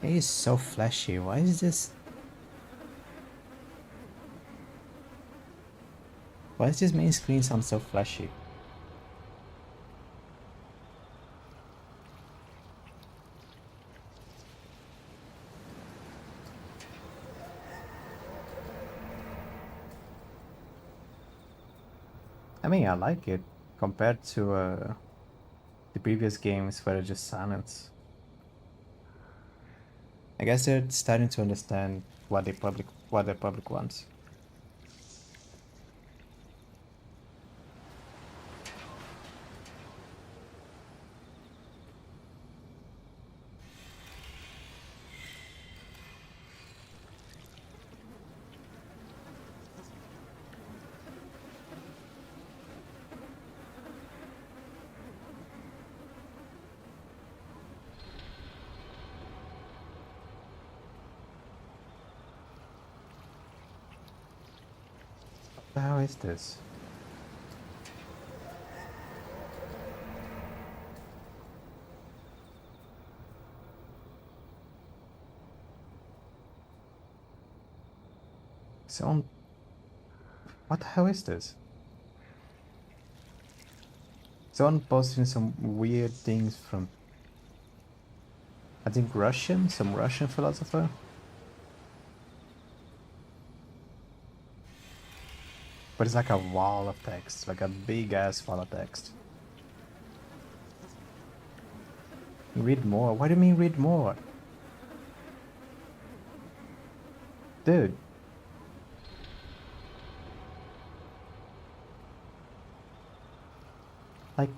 It is so flashy. Why is this? Why does this main screen sound so flashy? I mean, I like it compared to the previous games where it's just silence. I guess they're starting to understand what the public wants. What the hell is this? So, what the hell is this? Someone posting some weird things from, I think, some Russian philosopher. But it's like a wall of text, like a big ass wall of text. Read more? What do you mean read more? Dude. Like,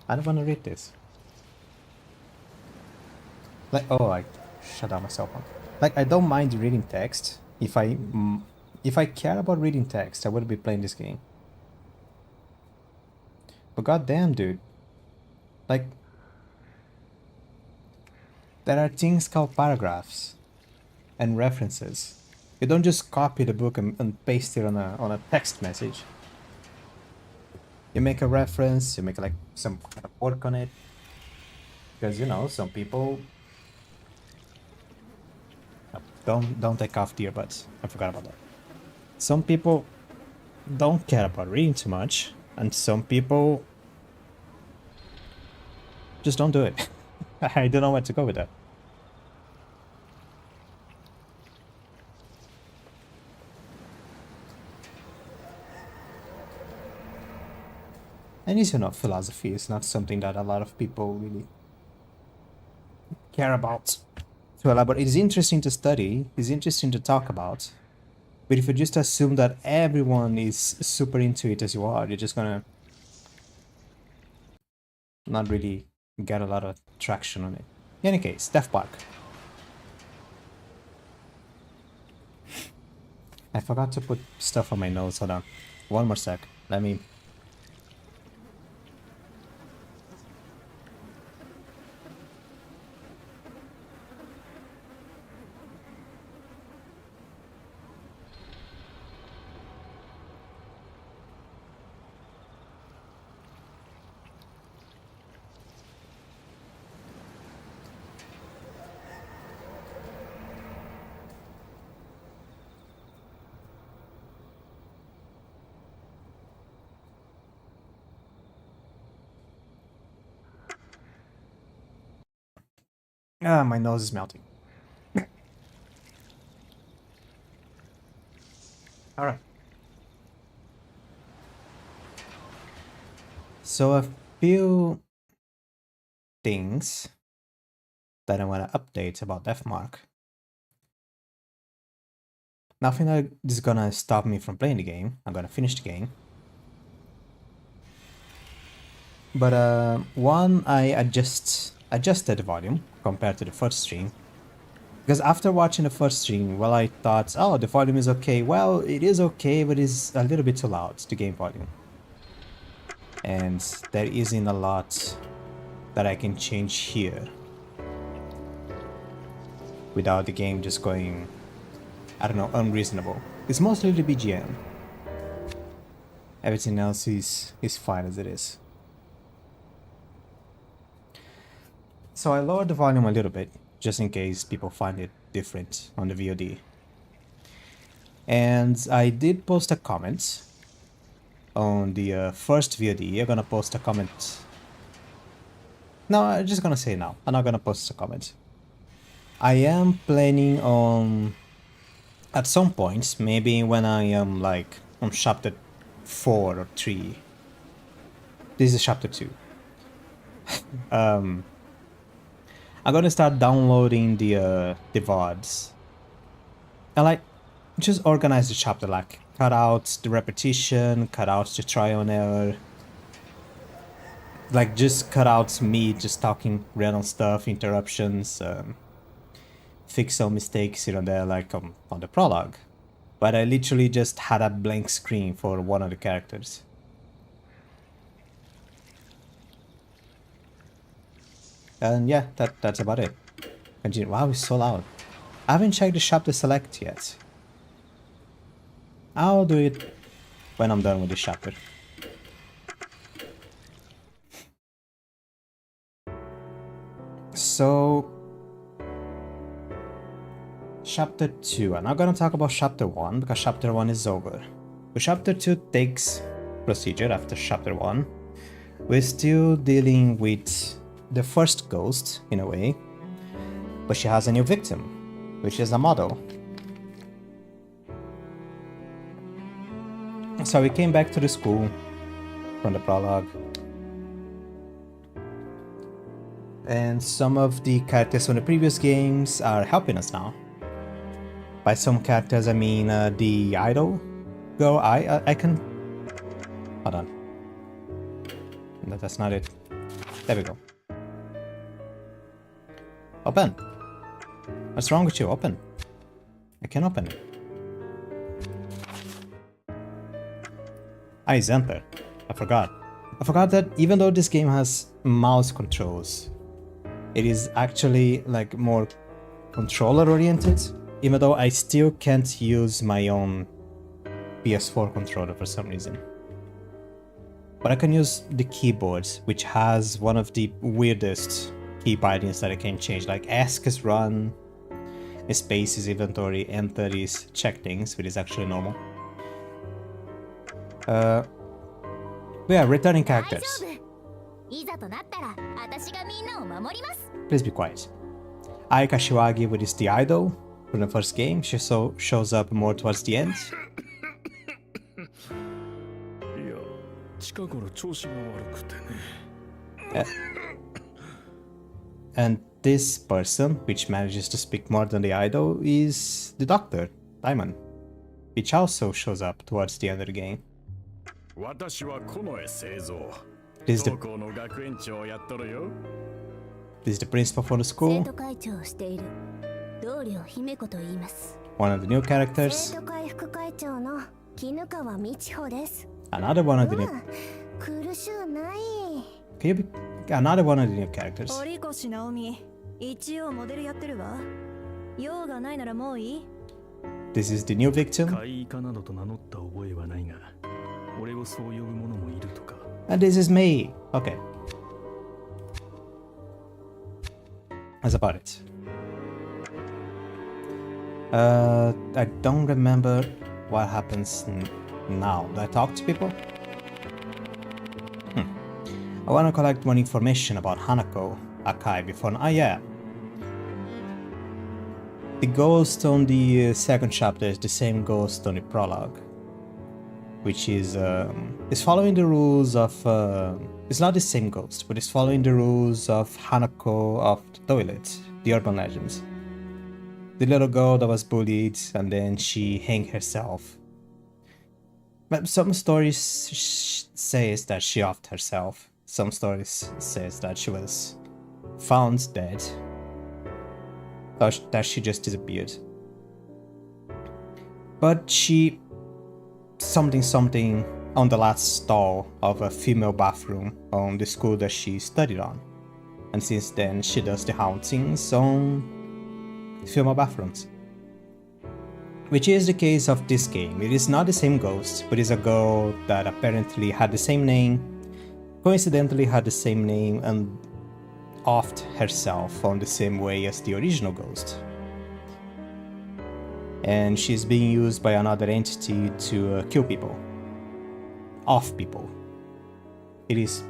I don't want to read this. Like, oh, I shut down my cell phone. Like, I don't mind reading text. If I care about reading text, I wouldn't be playing this game. But goddamn, dude. Like, there are things called paragraphs and references. You don't just copy the book and paste it on a text message. You make a reference, you make like some kind of work on it. Because you know, some people don't take off the earbuds. I forgot about that. Some people don't care about reading too much, and some people just don't do it. I don't know where to go with that. And as you know, philosophy is not something that a lot of people really care about to elaborate. It is interesting to study, it's interesting to talk about, but if you just assume that everyone is super into it as you are, you're just gonna not really get a lot of traction on it. In any case, Death Park. I forgot to put stuff on my notes. Hold on. One more sec. Let me. Ah, my nose is melting. All right. So a few things that I want to update about Deathmark. Nothing that is gonna stop me from playing the game. I'm gonna finish the game. But one, I adjusted the volume compared to the first stream. Because after watching the first stream, well, I thought, oh, the volume is okay. Well, it is okay, but it's a little bit too loud, the game volume. And there isn't a lot that I can change here without the game just going, I don't know, unreasonable. It's mostly the BGM. Everything else is fine as it is. So I lowered the volume a little bit. just in case people find it different on the VOD. And I did post a comment on the first VOD. I'm gonna post a comment. No, I'm just gonna say now. I'm not gonna post a comment. I am planning on, at some point, maybe when I am like on chapter 4 or 3. This is chapter 2. I'm gonna start downloading the VODs and like just organize the chapter, like cut out the repetition, cut out the trial and error, like just cut out me just talking random stuff, interruptions, fix some mistakes here and there, like on the prologue. But I literally just had a blank screen for one of the characters. And yeah, that's about it. Continue. Wow, it's so loud. I haven't checked the chapter select yet. I'll do it when I'm done with this chapter. So, chapter 2. I'm not gonna talk about chapter 1 because chapter 1 is over. But chapter 2 takes procedure after chapter 1. We're still dealing with the first ghost, in a way, but she has a new victim, which is a model. So we came back to the school from the prologue, and some of the characters from the previous games are helping us now. By some characters I mean the idol girl. I can... Hold on. No, that's not it. There we go. Open! What's wrong with you? Open! I can't open it. Ah, it's enter. I forgot. I forgot that even though this game has mouse controls, it is actually like more controller oriented, even though I still can't use my own PS4 controller for some reason. But I can use the keyboard, which has one of the weirdest key bindings that I can change, like ask is run, space is inventory, enter is check things, which is actually normal. Yeah, returning characters. Please be quiet. Ai Kashiwagi, which is the idol from the first game, she shows up more towards the end. And this person, which manages to speak more than the idol, is the doctor, Diamond, which also shows up towards the end of the game. This is the principal for the school. One of the new characters. Another one of the new... Can you be... Another one of the new characters. This is the new victim. And this is me. Okay. That's about it. I don't remember what happens now. Do I talk to people? I want to collect more information about Hanako Akai before... Ah, yeah. The ghost on the second chapter is the same ghost on the prologue, which is following the rules of... it's not the same ghost, but it's following the rules of Hanako of the toilet, the urban legends. The little girl that was bullied and then she hanged herself. But some stories says that she offed herself. Some stories says that she was found dead, or that she just disappeared. But she... something on the last stall of a female bathroom on the school that she studied on. And since then she does the hauntings on female bathrooms. Which is the case of this game. It is not the same ghost, but it's a girl that apparently had the same name, coincidentally had the same name, and offed herself on the same way as the original ghost. And she's being used by another entity to kill people. Off people. It is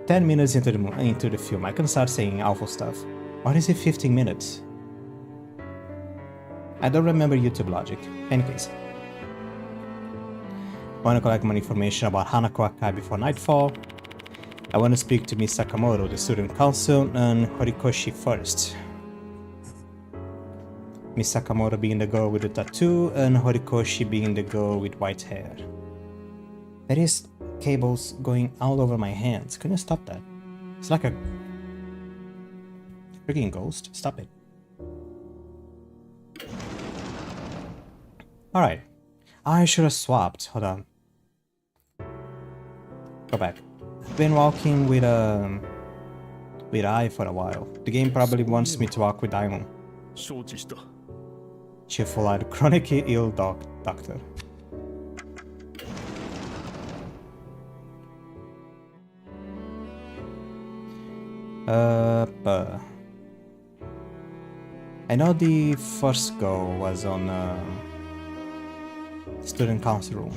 10 minutes into the film. I can start saying awful stuff. Why is it 15 minutes? I don't remember YouTube logic. Anyways. I want to collect more information about Hanako Akai before nightfall. I want to speak to Miss Sakamoto, the student council, and Horikoshi first. Miss Sakamoto being the girl with the tattoo, and Horikoshi being the girl with white hair. There is cables going all over my hands. Can you stop that? It's like a freaking ghost. Stop it. Alright. I should have swapped. Hold on. Go back. I've been walking with Ai for a while. The game probably wants me to walk with Daimon. Cheerful-eyed, chronically ill doctor. I know the first go was on student council room.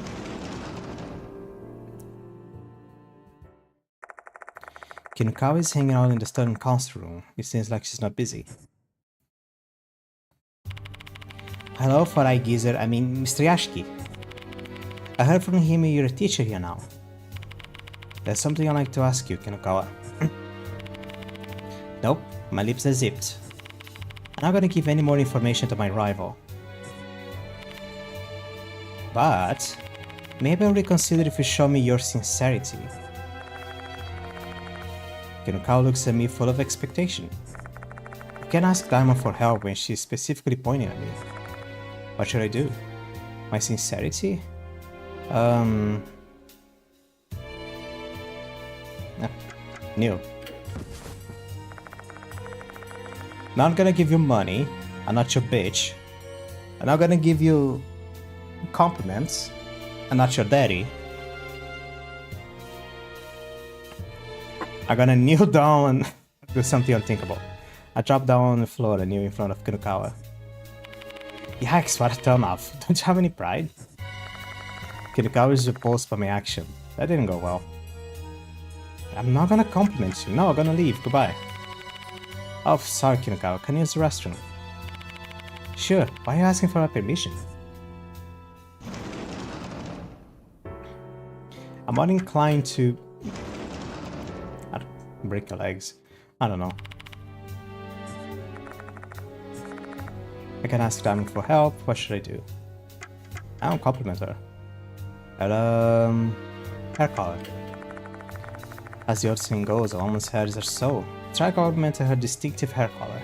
Kinukawa is hanging out in the student council room. It seems like she's not busy. Hello, Farai Geezer. I mean, Mr. Yashiki. I heard from him you're a teacher here now. There's something I'd like to ask you, Kinukawa. Nope, my lips are zipped. I'm not gonna give any more information to my rival. But maybe I'll reconsider if you show me your sincerity. Kinukawa looks at me full of expectation. I can't ask Diamond for help when she's specifically pointing at me. What should I do? My sincerity? New. Not gonna give you money. I'm not your bitch. I'm not gonna give you compliments. I'm not your daddy. I'm gonna kneel down and do something unthinkable. I drop down on the floor and kneel in front of Kinukawa. Yikes, what a turn-off. Don't you have any pride? Kinukawa is repulsed by my action. That didn't go well. I'm not gonna compliment you. No, I'm gonna leave. Goodbye. Oh, sorry, Kinukawa. Can you use the restroom? Sure. Why are you asking for my permission? I'm not inclined to... break your legs. I don't know. I can ask Diamond for help. What should I do? I don't compliment her. Hair color. As the old saying goes, a woman's hair is her soul. Try complimenting her distinctive hair color.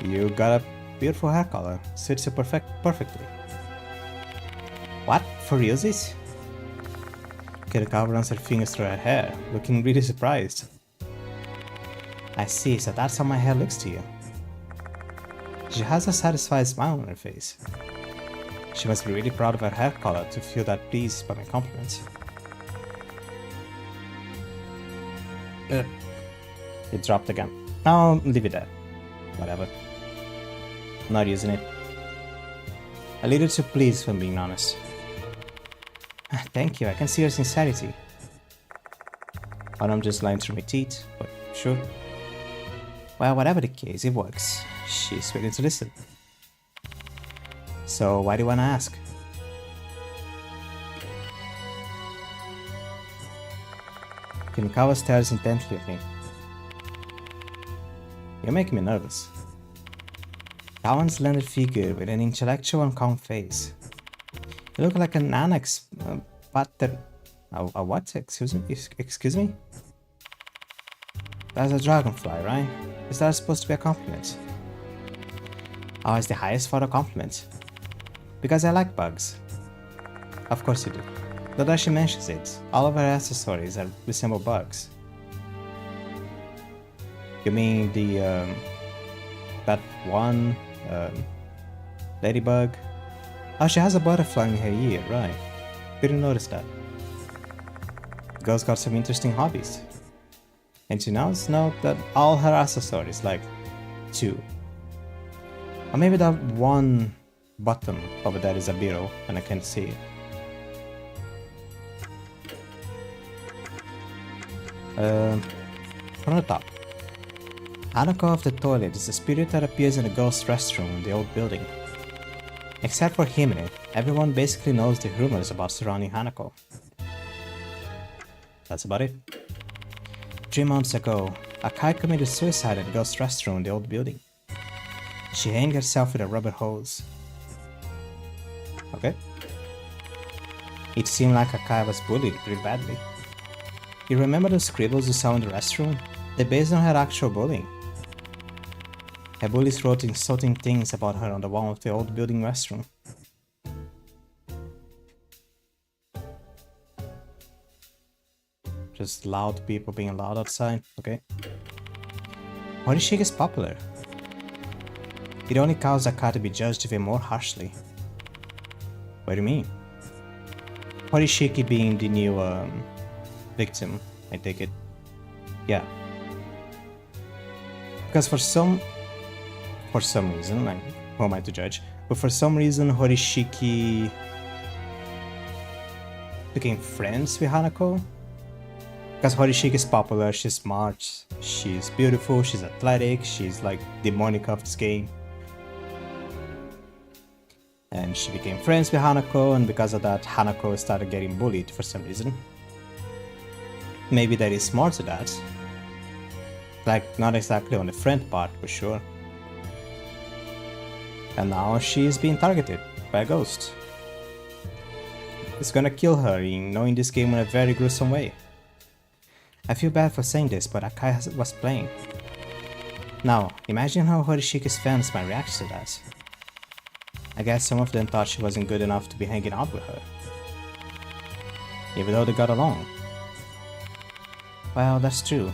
You got a beautiful hair color. Suits you perfectly. What? For realsies? Kinukawa runs her fingers through her hair, looking really surprised. I see, so that's how my hair looks to you. She has a satisfied smile on her face. She must be really proud of her hair color to feel that pleased by my compliments. It dropped again. I'll leave it there. Whatever. Not using it. A little too pleased, if I'm being honest. Thank you, I can see your sincerity. Or I'm just lying through my teeth, but sure. Well, whatever the case, it works. She's willing to listen. So, why do you want to ask? Kinukawa stares intently at me. You're making me nervous. That one slender figure with an intellectual and calm face. You look like an annex pattern. A what? Excuse me? That's a dragonfly, right? Is that supposed to be a compliment? Oh, it's the highest form of compliment. Because I like bugs. Of course you do. Though she mentions it, all of her accessories resemble bugs. You mean the, that one, ladybug? Oh, she has a butterfly in her ear, right. Didn't notice that. Girl's got some interesting hobbies. And she now note that all her accessories, like 2. Or maybe that one bottom over there is a beetle and I can't see it. From the top. Hanako of the toilet is the spirit that appears in the girls' restroom in the old building. Except for Himine, everyone basically knows the rumors about surrounding Hanako. That's about it. 3 months ago, Akai committed suicide in the girls' restroom in the old building. She hanged herself with a rubber hose. Okay. It seemed like Akai was bullied pretty badly. You remember the scribbles you saw in the restroom? They're based on her actual bullying. Her bullies wrote insulting things about her on the wall of the old building restroom. Just loud people being loud outside, okay? Horishiki is popular. It only caused Akai to be judged even more harshly. What do you mean? Horishiki being the new victim, I take it. Yeah. Because for some reason, like, who am I to judge? But for some reason, Horishiki became friends with Hanako. Because Horishiki is popular, she's smart, she's beautiful, she's athletic, she's like the Monica of this game. And she became friends with Hanako, and because of that, Hanako started getting bullied for some reason. Maybe there is more to that. Like, not exactly on the friend part, for sure. And now she is being targeted by a ghost. It's gonna kill her in knowing this game in a very gruesome way. I feel bad for saying this, but Akai was playing. Now, imagine how Horishiki's fans might react to that. I guess some of them thought she wasn't good enough to be hanging out with her. Even though they got along. Well, that's true.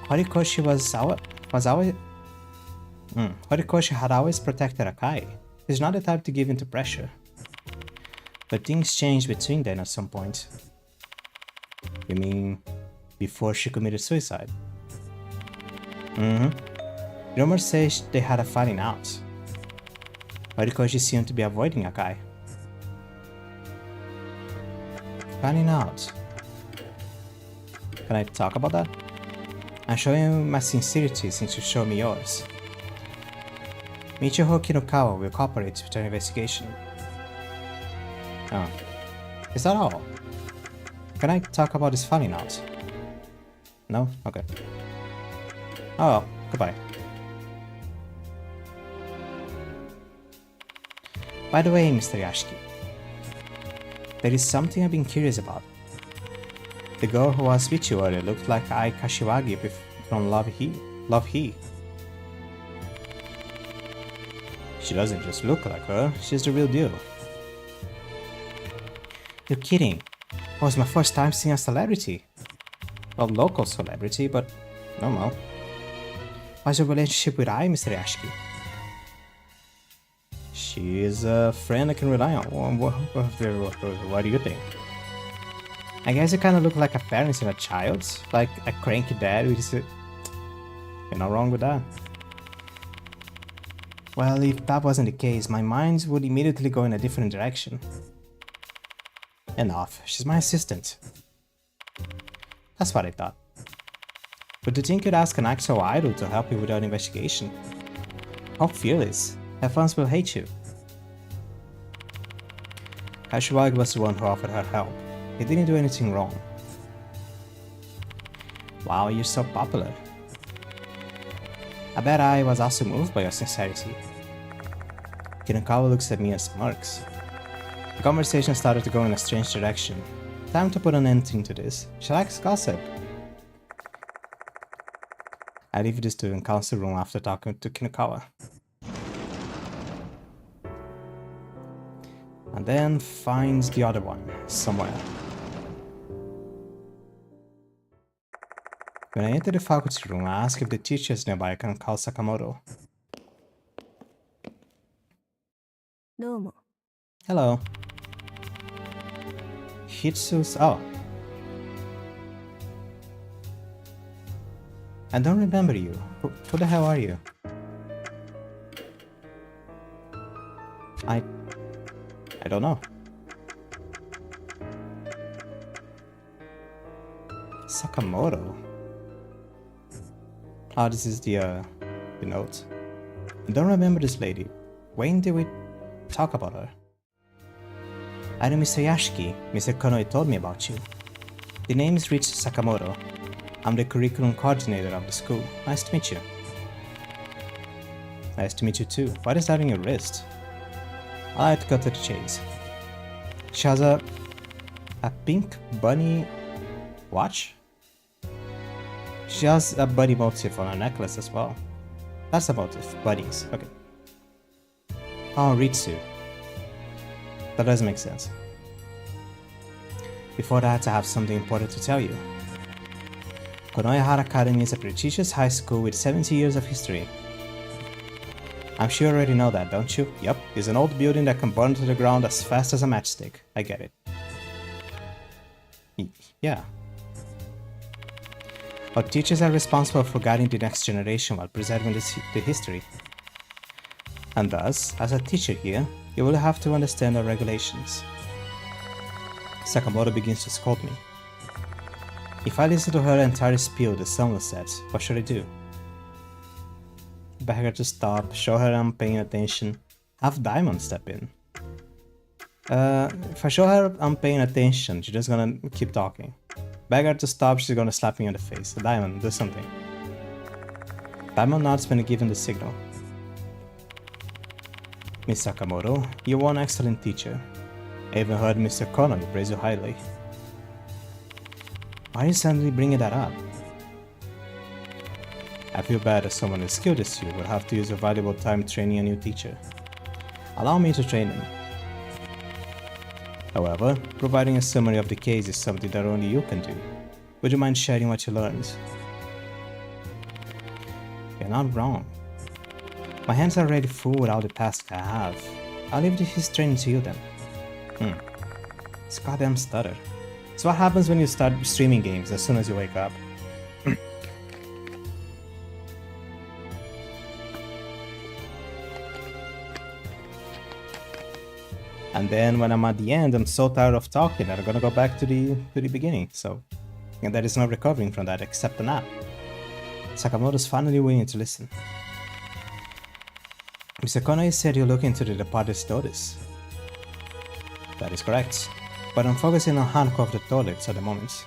Horikoshi Horikoshi had always protected Akai. He's not the type to give in to pressure. But things changed between them at some point. You mean, before she committed suicide? Rumors say they had a falling out. Horikoshi seemed to be avoiding Akai. Falling out. Can I talk about that? I'm showing you my sincerity since you showed me yours. Michiho Kinokawa will cooperate with our investigation. Oh. Is that all? Can I talk about this falling out? No? Okay. Oh well, goodbye. By the way, Mr. Yashiki, there is something I've been curious about. The girl who was with you earlier looked like Ai Kashiwagi from Love He. She doesn't just look like her, she's the real deal. You're kidding. It was my first time seeing a celebrity. Well, local celebrity, but normal. What's your relationship with Ai, Mr. Yashiki? She is a friend I can rely on. What do you think? I guess you kinda look like a parent and a child. Like a cranky dad with You're not wrong with that. Well, if that wasn't the case, my mind would immediately go in a different direction. Enough, she's my assistant. That's what I thought. But do you think you'd ask an actual idol to help you with our investigation? How fearless. Her fans will hate you. Kashiwagi was the one who offered her help. He didn't do anything wrong. Wow, you're so popular. I bet I was also moved by your sincerity. Kinokawa looks at me and smirks. The conversation started to go in a strange direction. Time to put an end to this. She likes gossip. I leave this to the council room after talking to Kinokawa. And then finds the other one, somewhere. When I enter the faculty room, I ask if the teachers nearby can call Sakamoto. Hello. Hitsu's... oh. I don't remember you. Who the hell are you? I don't know. Sakamoto? Oh, this is the note. I don't remember this lady. When did we talk about her? I know Mr. Yashiki. Mr. Konoi told me about you. The name is Rich Sakamoto. I'm the curriculum coordinator of the school. Nice to meet you. Nice to meet you too. What is that on your wrist? I like to cut to the chase. She has a pink bunny watch? She has a bunny motif on her necklace as well. That's a motif. Bunnies. Okay. Oh, Ritsu. That doesn't make sense. Before that, I have something important to tell you. Konohara Academy is a prestigious high school with 70 years of history. I'm sure you already know that, don't you? Yup, it's an old building that can burn to the ground as fast as a matchstick. I get it. Yeah. Our teachers are responsible for guiding the next generation while preserving the history. And thus, as a teacher here, you will have to understand our regulations. Sakamoto begins to scold me. If I listen to her entire spiel the sun will set, what should I do? Beg her to stop, show her I'm paying attention, have Diamond step in. If I show her I'm paying attention, she's just gonna keep talking. Beg her to stop, she's gonna slap me in the face. Diamond, do something. Diamond nods when given the signal. Miss Sakamoto, you were an excellent teacher. I even heard Mr. Konoi praise you highly. Why are you suddenly bringing that up? I feel bad that someone as skilled as you will have to use your valuable time training a new teacher. Allow me to train him. However, providing a summary of the case is something that only you can do. Would you mind sharing what you learned? You're not wrong. My hands are already full with all the tasks I have. I'll leave his training to you then. It's goddamn stutter. It's what happens when you start streaming games as soon as you wake up. And then when I'm at the end, I'm so tired of talking that I'm gonna go back to the beginning, so... And there is no recovering from that except a nap. Sakamoto's finally willing to listen. Mr. Konoi said you're looking into the departed's notice. That is correct, but I'm focusing on Hanko of the toilets at the moment.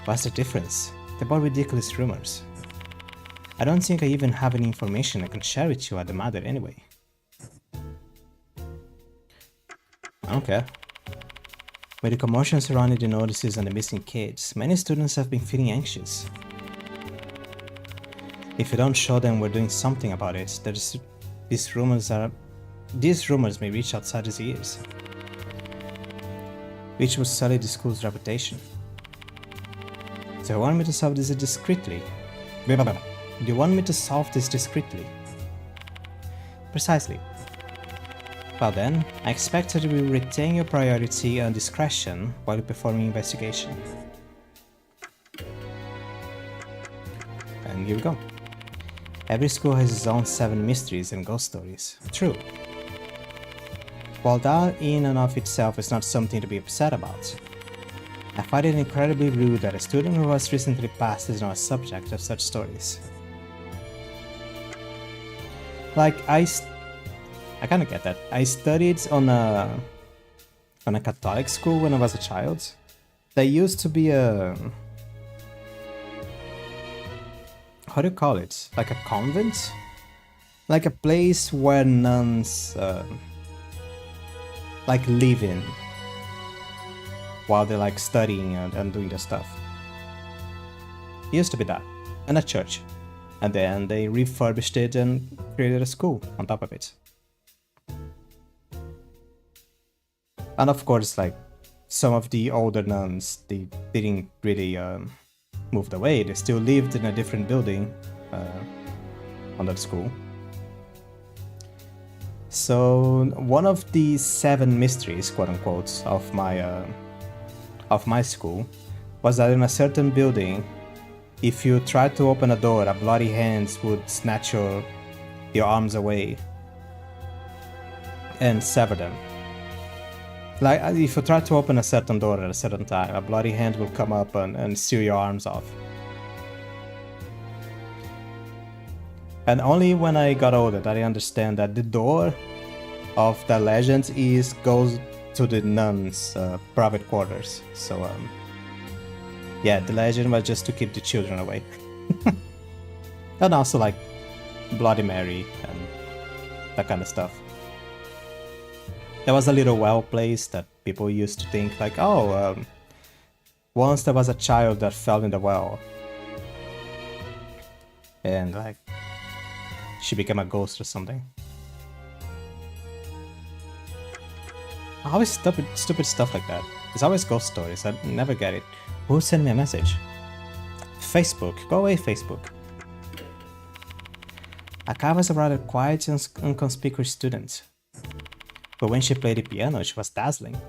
What's the difference? They're both ridiculous rumors. I don't think I even have any information I can share with you at the matter anyway. I don't care. With the commotion surrounding the notices and the missing kids, many students have been feeling anxious. If you don't show them we're doing something about it, these rumors may reach outside his ears, which would sully the school's reputation. So you want me to solve this discreetly? Do you want me to solve this discreetly? Precisely. Well then, I expect that you will retain your priority and discretion while performing investigation. And here we go. Every school has its own 7 mysteries and ghost stories. True. While that in and of itself is not something to be upset about, I find it incredibly rude that a student who has recently passed is now a subject of such stories. Like, I kinda get that. I studied on a Catholic school when I was a child. There used to be a... How do you call it? Like a convent? Like a place where nuns like live in while they're like studying and doing their stuff. It used to be that. And a church. And then they refurbished it and created a school on top of it. And of course, like, some of the older nuns, they didn't really moved away. They still lived in a different building on that school. So one of the 7 mysteries, quote unquote, of my school was that in a certain building if you tried to open a door, a bloody hand would snatch your arms away and sever them. Like, if you try to open a certain door at a certain time, a bloody hand will come up and sew your arms off. And only when I got older did I understand that the door of the legend goes to the nuns' private quarters. So, yeah, the legend was just to keep the children away. And also, like, Bloody Mary and that kind of stuff. There was a little well place that people used to think, like, oh, once there was a child that fell in the well. And, like, she became a ghost or something. Always stupid stuff like that. It's always ghost stories. I never get it. Who sent me a message? Facebook. Go away, Facebook. Akai was a rather quiet and inconspicuous student. But when she played the piano, she was dazzling.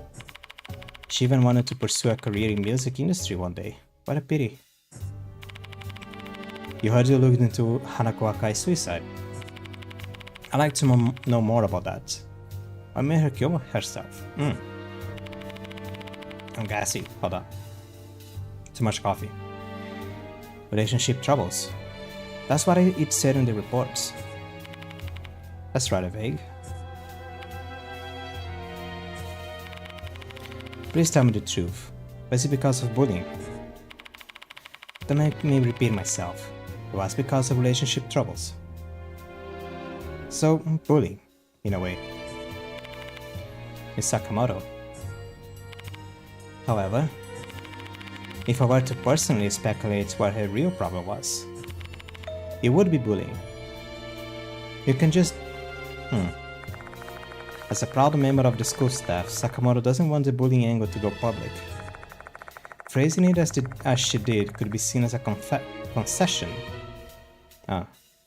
She even wanted to pursue a career in music industry one day. What a pity. You heard you looked into Hanako Akai's suicide. I'd like to know more about that. What made her kill herself? I'm gassy. Hold on. Too much coffee. Relationship troubles. That's what it said in the reports. That's rather vague. Please tell me the truth. Was it because of bullying? Don't make me repeat myself. It was because of relationship troubles. So, bullying, in a way. Miss Sakamoto. However, if I were to personally speculate what her real problem was, it would be bullying. You can just... As a proud member of the school staff, Sakamoto doesn't want the bullying angle to go public. Phrasing it as she did could be seen as a concession.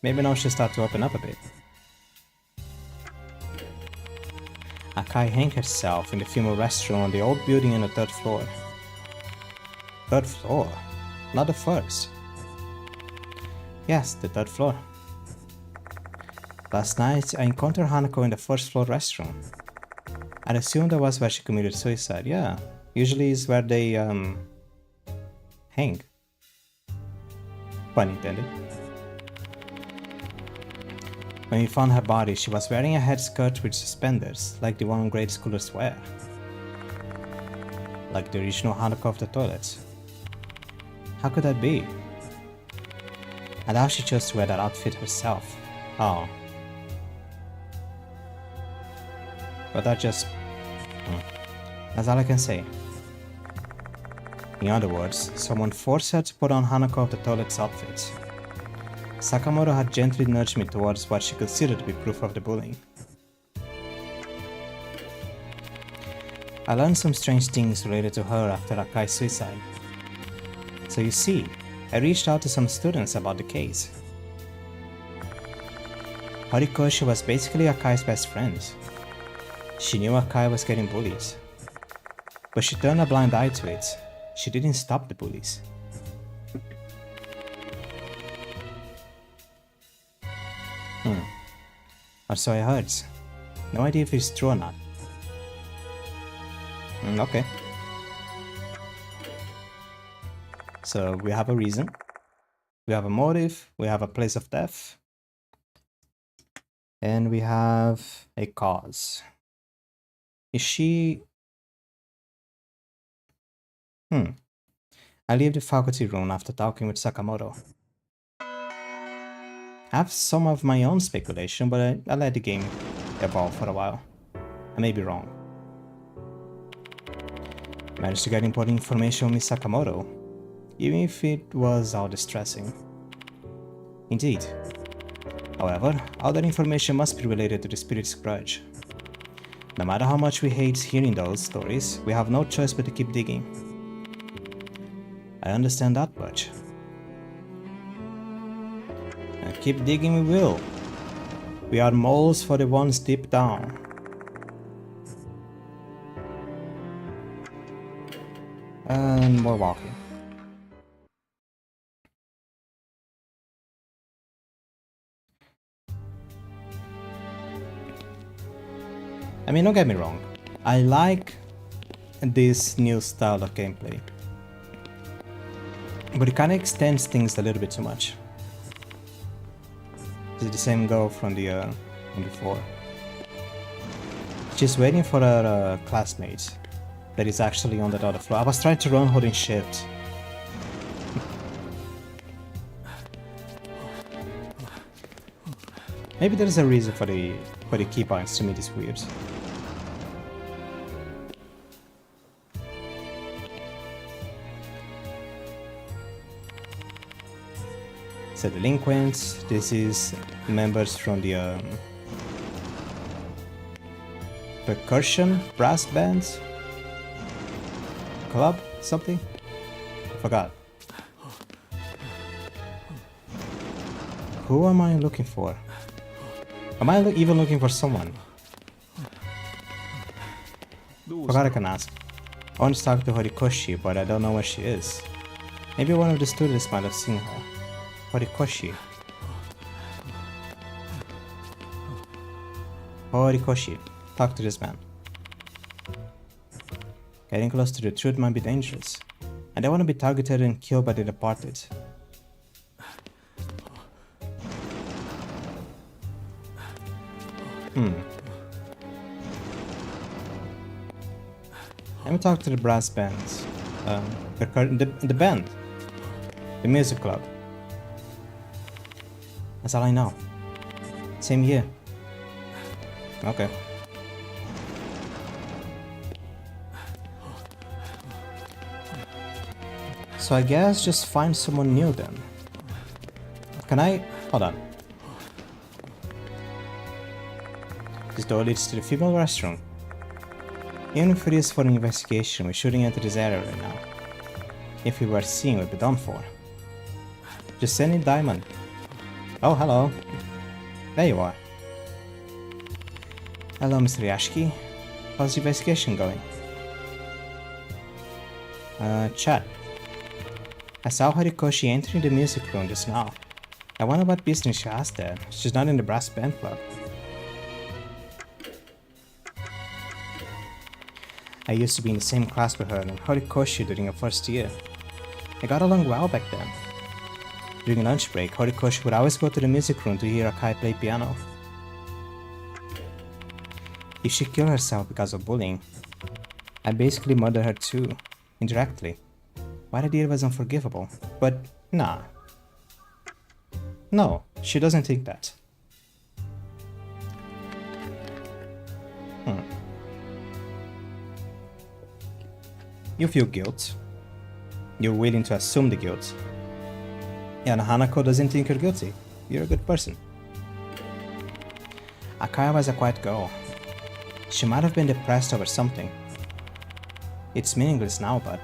Maybe now she'll start to open up a bit. Akai hanged herself in the female restroom on the old building on the 3rd floor. 3rd floor? Not the 1st. Yes, the 3rd floor. Last night, I encountered Hanako in the 1st floor restroom. I'd assume that was where she committed suicide. Yeah, usually is where they, hang. Pun intended. When we found her body, she was wearing a headskirt with suspenders, like the one grade schoolers wear. Like the original Hanako of the toilets. How could that be? And how she chose to wear that outfit herself. Oh. But that just... That's all I can say. In other words, someone forced her to put on Hanako of the toilet's outfit. Sakamoto had gently nudged me towards what she considered to be proof of the bullying. I learned some strange things related to her after Akai's suicide. So you see, I reached out to some students about the case. Horikoshi was basically Akai's best friend. She knew Akai was getting bullied. But she turned a blind eye to it. She didn't stop the bullies. Or so I heard. No idea if it's true or not. Okay. So we have a reason. We have a motive. We have a place of death. And we have a cause. Is she... I leave the faculty room after talking with Sakamoto. I have some of my own speculation, but I let the game evolve for a while. I may be wrong. Managed to get important information on Miss Sakamoto, even if it was all distressing. Indeed. However, all that information must be related to the spirit's grudge. No matter how much we hate hearing those stories, we have no choice but to keep digging. I understand that much. And keep digging we will. We are moles for the ones deep down. And more walking. I mean, don't get me wrong. I like this new style of gameplay. But it kind of extends things a little bit too much. It's the same girl from the from before. She's waiting for her classmate that is actually on that other floor. I was trying to run holding shift. Maybe there's a reason for the keypoints to me this weird. So delinquents, this is members from the percussion brass band club, something? I forgot. Who am I looking for? Am I even looking for someone? Forgot I can ask. I want to talk to Horikoshi, but I don't know where she is. Maybe one of the students might have seen her. Horikoshi. Horikoshi. Talk to this man. Getting close to the truth might be dangerous. I don't want to be targeted and killed by the departed. Let me talk to the brass bands. The band. The music club. That's all I know. Same here. Okay. So I guess just find someone new then. Can I? Hold on. This door leads to the female restroom. Even if it is for an investigation, we shouldn't enter this area right now. If we were seen, we'd be done for. Just send in Diamond. Oh, hello. There you are. Hello, Mr. Yashiki. How's the investigation going? Chat. I saw Horikoshi entering the music room just now. I wonder what business she has there. She's not in the brass band club. I used to be in the same class with her and Horikoshi during her first year. I got along well back then. During lunch break, Horikoshi would always go to the music room to hear Akai play piano. If she killed herself because of bullying, I basically murdered her too, indirectly. What I did was unforgivable, but nah. No, she doesn't think that. You feel guilt. You're willing to assume the guilt. And Hanako doesn't think you're guilty. You're a good person. Akaya was a quiet girl. She might have been depressed over something. It's meaningless now, but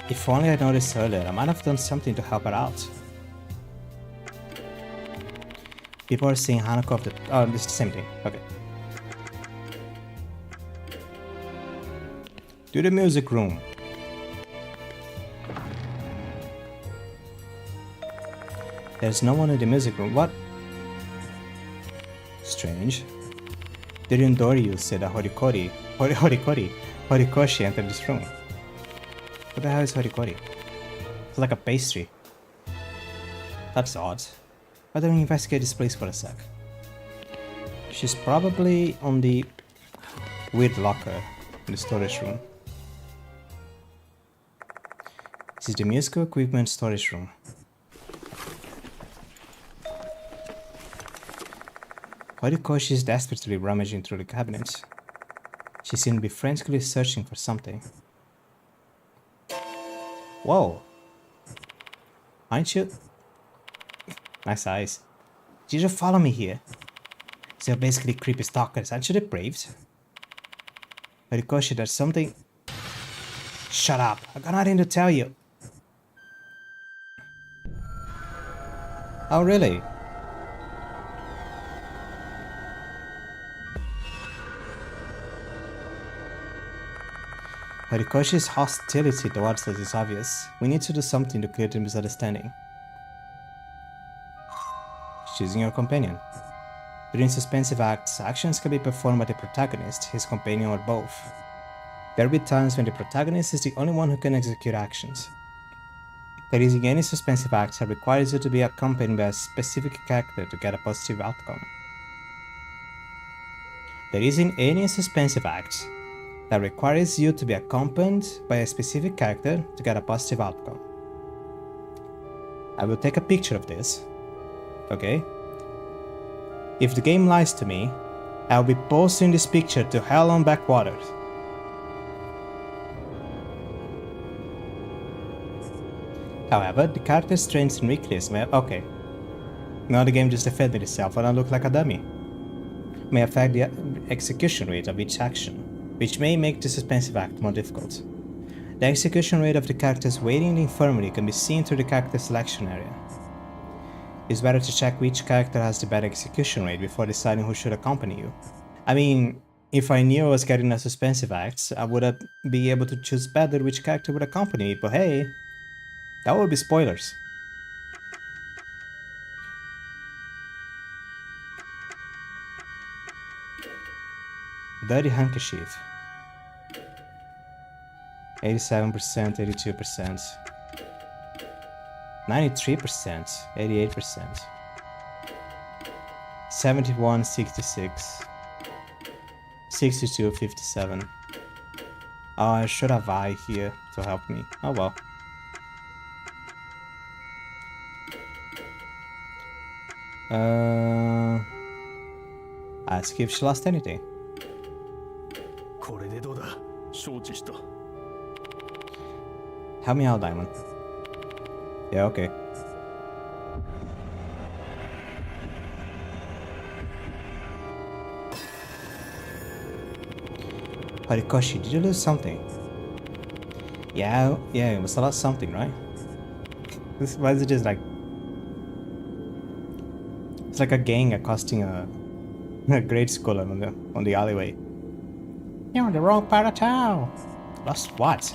if only I noticed earlier, I might have done something to help her out. People are saying Hanako of the... Oh, this is the same thing. Okay. To the music room. There's no one in the music room. What? Strange. During Doryu said that Horikoshi entered this room. What the hell is Horikori? It's like a pastry. That's odd. Why don't we investigate this place for a sec? She's probably on the weird locker in the storage room. This is the musical equipment storage room. Horikoshi is desperately rummaging through the cabinets. She seemed to be frantically searching for something. Whoa! Aren't you? Nice eyes. Did you just follow me here? So you're basically creepy stalkers, aren't you depraved? Horikoshi, there's something... Shut up! I got nothing to tell you! Oh, really? Horikoshi's hostility towards us is obvious. We need to do something to clear the misunderstanding. Choosing your companion. During suspensive acts, actions can be performed by the protagonist, his companion, or both. There will be times when the protagonist is the only one who can execute actions. There isn't any suspensive acts that requires you to be accompanied by a specific character to get a positive outcome. There isn't any suspensive act that requires you to be accompanied by a specific character to get a positive outcome. I will take a picture of this, okay? If the game lies to me, I'll be posting this picture to hell on backwaters. However, the character's strengths and weaknesses may okay. Now the game just defended itself and I look like a dummy. May affect the execution rate of each action, which may make the suspensive act more difficult. The execution rate of the characters waiting in the infirmary can be seen through the character selection area. It's better to check which character has the better execution rate before deciding who should accompany you. I mean, if I knew I was getting a suspensive act, I would be able to choose better which character would accompany me, but hey, that would be spoilers. Dirty handkerchief. 87%, 82%. 93%, 88%. 71, 66. 62, 57. Oh, I should have I here to help me. Oh well. Ask if she lost anything. Help me out, Diamond. Yeah, okay. Horikoshi, did you lose something? Yeah, you must have lost something, right? Why is it just like... It's like a gang accosting a grade schooler on the alleyway. You're in the wrong part of town. Lost what?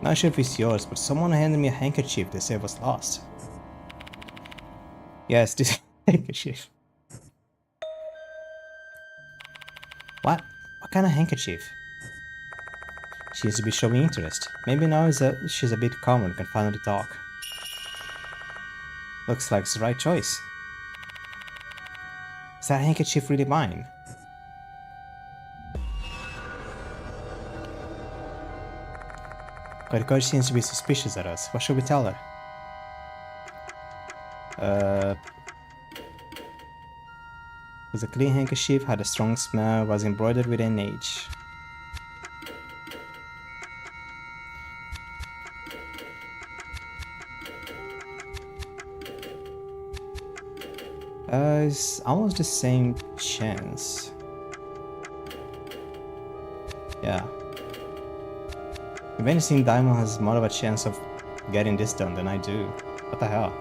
Not sure if it's yours, but someone handed me a handkerchief they said was lost. Yes, this handkerchief. What? What kind of handkerchief? She seems to be showing interest. Maybe now she's a bit calm and can finally talk. Looks like it's the right choice. Is that handkerchief really mine? Horikoshi seems to be suspicious at us. What should we tell her? Was a clean handkerchief, had a strong smell, was embroidered with an H. It's almost the same chance. Yeah. If anything, Daimon has more of a chance of getting this done than I do. What the hell?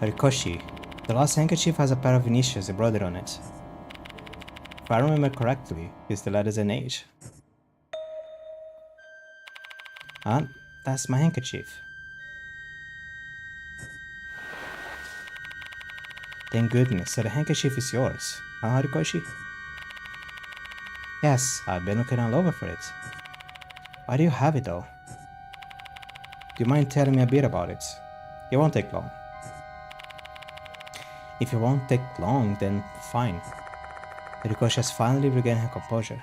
Horikoshi, the lost handkerchief has a pair of initials embroidered on it. If I remember correctly, it's the letters NH. Ah, that's my handkerchief. Thank goodness, so the handkerchief is yours, huh, Horikoshi? Yes, I've been looking all over for it. Why do you have it though? Do you mind telling me a bit about it? It won't take long. If it won't take long, then fine. Horikoshi has finally regained her composure.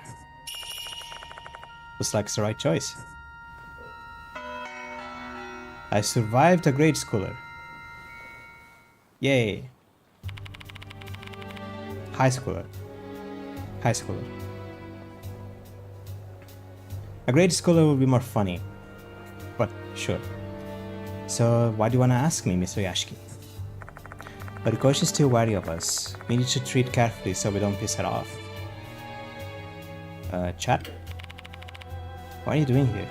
Looks like it's the right choice. I survived a grade schooler. Yay. High schooler. High schooler. A grade schooler would be more funny. But sure. So why do you want to ask me, Mr. Yashiki? Horikoshi is still wary of us. We need to treat carefully so we don't piss her off. Chat? What are you doing here?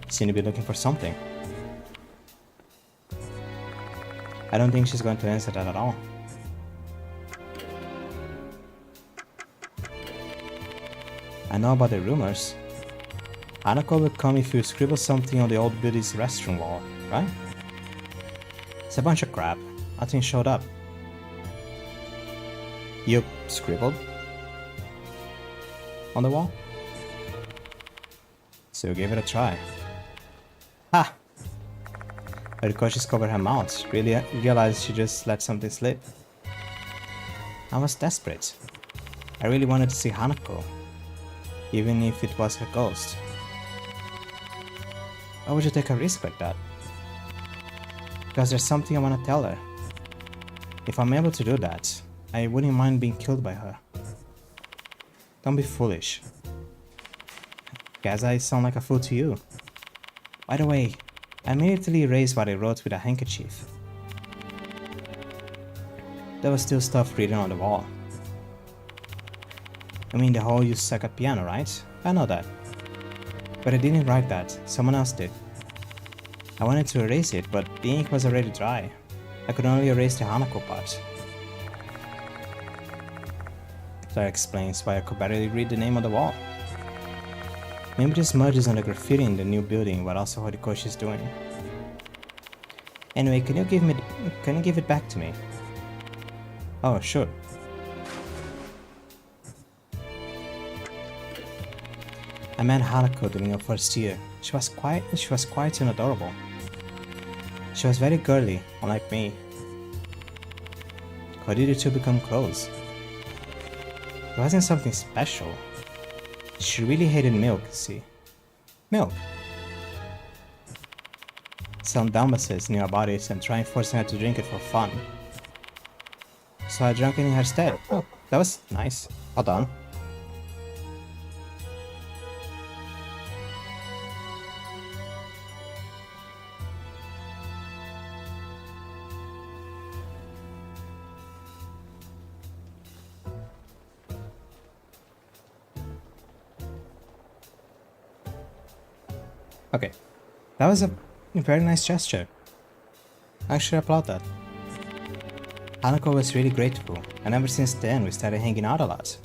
Seems to be looking for something. I don't think she's going to answer that at all. I know about the rumors. Hanako will come if you scribble something on the old building's restroom wall, right? It's a bunch of crap. Nothing showed up. You scribbled? On the wall? So you gave it a try. Ha! But because she's covered her mouth, really realized she just let something slip. I was desperate. I really wanted to see Hanako, even if it was her ghost. Why would you take a risk like that? Because there's something I want to tell her. If I'm able to do that, I wouldn't mind being killed by her. Don't be foolish. Guess I sound like a fool to you. By the way, I immediately erased what I wrote with a handkerchief. There was still stuff written on the wall. I mean the whole "you suck at piano," right? I know that. But I didn't write that, someone else did. I wanted to erase it, but the ink was already dry. I could only erase the Hanako part. That explains why I could barely read the name on the wall. Maybe this merges on the graffiti in the new building, what also Horikoshi is doing. Anyway, can you give it back to me? Oh, sure. I met Hanako during her first year. She was quiet and adorable. She was very girly, unlike me. How did you two become close? It wasn't something special. She really hated milk, see? Milk. Some dumbasses knew about it and tried forcing her to drink it for fun. So I drank it in her stead. Oh, that was nice. Hold on. Okay, that was a very nice gesture. I should applaud that. Hanako was really grateful, and ever since then we started hanging out a lot.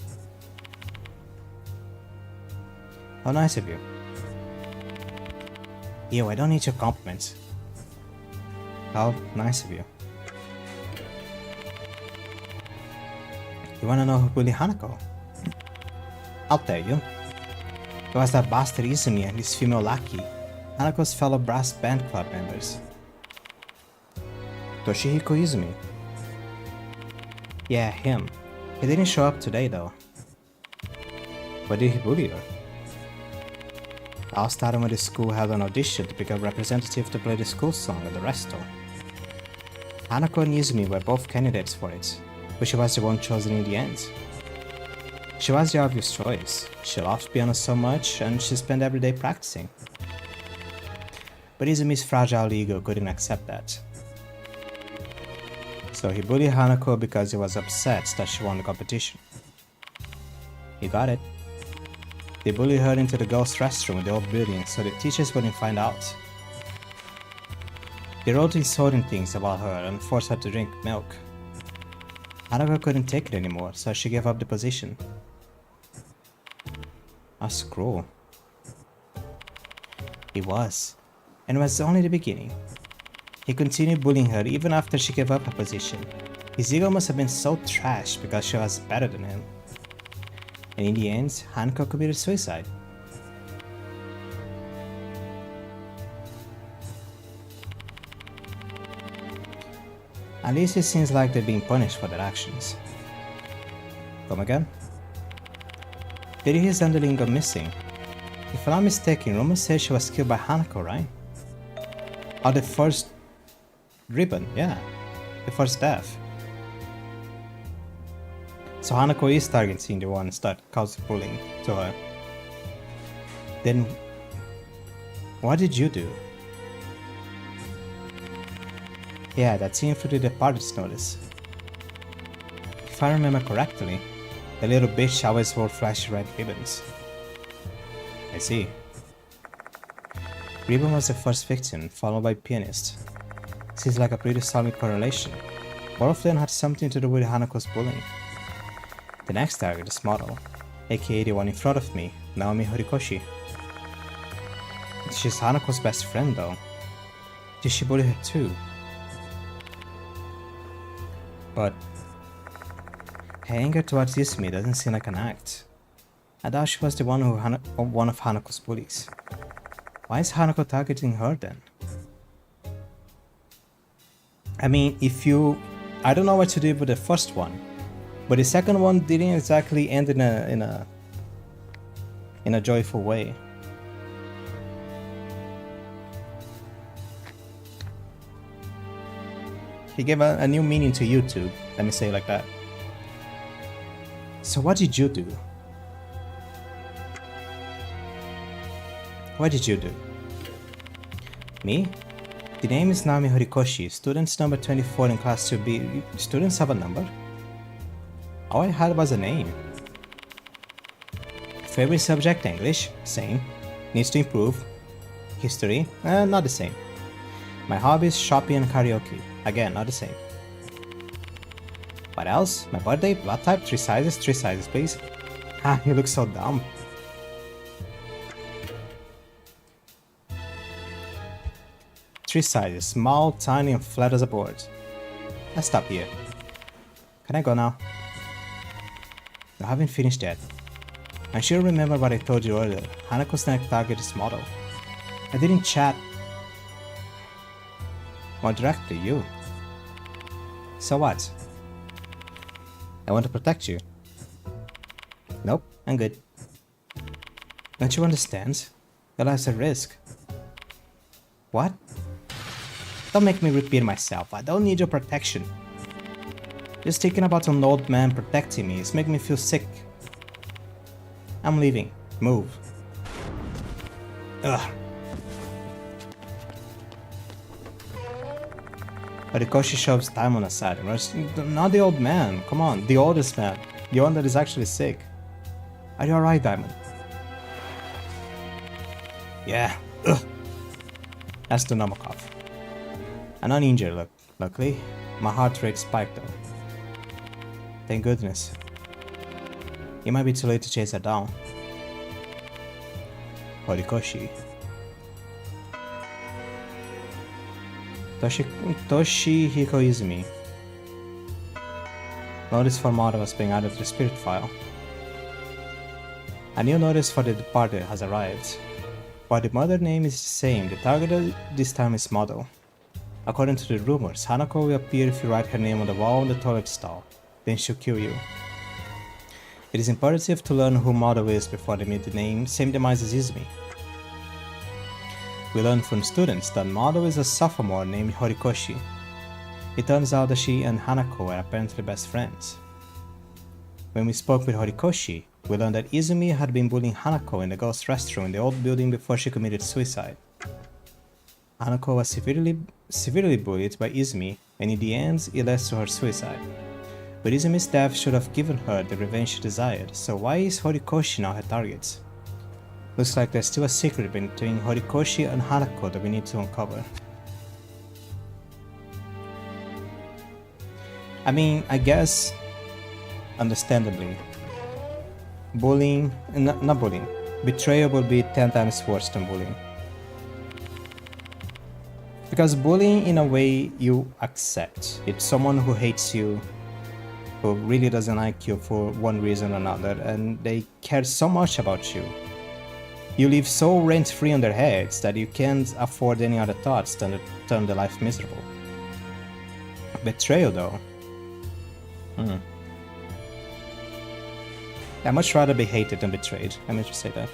How nice of you. Yo, I don't need your compliments. How nice of you. You wanna know who bullied Hanako? I'll tell you. It was that bastard Izumi and his female lackey, Hanako's fellow brass band club members. Toshihiko Izumi. Yeah, him. He didn't show up today though. Why did he bully her? Last time when the school held an audition to pick a representative to play the school song at the resto. Hanako and Izumi were both candidates for it, but she was the one chosen in the end. She was the obvious choice. She loved piano so much and she spent every day practicing. But Izumi's fragile ego couldn't accept that. So he bullied Hanako because he was upset that she won the competition. He got it. They bullied her into the girls' restroom in the old building so the teachers wouldn't find out. They wrote insulting things about her and forced her to drink milk. Hanako couldn't take it anymore, so she gave up the position. That's cruel. It was, and it was only the beginning. He continued bullying her even after she gave up her position. His ego must have been so trashed because she was better than him. And in the end, Hanako committed suicide. At least it seems like they're being punished for their actions. Come again? Did his underling go missing? If I'm not mistaken, rumors say she was killed by Hanako, right? Or the first ribbon, yeah. The first death. So Hanako is targeting the ones that caused bullying to her. Then, what did you do? Yeah, that scene through the party's notice. If I remember correctly, the little bitch always wore flashy red ribbons. I see. Ribbon was the first victim, followed by pianist. Seems like a pretty solid correlation. Both of them had something to do with Hanako's bullying. The next target is Model, aka the one in front of me, Naomi Horikoshi. She's Hanako's best friend though. Did she bully her too? But her anger towards Izumi doesn't seem like an act. I doubt she was the one one of Hanako's bullies. Why is Hanako targeting her then? I mean, I don't know what to do with the first one, but the second one didn't exactly end in a joyful way. He gave a new meaning to YouTube, let me say it like that. So what did you do? What did you do? Me? The name is Naomi Horikoshi, students number 24 in class 2B. Students have a number? All I had was a name. Favorite subject English? Same. Needs to improve. History? Not the same. My hobbies shopping and karaoke. Again, not the same. What else? My birthday, blood type, 3 sizes please. Ah, you look so dumb. Three sizes, small, tiny, and flat as a board. Let's stop here. Can I go now? I haven't finished yet. I should remember what I told you earlier. Hanako's next target is Model. I didn't chat. More directly, you. So what? I want to protect you. Nope, I'm good. Don't you understand? Your life's at risk. What? Don't make me repeat myself. I don't need your protection. Just thinking about an old man protecting me is making me feel sick. I'm leaving. Move. Ugh. Horikoshi shoves Diamond aside. Not the old man. Come on, the oldest man. The one that is actually sick. Are you alright, Diamond? Yeah. Ugh. That's the normal cough. I'm not injured, luckily. My heart rate spiked though. Thank goodness. It might be too late to chase her down. Horikoshi. Toshihiko Izumi. Notice for Model was being added to the spirit file. A new notice for the departed has arrived. While the mother name is the same, the target this time is Model. According to the rumors, Hanako will appear if you write her name on the wall in the toilet stall. Then she'll kill you. It is imperative to learn who Model is before they meet the same demise as Izumi. We learn from students that Model is a sophomore named Horikoshi. It turns out that she and Hanako are apparently best friends. When we spoke with Horikoshi, we learned that Izumi had been bullying Hanako in the girls' restroom in the old building before she committed suicide. Hanako was severely bullied by Izumi, and in the end, it led to her suicide. But Izumi's death should have given her the revenge she desired, so why is Horikoshi now her target? Looks like there's still a secret between Horikoshi and Hanako that we need to uncover. I mean, I guess, understandably, not bullying, betrayal will be 10 times worse than bullying. Because bullying, in a way, you accept. It's someone who hates you, who really doesn't like you for one reason or another, and they care so much about you. You live so rent-free on their heads that you can't afford any other thoughts than to turn their life miserable. Betrayal, though. I'd much rather be hated than betrayed, let me just say that.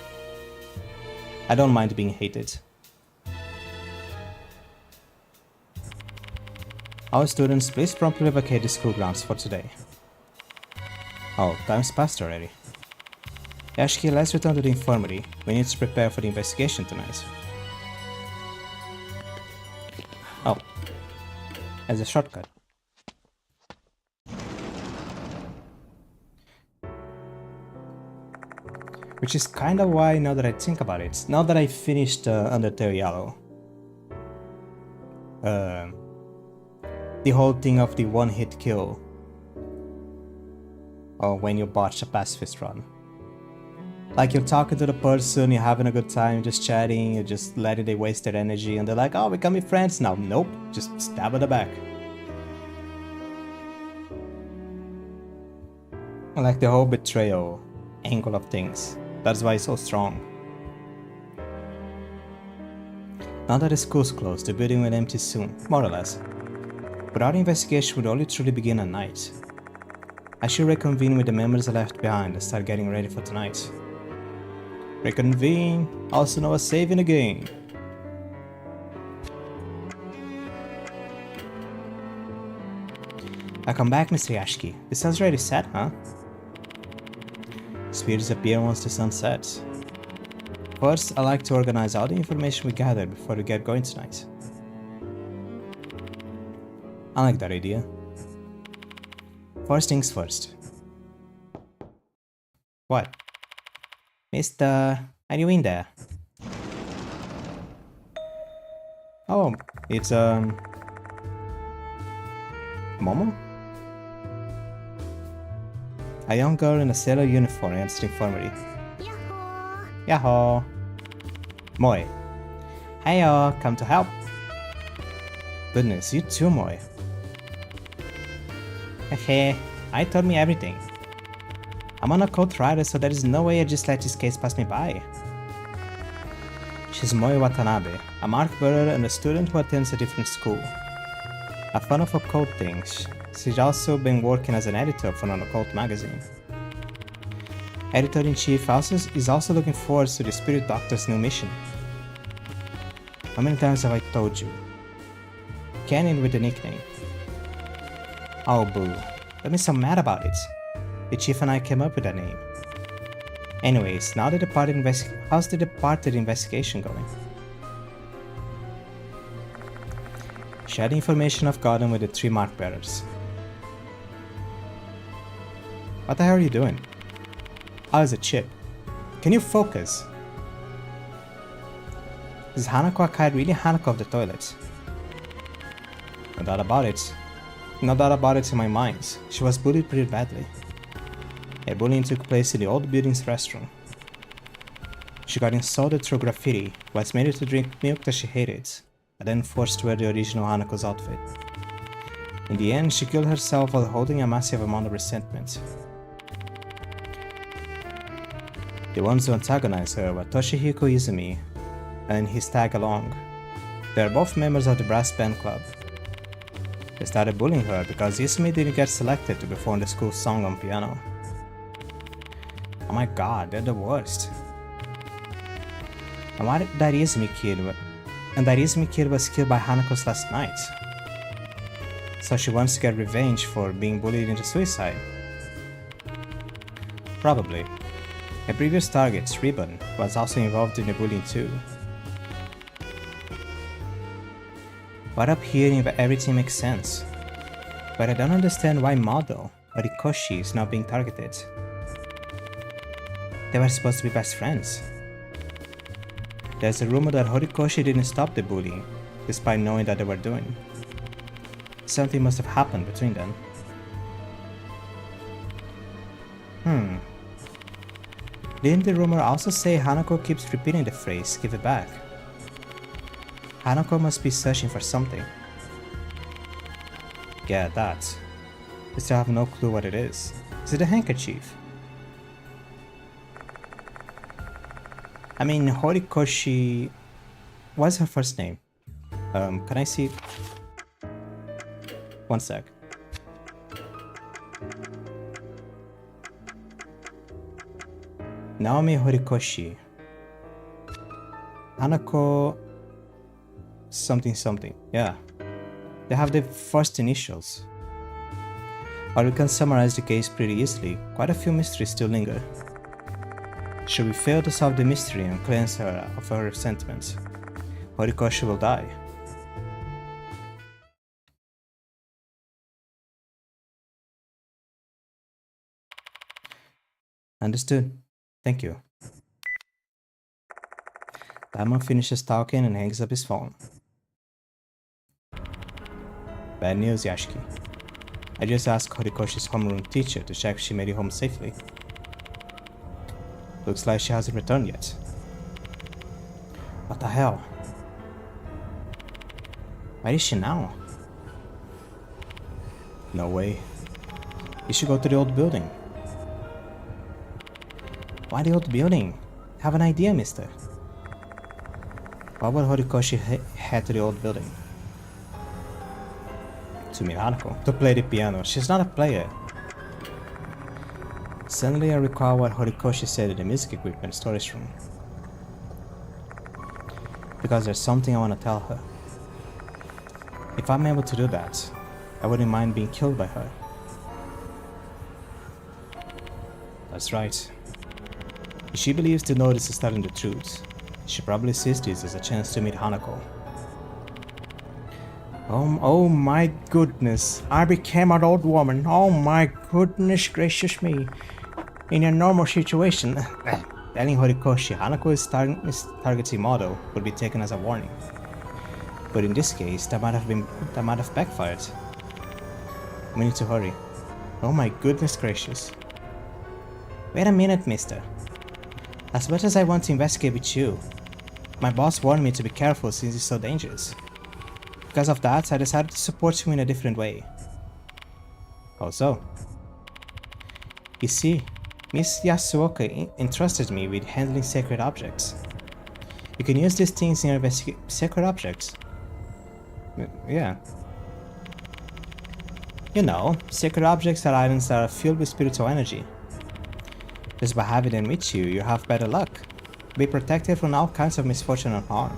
I don't mind being hated. All students, please promptly vacate the school grounds for today. Oh, time's passed already. Yashiki, let's return to the infirmary. We need to prepare for the investigation tonight. Oh. As a shortcut. Which is kind of why, now that I think about it, now that I finished Undertale Yellow, the whole thing of the one-hit kill, or when you botch a pacifist run. Like, you're talking to the person, you're having a good time, just chatting, you're just letting they waste their energy, and they're like, oh, we can be friends now. Nope, just stab at the back. And like the whole betrayal angle of things. That's why it's so strong. Now that the school's closed, the building will empty soon, more or less. But our investigation would only truly begin at night. I should reconvene with the members I left behind and start getting ready for tonight. Reconvene, also known as saving the game. Welcome back, Mr. Yashiki. The sun's already set, huh? Spirits appear once the sun sets. First, I like to organize all the information we gathered before we get going tonight. I like that idea. First things first. What? Mister, are you in there? Oh, it's Momo? A young girl in a sailor uniform enters the infirmary. Yahoo! Moe. Hey y'all, come to help. Goodness, you too, Moe. Hehe, I told me everything. I'm an occult writer, so there is no way I just let this case pass me by. She's Moe Watanabe, a mark bearer and a student who attends a different school. A fan of occult things, she's also been working as an editor for an occult magazine. Editor-in-Chief is also looking forward to the Spirit Doctor's new mission. How many times have I told you? Canyon with the nickname. Oh boo, don't be so mad about it. The chief and I came up with that name. Anyways, now the how's the departed investigation going? Share the information I've gotten with the 3 mark bearers. What the hell are you doing? Oh, it's a chip. Can you focus? Is Hanako Akai really Hanako of the toilet? No doubt about it. No doubt about it in my mind. She was bullied pretty badly. Her bullying took place in the old building's restroom. She got insulted through graffiti, was made to drink milk that she hated, and then forced to wear the original Hanako's outfit. In the end, she killed herself while holding a massive amount of resentment. The ones who antagonized her were Toshihiko Izumi and his tag-along. They are both members of the brass band club. They started bullying her because Izumi didn't get selected to perform the school song on piano. Oh my god, they're the worst. And that Izumi kid was killed by Hanako's last night. So she wants to get revenge for being bullied into suicide. Probably. Her previous target, Ribbon, was also involved in the bullying too. What up here everything makes sense. But I don't understand why Model or Rikoshi is now being targeted. They were supposed to be best friends. There's a rumor that Horikoshi didn't stop the bullying, despite knowing that they were doing. Something must have happened between them. Didn't the rumor also say Hanako keeps repeating the phrase, give it back? Hanako must be searching for something. Yeah, that. We still have no clue what it is. Is it a handkerchief? I mean, Horikoshi... What's her first name? Can I see? One sec. Naomi Horikoshi. Hanako... something something, yeah. They have the first initials. Or we can summarize the case pretty easily. Quite a few mysteries still linger. Should we fail to solve the mystery and cleanse her of her resentments, Horikoshi will die. Understood. Thank you. Lemon finishes talking and hangs up his phone. Bad news, Yashiki. I just asked Horikoshi's homeroom teacher to check if she made it home safely. Looks like she hasn't returned yet. What the hell? Where is she now? No way. You should go to the old building. Why the old building? Have an idea, mister. Why would Horikoshi head to the old building? To meet Hanako. To play the piano. She's not a player. Suddenly I recall what Horikoshi said in the music equipment storage room. Because there's something I want to tell her. If I'm able to do that, I wouldn't mind being killed by her. That's right. If she believes the notice is telling the truth, she probably sees this as a chance to meet Hanako. Oh my goodness, I became an old woman. Oh my goodness gracious me. In a normal situation, telling Horikoshi Hanako is targeting model would be taken as a warning. But in this case, that might have backfired. We need to hurry. Oh my goodness gracious. Wait a minute, mister. As much as I want to investigate with you, my boss warned me to be careful since it's so dangerous. Because of that, I decided to support you in a different way. How so? You see, Miss Yasuoka entrusted me with handling sacred objects. You can use these things in your sacred objects. Yeah. You know, sacred objects are items that are filled with spiritual energy. Just by having them with you, you have better luck. Be protected from all kinds of misfortune and harm.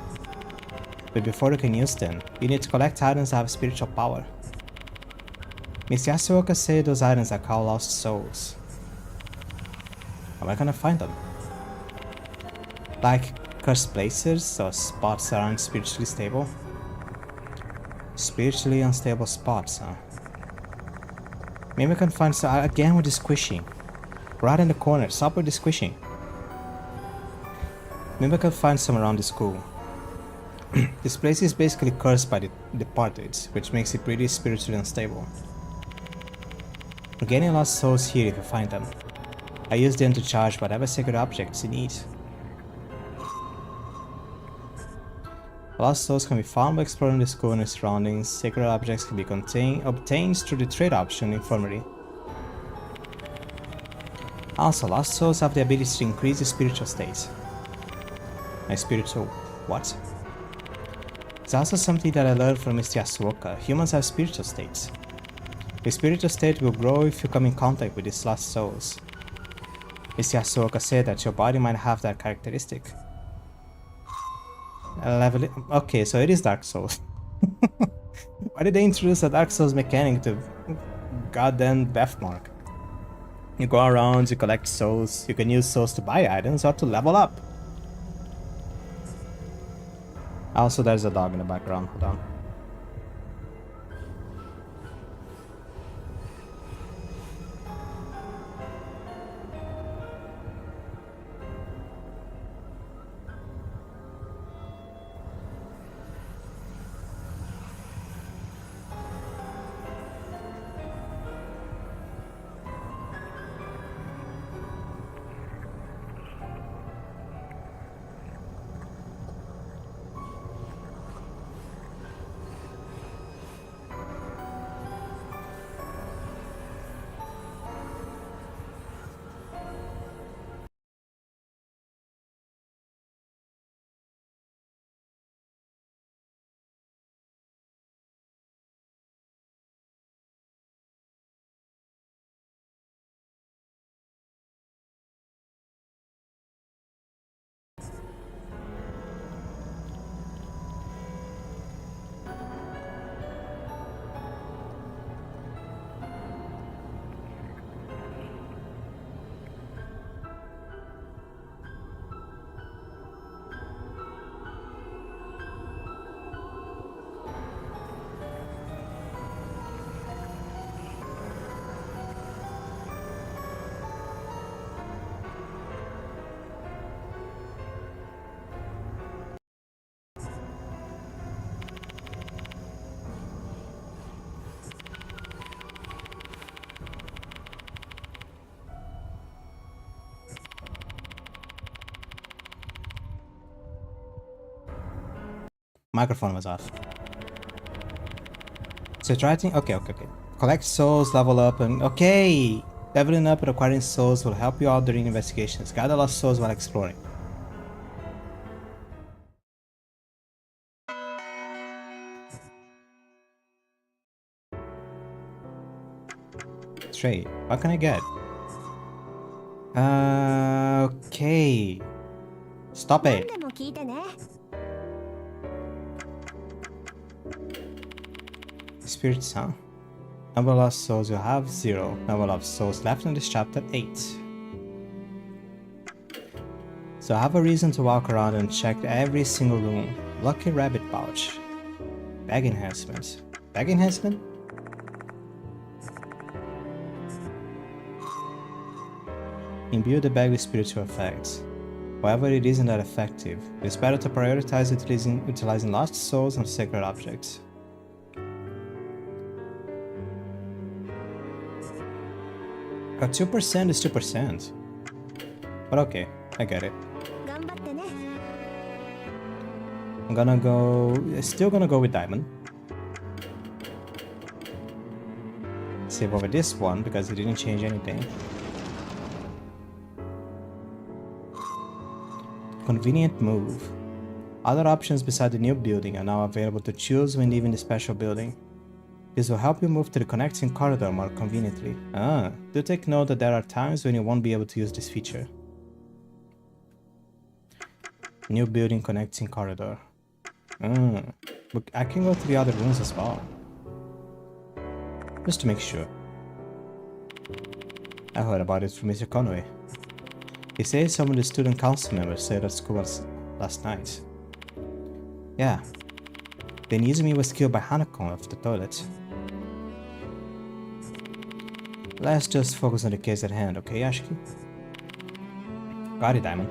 But before you can use them, you need to collect items that have spiritual power. Miss Yasuoka said those items are called lost souls. How am I gonna find them? Like cursed places or spots that aren't spiritually stable? Spiritually unstable spots, huh? Maybe I can find some again with the squishing. Right in the corner, stop with the squishing. Maybe I can find some around the school. This place is basically cursed by the departed, which makes it pretty spiritually unstable. You're getting lost souls here if you find them. I use them to charge whatever sacred objects you need. Lost souls can be found by exploring the school and its surroundings. Sacred objects can be obtained through the trade option infirmary. Also, lost souls have the ability to increase the spiritual state. My spiritual what? It's also something that I learned from Miss Yasuoka. Humans have spiritual states. Your spiritual state will grow if you come in contact with these lost souls. Miss Yasuoka said that your body might have that characteristic. Okay, so it is Dark Souls. Why did they introduce a Dark Souls mechanic to goddamn Deathmark? You go around, you collect souls, you can use souls to buy items or to level up. Also, there's a dog in the background, hold on. Microphone was off. So try to... Okay. Collect souls, level up, and... Okay! Leveling up and acquiring souls will help you out during investigations. Gather lost souls while exploring. Trade. What can I get? Okay. Stop it. Spirits, huh? Number of lost souls you have 0. Number of souls left in this chapter 8. So I have a reason to walk around and check every single room. Lucky rabbit pouch. Bag enhancement. Bag enhancement? Imbue the bag with spiritual effects. However, it isn't that effective. It's better to prioritize utilizing lost souls and sacred objects. But 2% is 2%. But okay, I get it. I'm gonna go... Still gonna go with diamond. Save over this one because it didn't change anything. Convenient move. Other options beside the new building are now available to choose when leaving the special building. This will help you move to the connecting corridor more conveniently. Do take note that there are times when you won't be able to use this feature. New building connecting corridor. But I can go to the other rooms as well. Just to make sure. I heard about it from Mr. Conway. He says some of the student council members stayed at school last night. Yeah. Then Izumi was killed by Hanako off the toilet. Let's just focus on the case at hand, okay, Yashiki? Got it, Diamond.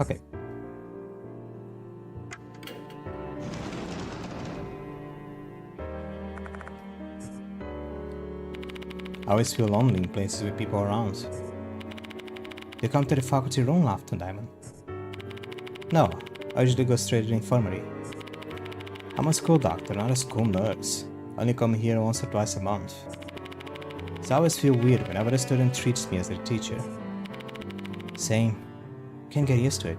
Okay. I always feel lonely in places with people around. You come to the faculty room often, Diamond? No, I usually go straight to the infirmary. I'm a school doctor, not a school nurse. I only come here once or twice a month. So I always feel weird whenever a student treats me as their teacher. Same. Can't get used to it.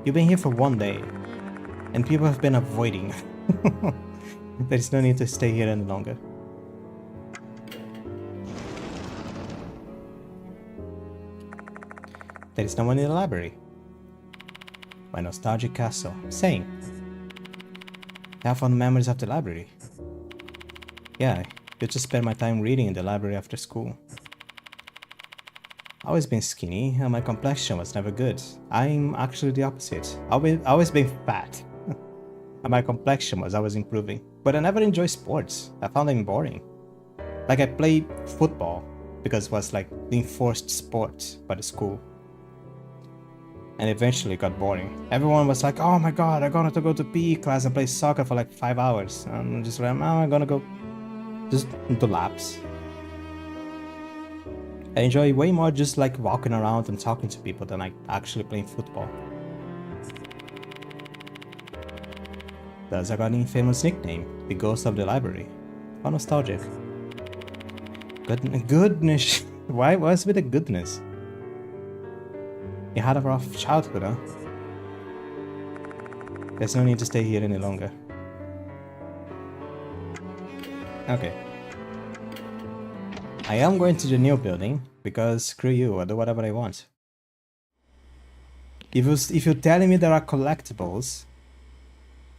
You've been here for 1 day, and people have been avoiding. There is no need to stay here any longer. There is no one in the library. My nostalgic castle. Same. I have fond memories of the library. Yeah, I used to spend my time reading in the library after school. I've always been skinny, and my complexion was never good. I'm actually the opposite. I've always been fat. And my complexion was always improving. But I never enjoyed sports. I found them boring. Like I played football because it was like the enforced sport by the school. And eventually it got boring. Everyone was like, oh my god, I'm gonna have to go to PE class and play soccer for like 5 hours. And I'm just like, oh, I'm gonna go just do laps. I enjoy way more just like walking around and talking to people than like actually playing football. Thus I got an infamous nickname, the Ghost of the Library. How nostalgic. Goodness. Why was with the goodness? You had a rough childhood, huh? There's no need to stay here any longer. Okay. I am going to the new building, because screw you, I'll do whatever I want. If you're telling me there are collectibles,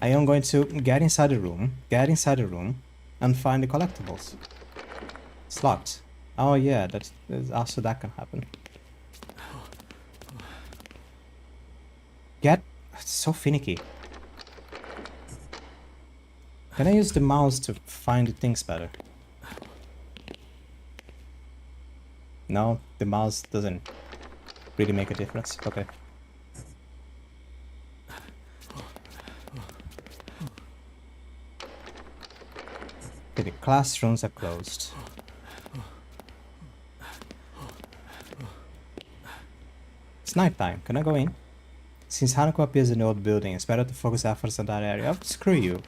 I am going to get inside the room, and find the collectibles. It's locked. Oh yeah, that's also that can happen. It's so finicky. Can I use the mouse to find the things better? No, the mouse doesn't really make a difference. Okay. Okay, the classrooms are closed. It's night time. Can I go in? Since Hanako appears in the old building, it's better to focus efforts on that area. Oh, screw you.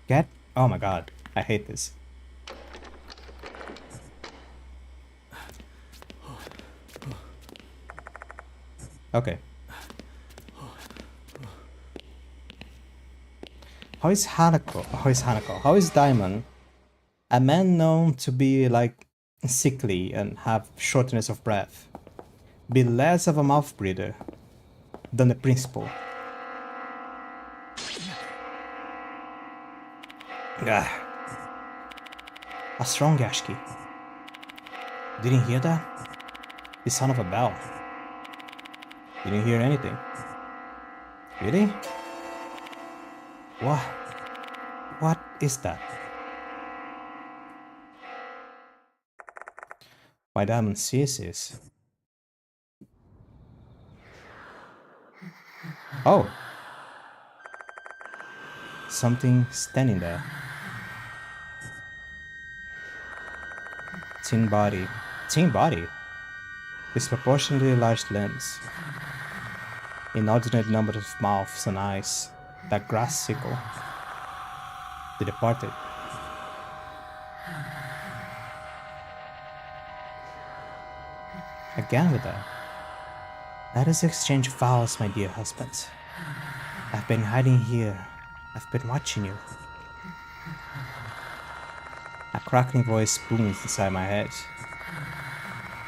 Get... Oh my god. I hate this. Okay. How is Hanako? How is Diamond, a man known to be like sickly and have shortness of breath, be less of a mouth breather than the principal? Ah. What's wrong, Yashiki? Didn't hear that? The sound of a bell. Didn't hear anything. Really? What? What is that? My Diamond sees this. Oh! Something standing there. Thin body. Thin body? Disproportionately large limbs. Inordinate number of mouths and eyes. That grass sickle. The departed. Again with that. Let us exchange vows, my dear husband. I've been hiding here. I've been watching you. A crackling voice booms inside my head.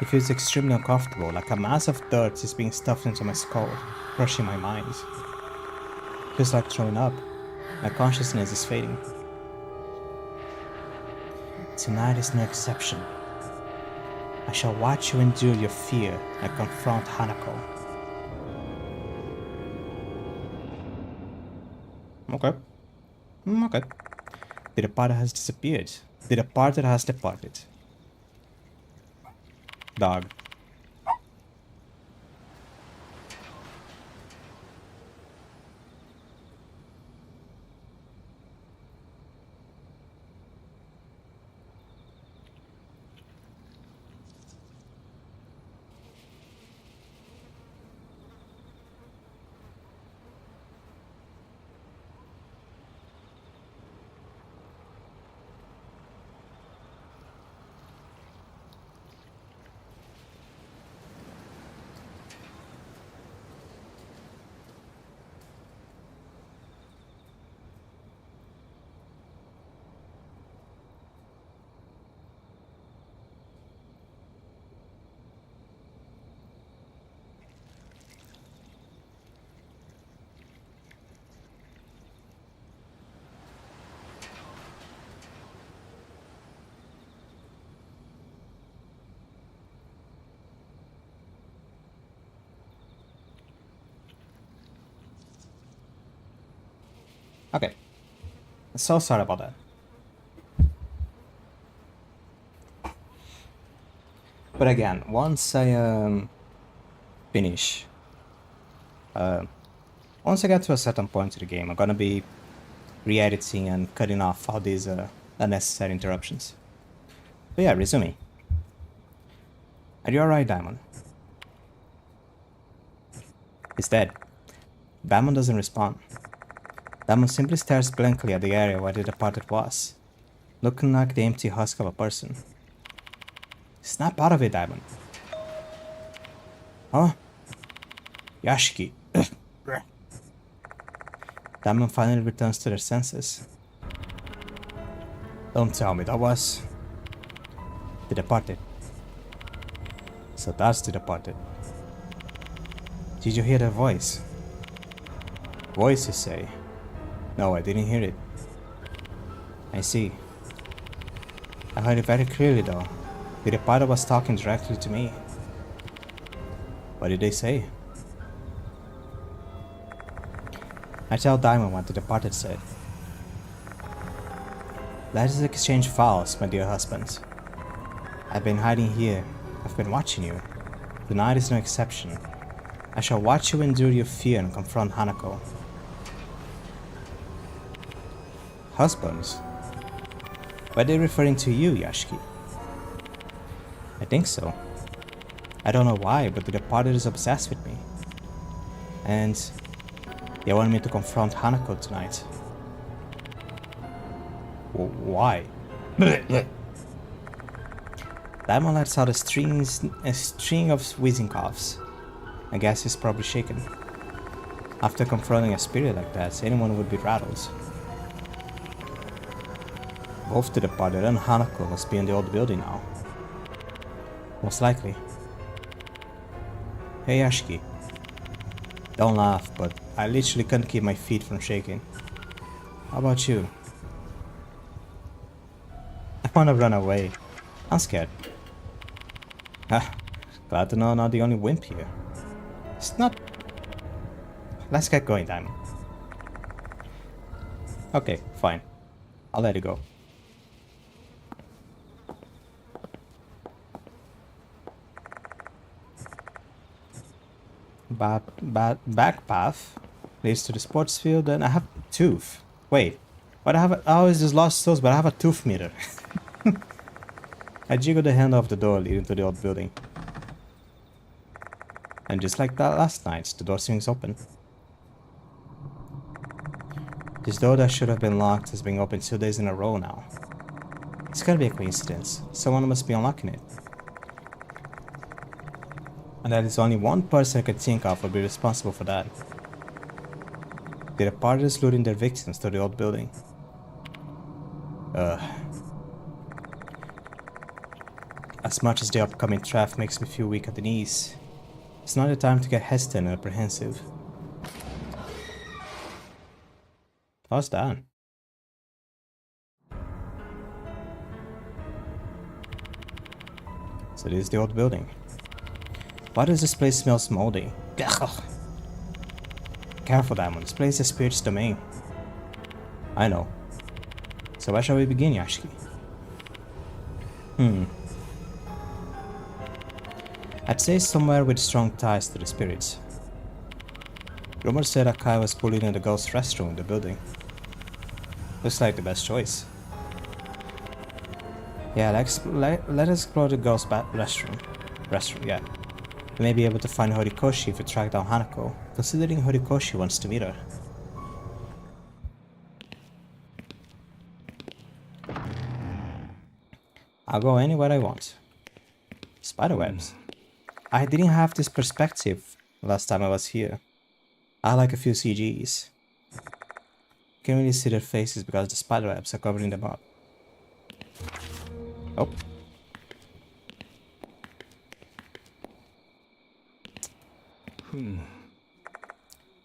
It feels extremely uncomfortable, like a mass of dirt is being stuffed into my skull, crushing my mind. It feels like throwing up. My consciousness is fading. Tonight is no exception. I shall watch you endure your fear and confront Hanako. Okay. Okay. The departed has disappeared. The departed has departed. Dog. Okay. So sorry about that. But again, once I finish, once I get to a certain point in the game, I'm gonna be re-editing and cutting off all these unnecessary interruptions. But yeah, resuming. Are you alright, Diamond? He's dead. Diamond doesn't respond. Diamond simply stares blankly at the area where the departed was, looking like the empty husk of a person. Snap out of it, Diamond. Huh? Yashiki. Diamond finally returns to their senses. Don't tell me that was... the departed. So that's the departed. Did you hear that voice? Voice, you say? No, I didn't hear it. I see. I heard it very clearly though. The departed was talking directly to me. What did they say? I tell Diamond what the departed said. Let us exchange vows, my dear husband. I've been hiding here. I've been watching you. Tonight is no exception. I shall watch you endure your fear and confront Hanako. Husbands? Were they referring to you, Yashiki? I think so. I don't know why, but the departed is obsessed with me. And they want me to confront Hanako tonight. Why? Diamond lets out a string of wheezing coughs. I guess he's probably shaken. After confronting a spirit like that, anyone would be rattled. Both the departed and Hanako must be in the old building now. Most likely. Hey Yashiki. Don't laugh, but I literally can't keep my feet from shaking. How about you? I wanna run away. I'm scared. Ah, glad to know I'm not the only wimp here. It's not... Let's get going, Diamond. Okay, fine. I'll let it go. Back path leads to the sports field, and I have a tooth. Wait, what I always just lost those, but I have a tooth meter. I jiggle the handle of the door leading to the old building. And just like that last night, the door swings open. This door that should have been locked has been open 2 days in a row now. It's gotta be a coincidence. Someone must be unlocking it. And that is only one person I could think of would be responsible for that. The departed is luring their victims to the old building. As much as the upcoming theft makes me feel weak at the knees, it's not the time to get hesitant and apprehensive. How's that? So this is the old building. Why does this place smell moldy? Careful, Diamond. This place is spirit's domain. I know. So where shall we begin, Yashiki? I'd say somewhere with strong ties to the spirits. Rumors said Akai was bullied in the ghost restroom in the building. Looks like the best choice. Yeah, let us explore the ghost restroom, yeah. We may be able to find Horikoshi if we track down Hanako, considering Horikoshi wants to meet her. I'll go anywhere I want. Spiderwebs. I didn't have this perspective last time I was here. I like a few CGs. Can't really see their faces because the spiderwebs are covering them up. Oh.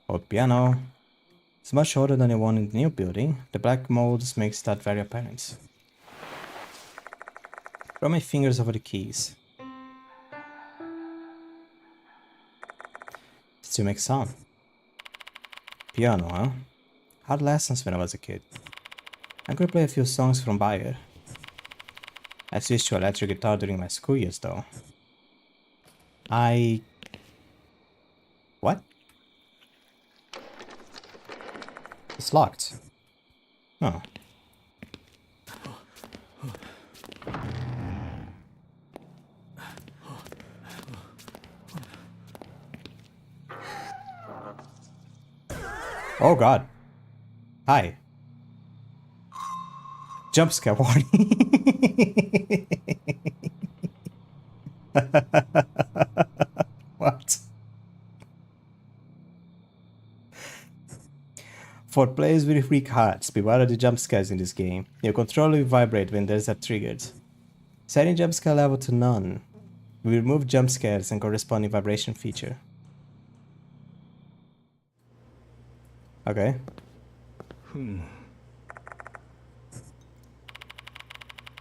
Old piano. It's much older than the one in the new building. The black molds makes that very apparent. Run my fingers over the keys. Still makes sound. Piano, huh? Had lessons when I was a kid. I could play a few songs from Bayer. I switched to electric guitar during my school years though. What? It's locked. Oh. Oh god. Hi. Jump scare warning. What? For players with weak hearts, beware of the jump scares in this game. Your controller will vibrate when there's a triggered. Setting jump scare level to none. We remove jump scares and corresponding vibration feature. Okay.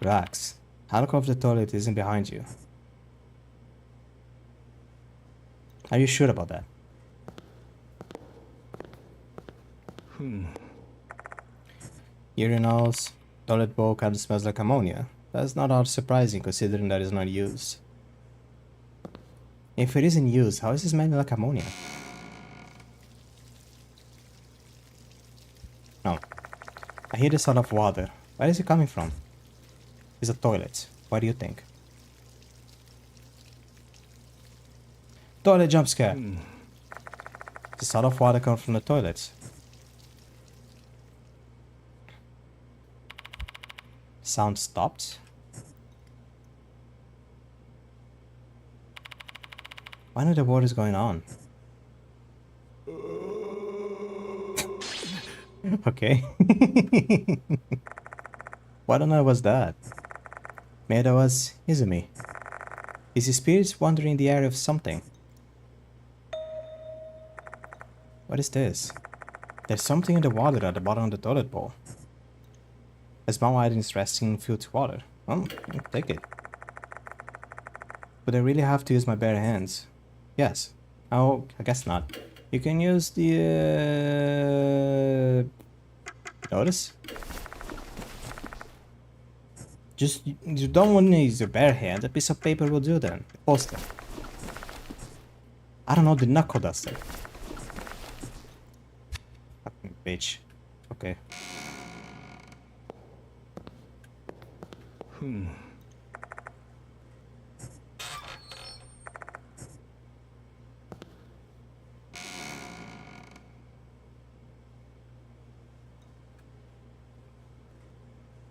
Relax. Hanako of the toilet isn't behind you. Are you sure about that? Urinals, toilet bowl kind of smells like ammonia. That's not all surprising considering that it's not used. If it isn't used, how is it smelling like ammonia? No. I hear the sound of water. Where is it coming from? It's a toilet. What do you think? Toilet jump scare. The sound of water comes from the toilet. Sound stopped. Why know the water is going on? Okay. What on earth was that? Maybe that was Izumi. Is his spirit wandering in the area of something? What is this? There's something in the water at the bottom of the toilet bowl. A small item is resting in filthy water. Oh, I'll take it. Would I really have to use my bare hands? Yes. Oh, I guess not. You can use the... Notice? Just, you don't want to use your bare hand. A piece of paper will do then. A poster. I don't know, the knuckle duster. Fucking bitch. Okay.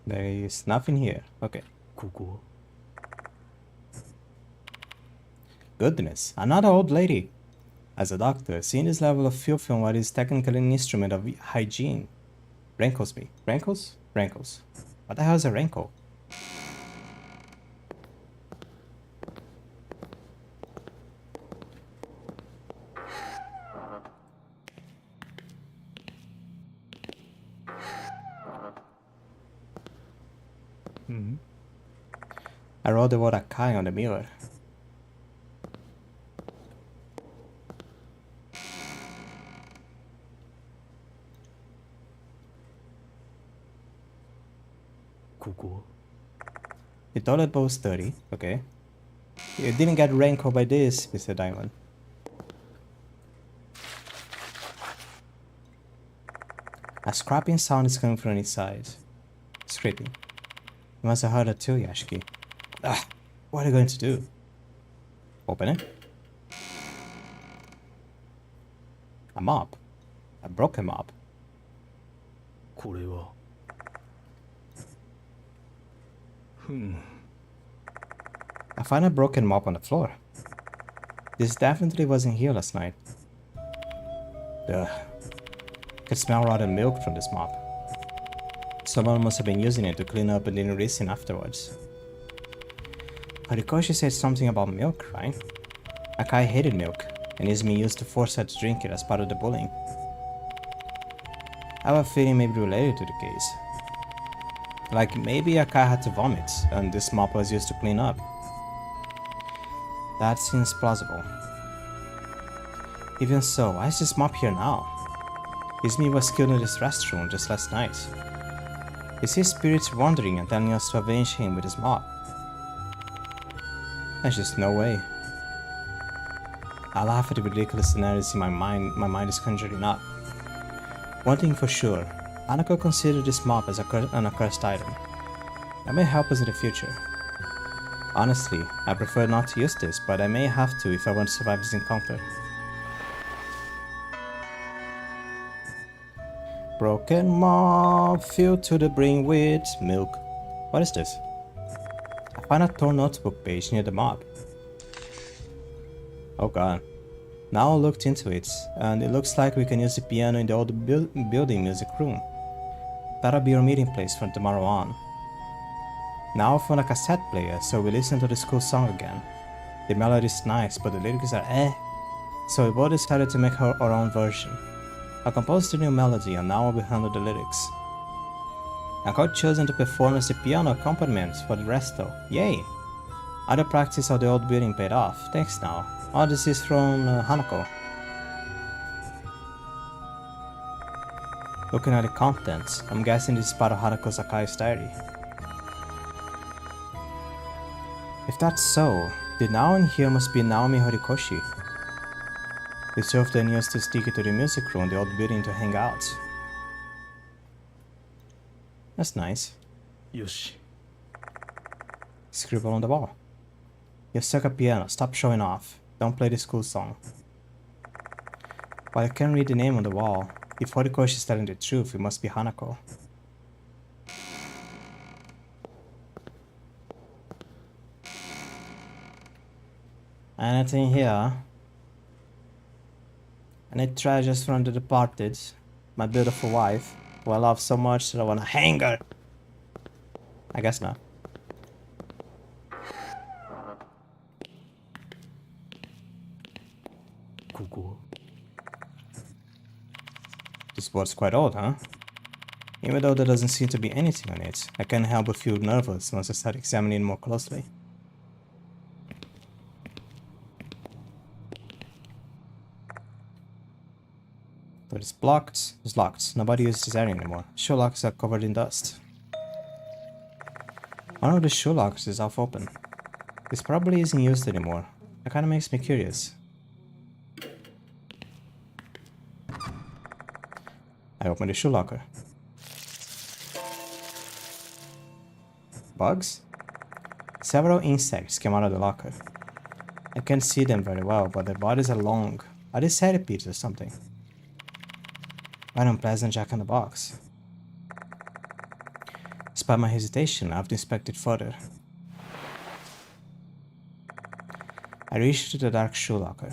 There is nothing here. Okay. Cuckoo. Goodness, another old lady. As a doctor, seeing this level of filth on what is technically an instrument of hygiene rankles me. Rankles? Rankles. What the hell is a rankle? I wrote the word Akai on the mirror. Cuckoo. The toilet bowl is dirty. Okay. You didn't get rankled by this, Mr. Diamond. A scrapping sound is coming from inside. Scraping. You must have heard it too, Yashiki. Ah, what are you going to do? Open it. A mop. A broken mop. I find a broken mop on the floor. This definitely wasn't here last night. Ugh. I could smell rotten milk from this mop. Someone must have been using it to clean up and didn't rinse it afterwards. Horikoshi said something about milk, right? Akai hated milk, and Izumi used to force her to drink it as part of the bullying. I have a feeling maybe related to the case. Like maybe Akai had to vomit, and this mop was used to clean up. That seems plausible. Even so, why is this mop here now? Izumi was killed in this restroom just last night. Is his spirit wandering and telling us to avenge him with his mop? There's just no way. I laugh at the ridiculous scenarios in my mind is conjuring up. One thing for sure, Hanako considered this mop as an accursed item. That may help us in the future. Honestly, I prefer not to use this, but I may have to if I want to survive this encounter. Broken mop filled to the brim with milk. What is this? I find a torn notebook page near the mop. Oh god. Now I looked into it, and it looks like we can use the piano in the old building music room. That'll be our meeting place from tomorrow on. Now I found a cassette player, so we listen to the school song again. The melody is nice, but the lyrics are so we both decided to make our own version. I composed the new melody, and now I will handle the lyrics. I got chosen to perform as the piano accompaniment for the rest though. Yay! Other practice of the old building paid off. Thanks now. Oh, this is from Hanako. Looking at the contents, I'm guessing this is part of Hanako Sakai's diary. If that's so, the now in here must be Naomi Horikoshi. The two of them used to stick it to the music room, the old building, to hang out. That's nice. Yoshi. Scribble on the wall. You suck at piano, stop showing off. Don't play the school song. But I can't read the name on the wall. If Horikoshi is telling the truth, it must be Hanako. Anything here? Any treasures from the departed? My beautiful wife, who I love so much that I wanna hang her. I guess not. This board's quite old, huh? Even though there doesn't seem to be anything on it, I can't help but feel nervous once I start examining it more closely. But it's blocked. It's locked. Nobody uses this area anymore. Shoe locks are covered in dust. One of the shoe locks is half open. This probably isn't used anymore. That kinda makes me curious. I open the shoe locker. Bugs? Several insects came out of the locker. I can't see them very well, but their bodies are long. Are they centipedes or something? Quite unpleasant jack in the box. Despite my hesitation, I have to inspect it further. I reach to the dark shoe locker.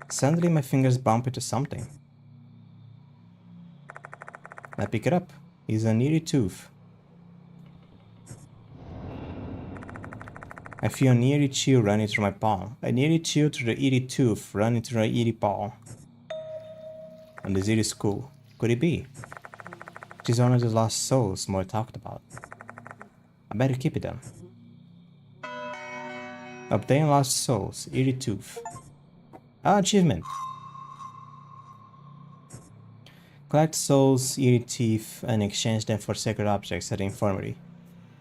Suddenly my fingers bump into something. I pick it up. It's an eerie tooth. I feel an eerie chill running through my palm. An eerie chill through the eerie tooth running through my eerie palm. And this eerie school. Could it be? It is one of the lost souls more talked about. I better keep it then. Obtain lost souls, eerie tooth. Ah, achievement. Collect souls, eerie teeth, and exchange them for sacred objects at the infirmary.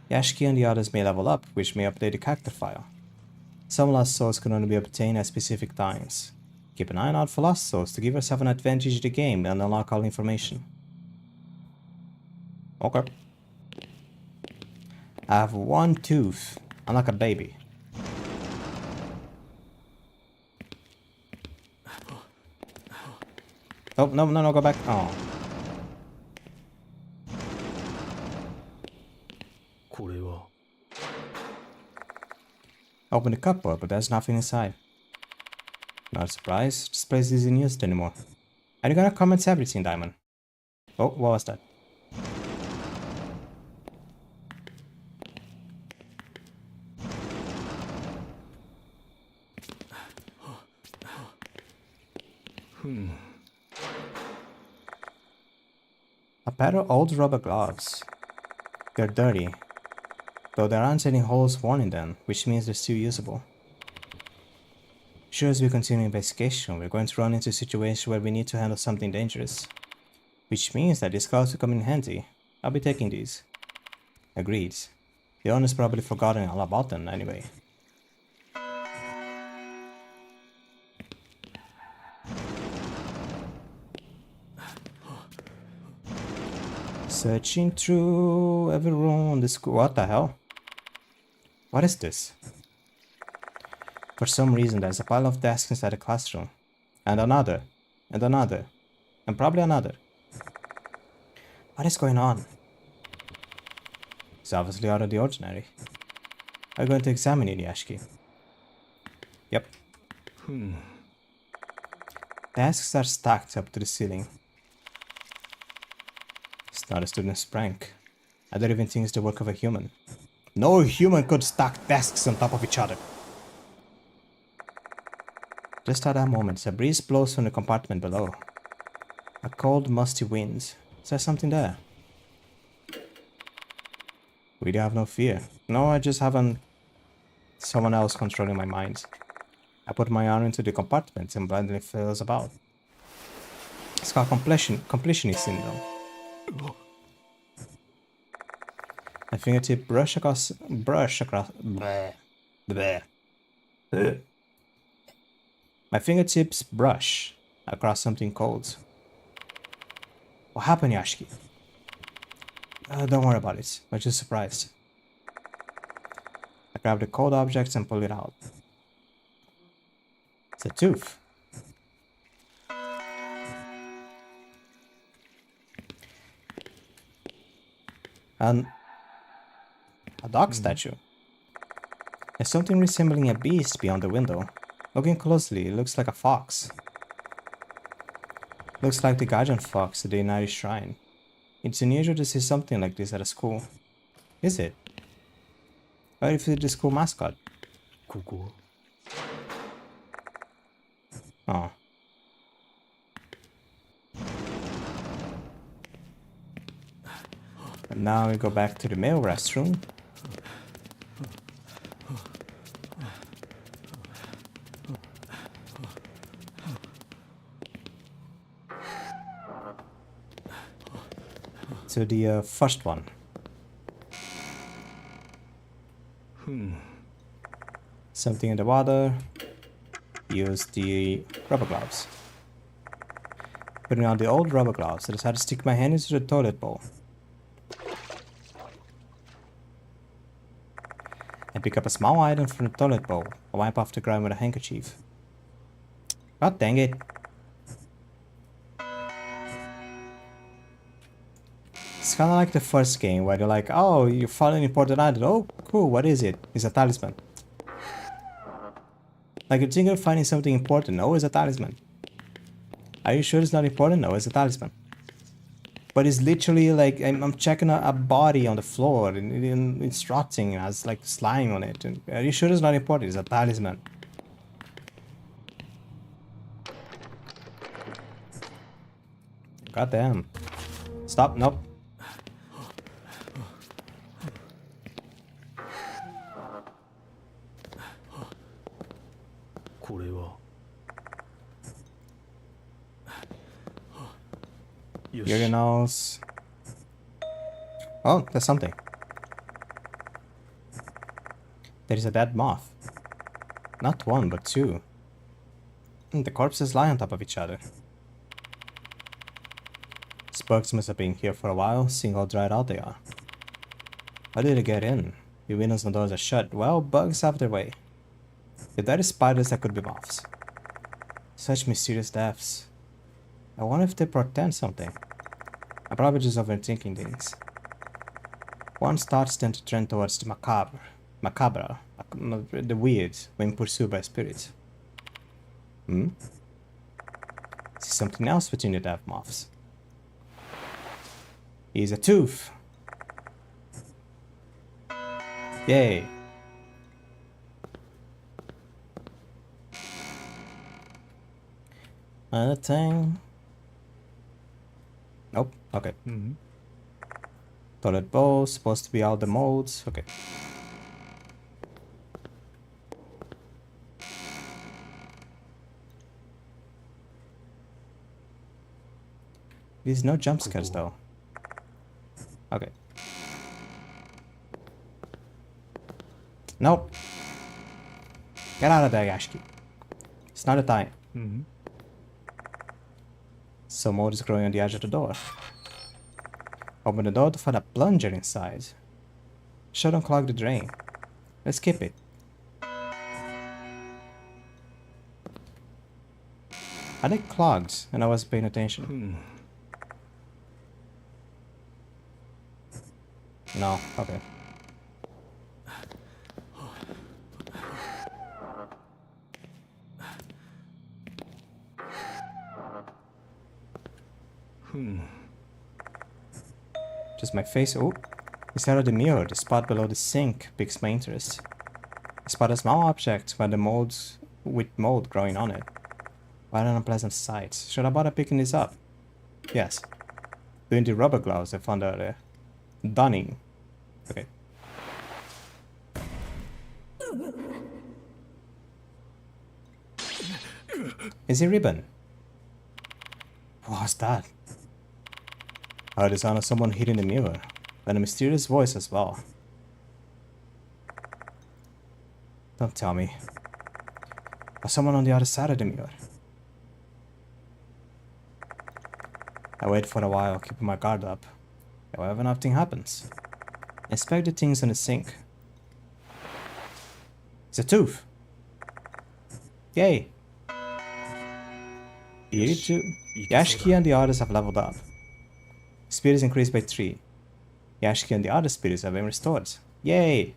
Yashiki and the others may level up, which may update the character file. Some lost souls can only be obtained at specific times. Keep an eye out for lost souls to give yourself an advantage in the game and unlock all information. Okay. I have one tooth. I'm like a baby. Oh, no, go back. Oh. Open the cupboard, but there's nothing inside. Not a surprise, this place isn't used anymore. Are you gonna comment everything, Diamond? Oh, what was that? A pair of old rubber gloves. They're dirty, though there aren't any holes worn in them, which means they're still usable. Sure, as we continue investigation, we're going to run into a situation where we need to handle something dangerous. Which means that these gloves will come in handy. I'll be taking these. Agreed. The owner's probably forgotten all about them anyway. Searching through every room in the school. What the hell? What is this? For some reason, there's a pile of desks inside the classroom. And another. And another. And probably another. What is going on? It's obviously out of the ordinary. I'm going to examine it, Yashiki. Yep. Desks are stacked up to the ceiling. It's not a student's prank. I don't even think it's the work of a human. No human could stack desks on top of each other. Just at that moment, a breeze blows from the compartment below. A cold, musty wind. Is there something there? Really have no fear. No, I just haven't someone else controlling my mind. I put my arm into the compartment and blindly feels about. It's called completionist syndrome. My fingertip brush across bleh. My fingertips brush across something cold. What happened, Yashiki? Don't worry about it. I'm just surprised. Grab the cold objects and pull it out. It's a tooth. And a dog statue. There's something resembling a beast beyond the window. Looking closely, it looks like a fox. Looks like the guardian fox at the United Shrine. It's unusual to see something like this at a school. Is it? What if it's the school mascot? Oh. And now we go back to the male restroom. To the first one. Something in the water. Use the rubber gloves. Putting on the old rubber gloves, I decided to stick my hand into the toilet bowl. And pick up a small item from the toilet bowl. I wipe off the ground with a handkerchief. God dang it. It's kind of like the first game where you're like, oh, you found an important item. Oh, cool, what is it? It's a talisman. Like you think you're finding something important. No, it's a talisman. Are you sure it's not important? No, it's a talisman. But it's literally like, I'm checking a body on the floor and it's rotting and has like slime on it. And are you sure it's not important? It's a talisman. God damn. Stop, nope. Urinals. Oh, there's something. There is a dead moth. Not one, but two. The corpses lie on top of each other. These bugs must have been here for a while, seeing how dried out they are. How did they get in? The windows and doors are shut. Well, bugs have their way. If that is spiders, that could be moths. Such mysterious deaths. I wonder if they portend something. I'm probably just overthinking things. One's thoughts tend to trend towards the macabre, the weird, when pursued by spirits. See something else between the death moths. He's a tooth. Yay. Another thing. Nope. Okay. Toilet bowl, supposed to be all the molds. Okay. There's no jump scares though. Okay. Nope. Get out of there, Yashiki. It's not a time. Some mold is growing on the edge of the door. Open the door to find a plunger inside. Should unclog the drain. Let's skip it. Are they clogged? And I wasn't paying attention. No, okay. Just my face. Oh, instead of the mirror, the spot below the sink piques my interest. I spot a small object with mold growing on it. What an unpleasant sight. Should I bother picking this up? Yes. Doing the rubber gloves I found earlier. Dunning. Okay. Is he ribbon? What's that? I heard the sound of someone hitting the mirror, and a mysterious voice as well. Don't tell me. There's someone on the other side of the mirror. I wait for a while, keeping my guard up. However, nothing happens. I inspect the things in the sink. It's a tooth. Yay. You too. Yashiki and the others have leveled up. Speed is increased by 3. Yashiki and the other spirits have been restored. Yay!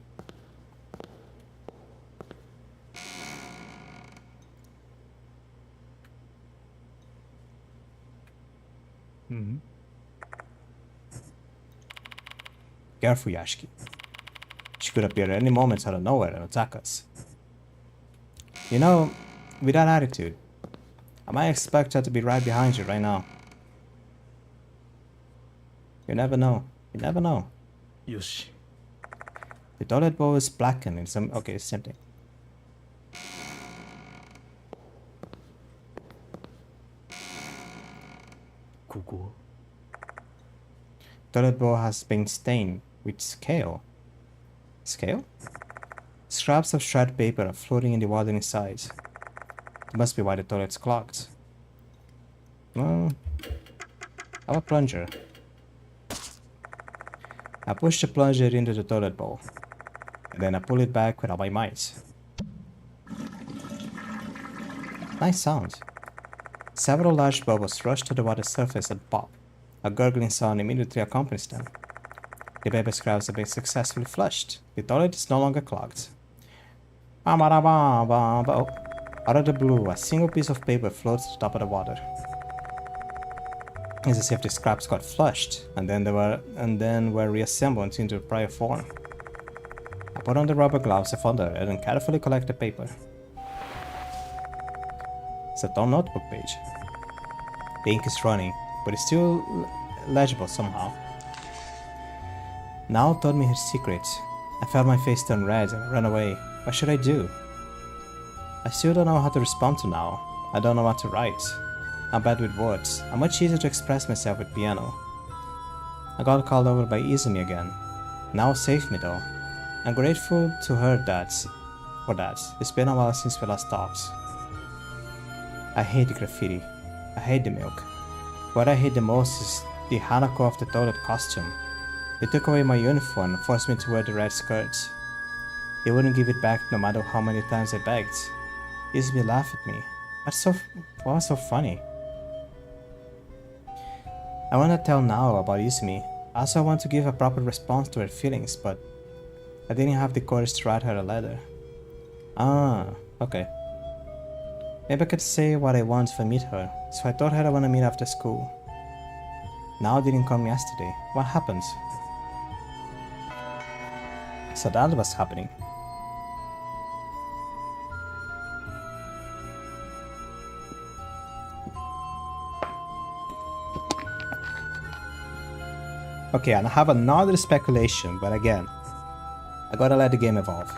Careful, Yashiki. She could appear at any moment out of nowhere and attack us. You know, with that attitude, I might expect her to be right behind you right now. You never know. You never know. Yoshi. The toilet bowl is blackened in some... Okay, it's same thing. Koko. Toilet bowl has been stained with scale. Scale? Scraps of shred paper are floating in the water inside. It must be why the toilet's clogged. Well, I have a plunger. I push the plunger into the toilet bowl, and then I pull it back with all my might. Nice sound. Several large bubbles rush to the water surface and pop. A gurgling sound immediately accompanies them. The paper scraps have been successfully flushed. The toilet is no longer clogged. Oh. Out of the blue, a single piece of paper floats to the top of the water. It's as if the scraps got flushed, and then were reassembled into their prior form. I put on the rubber gloves I found there and then carefully collect the paper. It's a torn notebook page. The ink is running, but it's still legible somehow. Nao told me her secret. I felt my face turn red and I ran away. What should I do? I still don't know how to respond to Nao. I don't know what to write. I'm bad with words. I'm much easier to express myself with piano. I got called over by Izumi again. Nao saved me though. I'm grateful to her for that. It's been a while since we last talked. I hate the graffiti. I hate the milk. What I hate the most is the Hanako of the toilet costume. They took away my uniform and forced me to wear the red skirt. They wouldn't give it back no matter how many times I begged. Izumi laughed at me. What was so funny? I want to tell Nao about Izumi. I also want to give a proper response to her feelings, but I didn't have the courage to write her a letter. Ah, okay. Maybe I could say what I want if I meet her, so I told her I want to meet after school. Nao didn't come yesterday. What happened? So that was happening. Okay, and I have another speculation, but again, I gotta let the game evolve.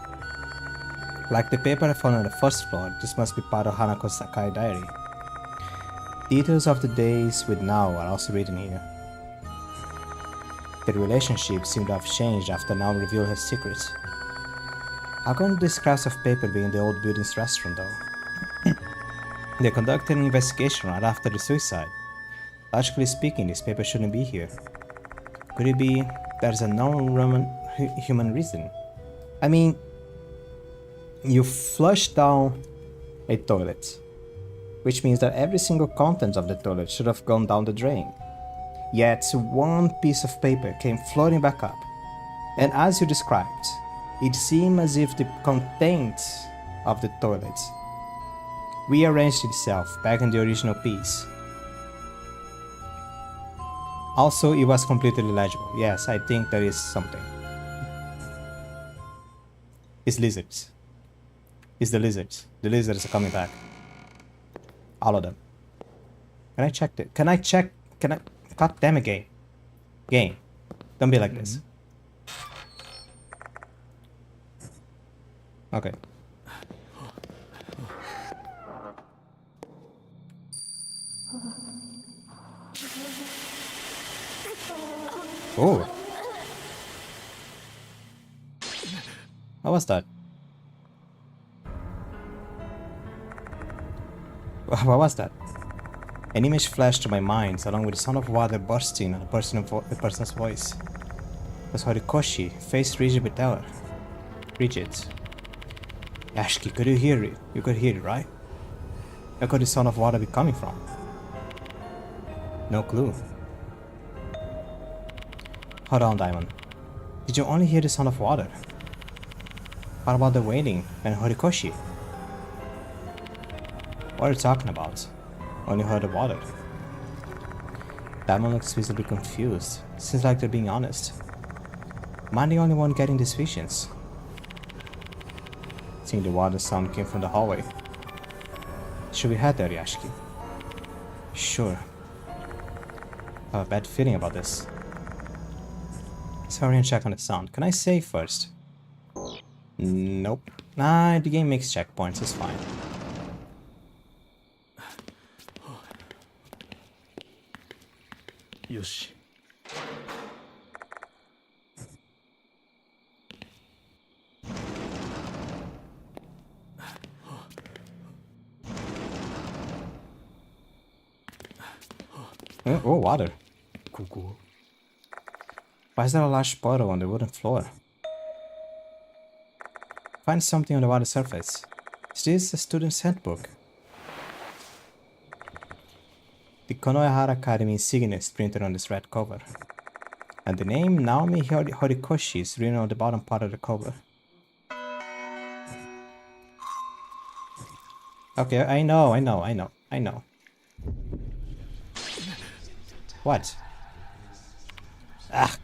Like the paper I found on the first floor, this must be part of Hanako's Sakai diary. Details of the days with Nao are also written here. The relationship seemed to have changed after Nao revealed her secrets. How come these scraps of paper be in the old building's restroom though? They conducted an investigation right after the suicide. Logically speaking, this paper shouldn't be here. Could it be there's a non-human reason? I mean, you flush down a toilet, which means that every single contents of the toilet should have gone down the drain. Yet one piece of paper came floating back up, and as you described, it seemed as if the contents of the toilet rearranged itself back in the original piece. Also, it was completely illegible. Yes, I think there is something. It's lizards. It's the lizards. The lizards are coming back. All of them. Can I check it? Can I check? Can I? God damn it, game. Game. Don't be like this. Okay. Oh. What was that? What was that? An image flashed to my mind, along with the sound of water bursting and a person's voice. It was Horikoshi, face rigid with terror. Rigid. Yashiki, could you hear it? You could hear it, right? Where could the sound of water be coming from? No clue. Hold on, Diamond. Did you only hear the sound of water? What about the wailing and Horikoshi? What are you talking about? Only heard the water. Diamond looks visibly confused. Seems like they're being honest. Am I the only one getting these visions? I think the water sound came from the hallway. Should we head there, Yashiki? Sure. I have a bad feeling about this. Let's hurry and check on the sound. Can I save first? Nope. Nah, the game makes checkpoints, it's fine. Yoshi. Oh, water. ここ Why is there a large puddle on the wooden floor? Find something on the water surface. Is this a student's handbook? The Konohara Academy insignia is printed on this red cover. And the name Naomi Horikoshi is written on the bottom part of the cover. Okay, I know. What? Ah!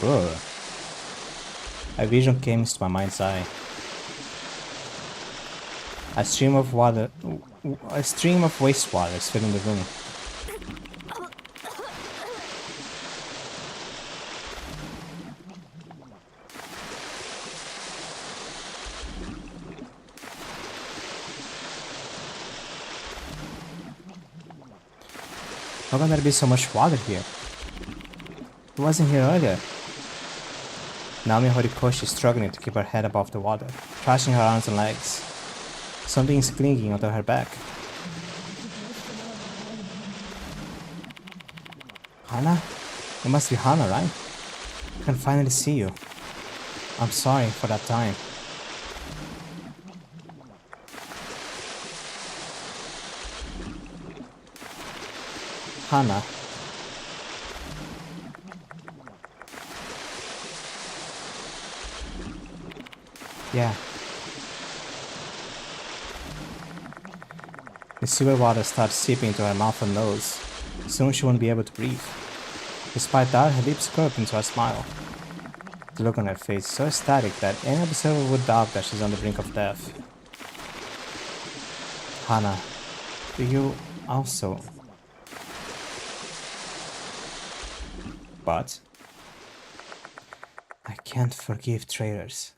Whoa. A vision came into my mind's eye. A stream of wastewater is filling the room. How can there be so much water here? It wasn't here earlier. Naomi Horikoshi is struggling to keep her head above the water, thrashing her arms and legs. Something is clinging onto her back. Hana? It must be Hana, right? I can finally see you. I'm sorry for that time. Hana. Yeah. The sewer water starts seeping into her mouth and nose. Soon she won't be able to breathe. Despite that, her lips curve into a smile. The look on her face is so ecstatic that any observer would doubt that she's on the brink of death. Hana, do you also? But I can't forgive traitors.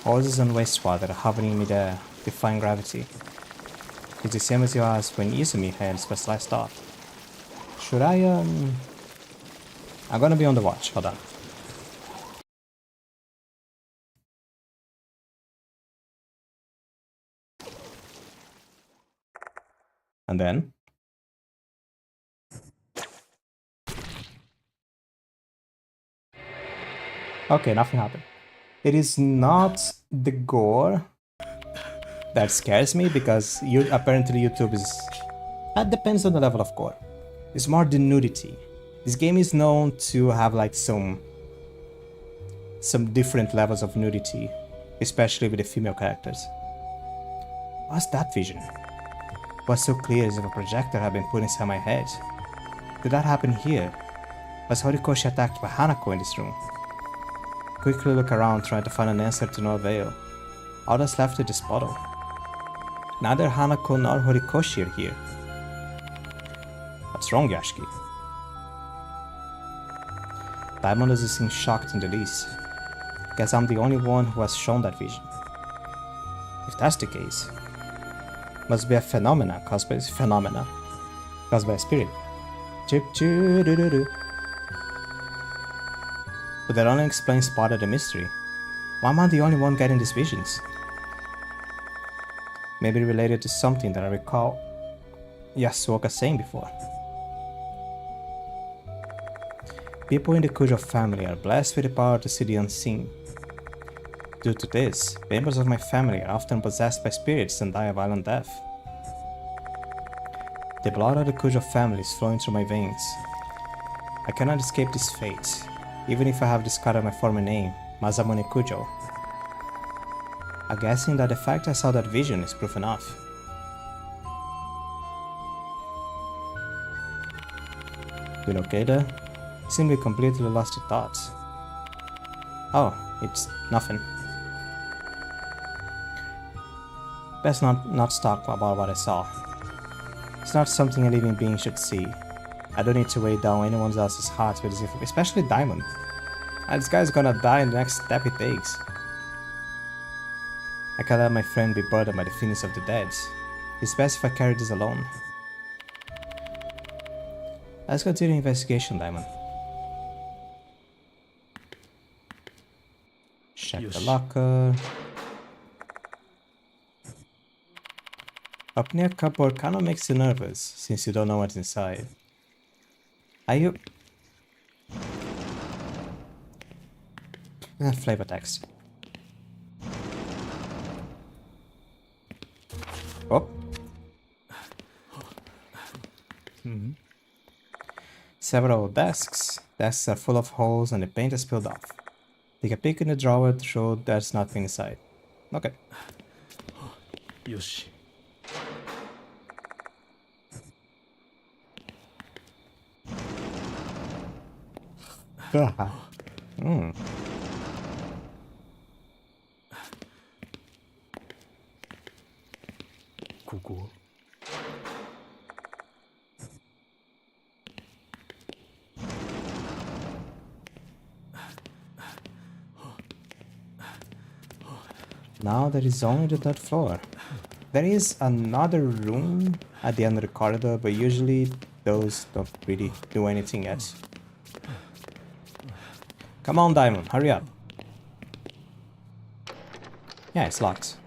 Hoses and wastewater hovering in midair, defying gravity. It's the same as you asked when Izumi had specialized thought. Should I, I'm gonna be on the watch, hold on. And then? Okay, nothing happened. It is not the gore that scares me, because apparently YouTube is... That depends on the level of gore. It's more the nudity. This game is known to have like some different levels of nudity, especially with the female characters. What's that vision? Was so clear as if a projector had been put inside my head. Did that happen here? Was Horikoshi attacked by Hanako in this room? Quickly look around, trying to find an answer to no avail. All that's left is this bottle. Neither Hanako nor Horikoshi are here. What's wrong, Yashiki? Diamond doesn't seem shocked in the least. Guess I'm the only one who has shown that vision. If that's the case, Must be a phenomena caused by a spirit. Chip choo doo doo doo. But that only explains part of the mystery. Why am I the only one getting these visions? Maybe related to something that I recall Yasuoka saying before. People in the Kujo family are blessed with the power to see the unseen. Due to this, members of my family are often possessed by spirits and die a violent death. The blood of the Kujo family is flowing through my veins. I cannot escape this fate, even if I have discarded my former name, Masamune Kujo. I'm guessing that the fact I saw that vision is proof enough. Doing okay there? You seem to be completely lost in thoughts. Oh, it's nothing. Best not talk about what I saw. It's not something a living being should see. I don't need to weigh down anyone else's heart with this information, especially Diamond. And this guy's gonna die in the next step he takes. I can't let my friend be burdened by the feelings of the dead. It's best if I carry this alone. Let's continue the investigation, Diamond. Check the locker. Opening a cupboard kinda makes you nervous, since you don't know what's inside. Are you... flavor text. Oh. Several desks. Desks are full of holes and the paint is peeled off. Take a peek in the drawer to show there's nothing inside. Okay. Yoshi. Koko. Now there is only the third floor. There is another room at the end of the corridor, but usually those don't really do anything yet. Come on, Diamond, hurry up. Yeah, it's locked.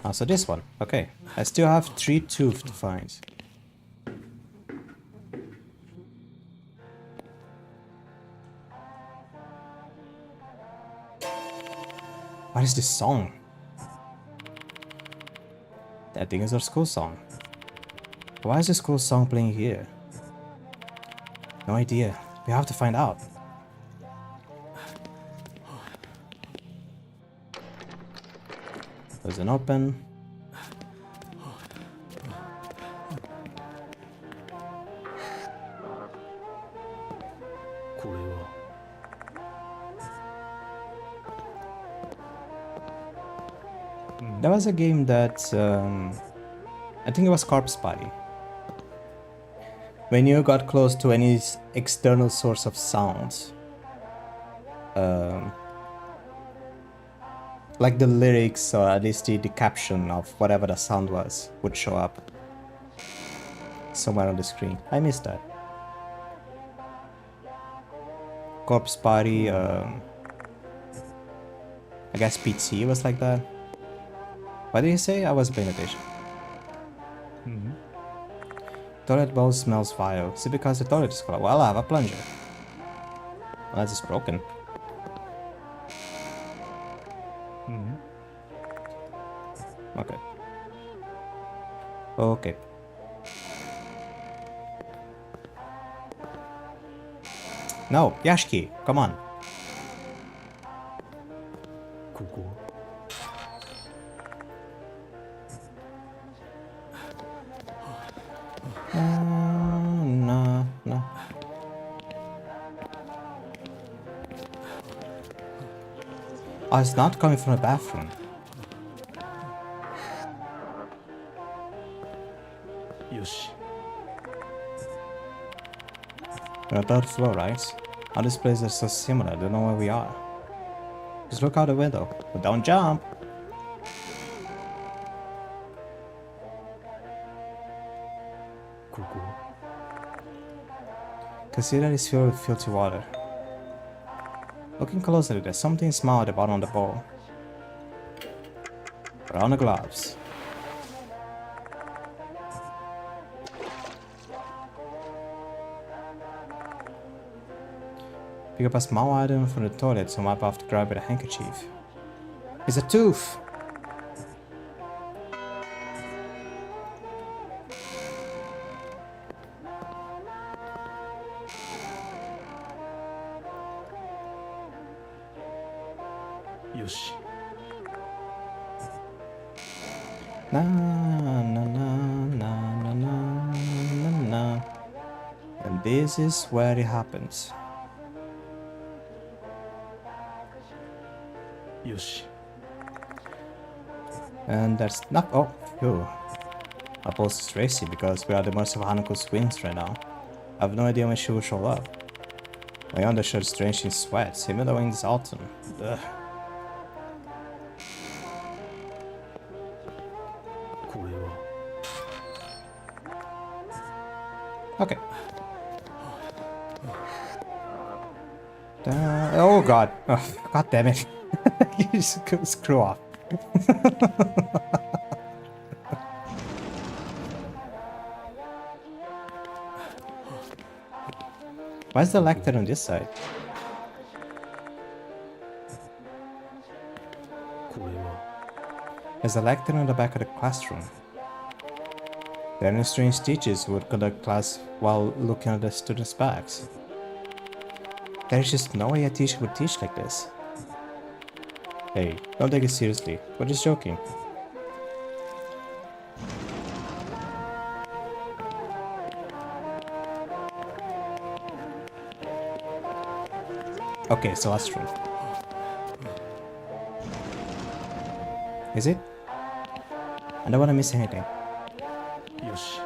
Oh, so this one. Okay. I still have 3 tooth to find. What is this song? I think it's our school song. Why is the school song playing here? No idea. We have to find out. There's an open. There was a game that I think it was Corpse Party. When you got close to any external source of sound, like the lyrics or at least the caption of whatever the sound was would show up somewhere on the screen. I missed that. Corpse Party, I guess PT was like that. What did you say? I wasn't paying attention. Toilet bowl smells vile. Is it because the toilet is clogged? Well, I have a plunger. Unless it's broken. Okay. Okay. No, Yashiki, come on. Koko. No, no. Oh, it's not coming from the bathroom. Yoshi. We're on the third floor, right? All these places are so similar, I don't know where we are. Just look out the window, but don't jump. Kuku. Consider it's filled with filthy water. Looking closely, there's something small at the bottom of the bowl. Put on the gloves. Pick up a small item from the toilet to wipe off the grab with a handkerchief. It's a tooth! Yoshi. Na na na na na na na na. And this is where it happens. Yoshi. And that's not. Oh, phew. My pulse is racy because we're at the mercy of Hanako's wings right now. I have no idea when she will show up. My undershirt is drenched in sweat, even though it's autumn. Ugh. Okay. Oh god. Oh, god damn it. You just screw off. Why is the lectern on this side? There's a lectern on the back of the classroom. There are no strange teachers who would conduct class while looking at the students' backs. There is just no way a teacher would teach like this. Hey, don't take it seriously. We're just joking. Okay, so that's true. Is it? I don't want to miss anything. Yoshi.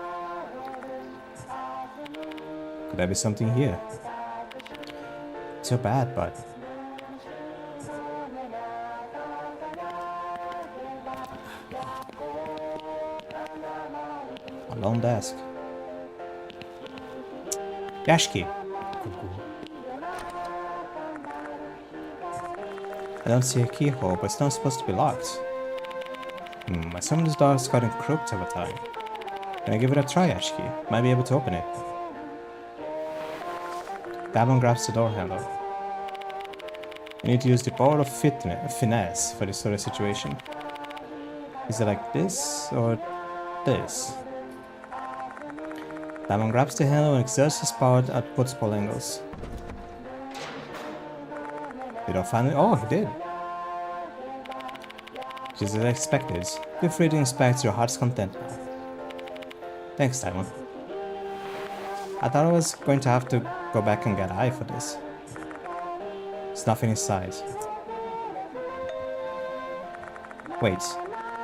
Could there be something here? Too bad, but... a long desk. Yashiki! I don't see a keyhole, but it's not supposed to be locked. I assume this door's gotten crooked over time. Can I give it a try, Yashiki? Might be able to open it. Davon grabs the door handle. You need to use the power of finesse for this sort of situation. Is it like this or this? Davon grabs the handle and exerts his power at multiple angles. Did I finally? Oh, he did. Just as I expected. Feel free to inspect your heart's content now. Thanks, Davon. I thought I was going to have to go back and get eye for this. There's nothing inside. Wait,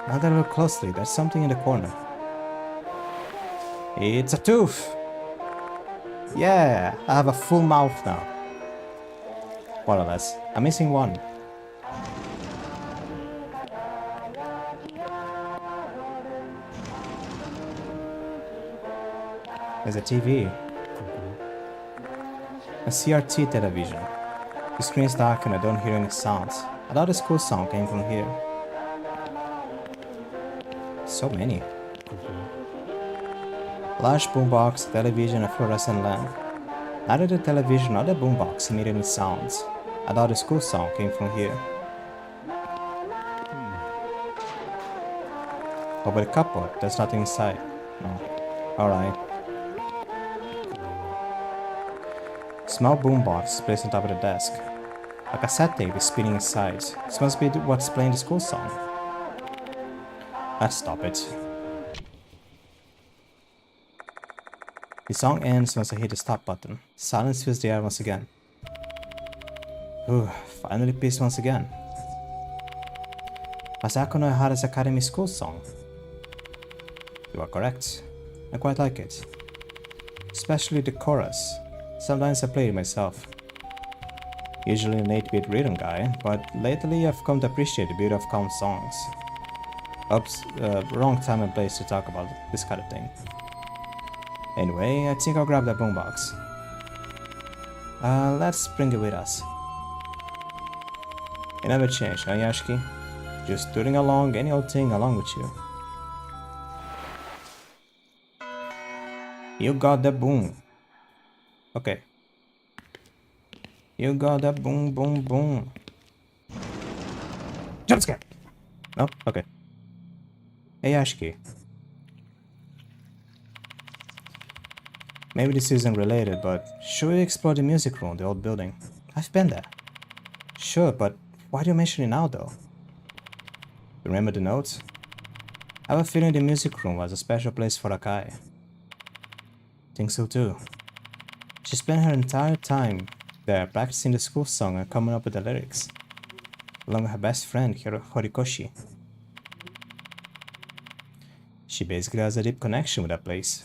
now that I look closely, there's something in the corner. It's a tooth! Yeah, I have a full mouth now. More or less. I'm missing one. There's a TV. A CRT television. The screen's dark and I don't hear any sounds. I thought the school sound came from here. So many. Large boombox, television, a fluorescent lamp. Neither the television nor the boombox emit any sounds. I thought the school sound came from here. Over the cupboard, there's nothing inside. No. Alright. Small boombox placed on top of the desk. A cassette tape is spinning inside. This must be what's playing the school song. Let's stop it. The song ends once I hit the stop button. Silence fills the air once again. Finally peace once again. Masako no Ihara's Academy school song. You are correct. I quite like it. Especially the chorus. Sometimes I play it myself. Usually an 8-bit rhythm guy, but lately I've come to appreciate the beauty of calm songs. Oops, wrong time and place to talk about this kind of thing. Anyway, I think I'll grab that boombox. Let's bring it with us. You never change, huh, Yashiki? Just doing along any old thing along with you. You got the boom. Okay. You got that boom, boom, boom. Jump scare! No? Okay. Hey, Yashiki. Maybe this isn't related, but should we explore the music room, the old building? I've been there. Sure, but why do you mention it now, though? Remember the notes? I have a feeling the music room was a special place for Akai. Think so too. She spent her entire time there practicing the school song and coming up with the lyrics, along with her best friend, Horikoshi. She basically has a deep connection with that place.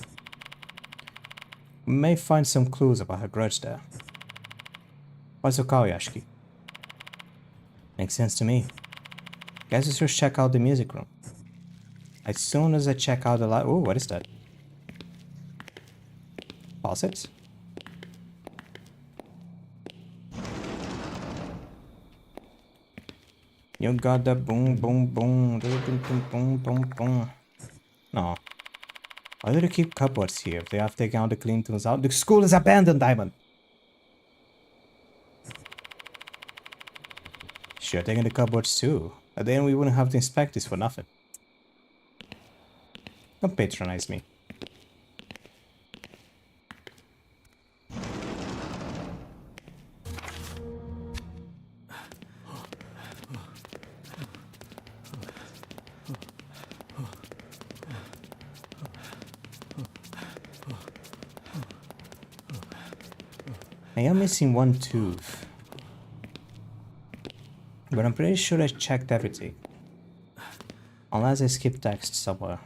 We may find some clues about her grudge there. What's your call, Yashiki? Makes sense to me. Guess we should check out the music room. As soon as I check out the light. Oh, what is that? Faucet? You got the boom, boom, boom, boom, boom, boom, boom, boom. No. Why do they keep cupboards here if they have taken out the clean tools out? The school is abandoned, Diamond! Sure, taking the cupboards too. But then we wouldn't have to inspect this for nothing. Don't patronize me. I am missing one tooth. But I'm pretty sure I checked everything. Unless I skipped text somewhere.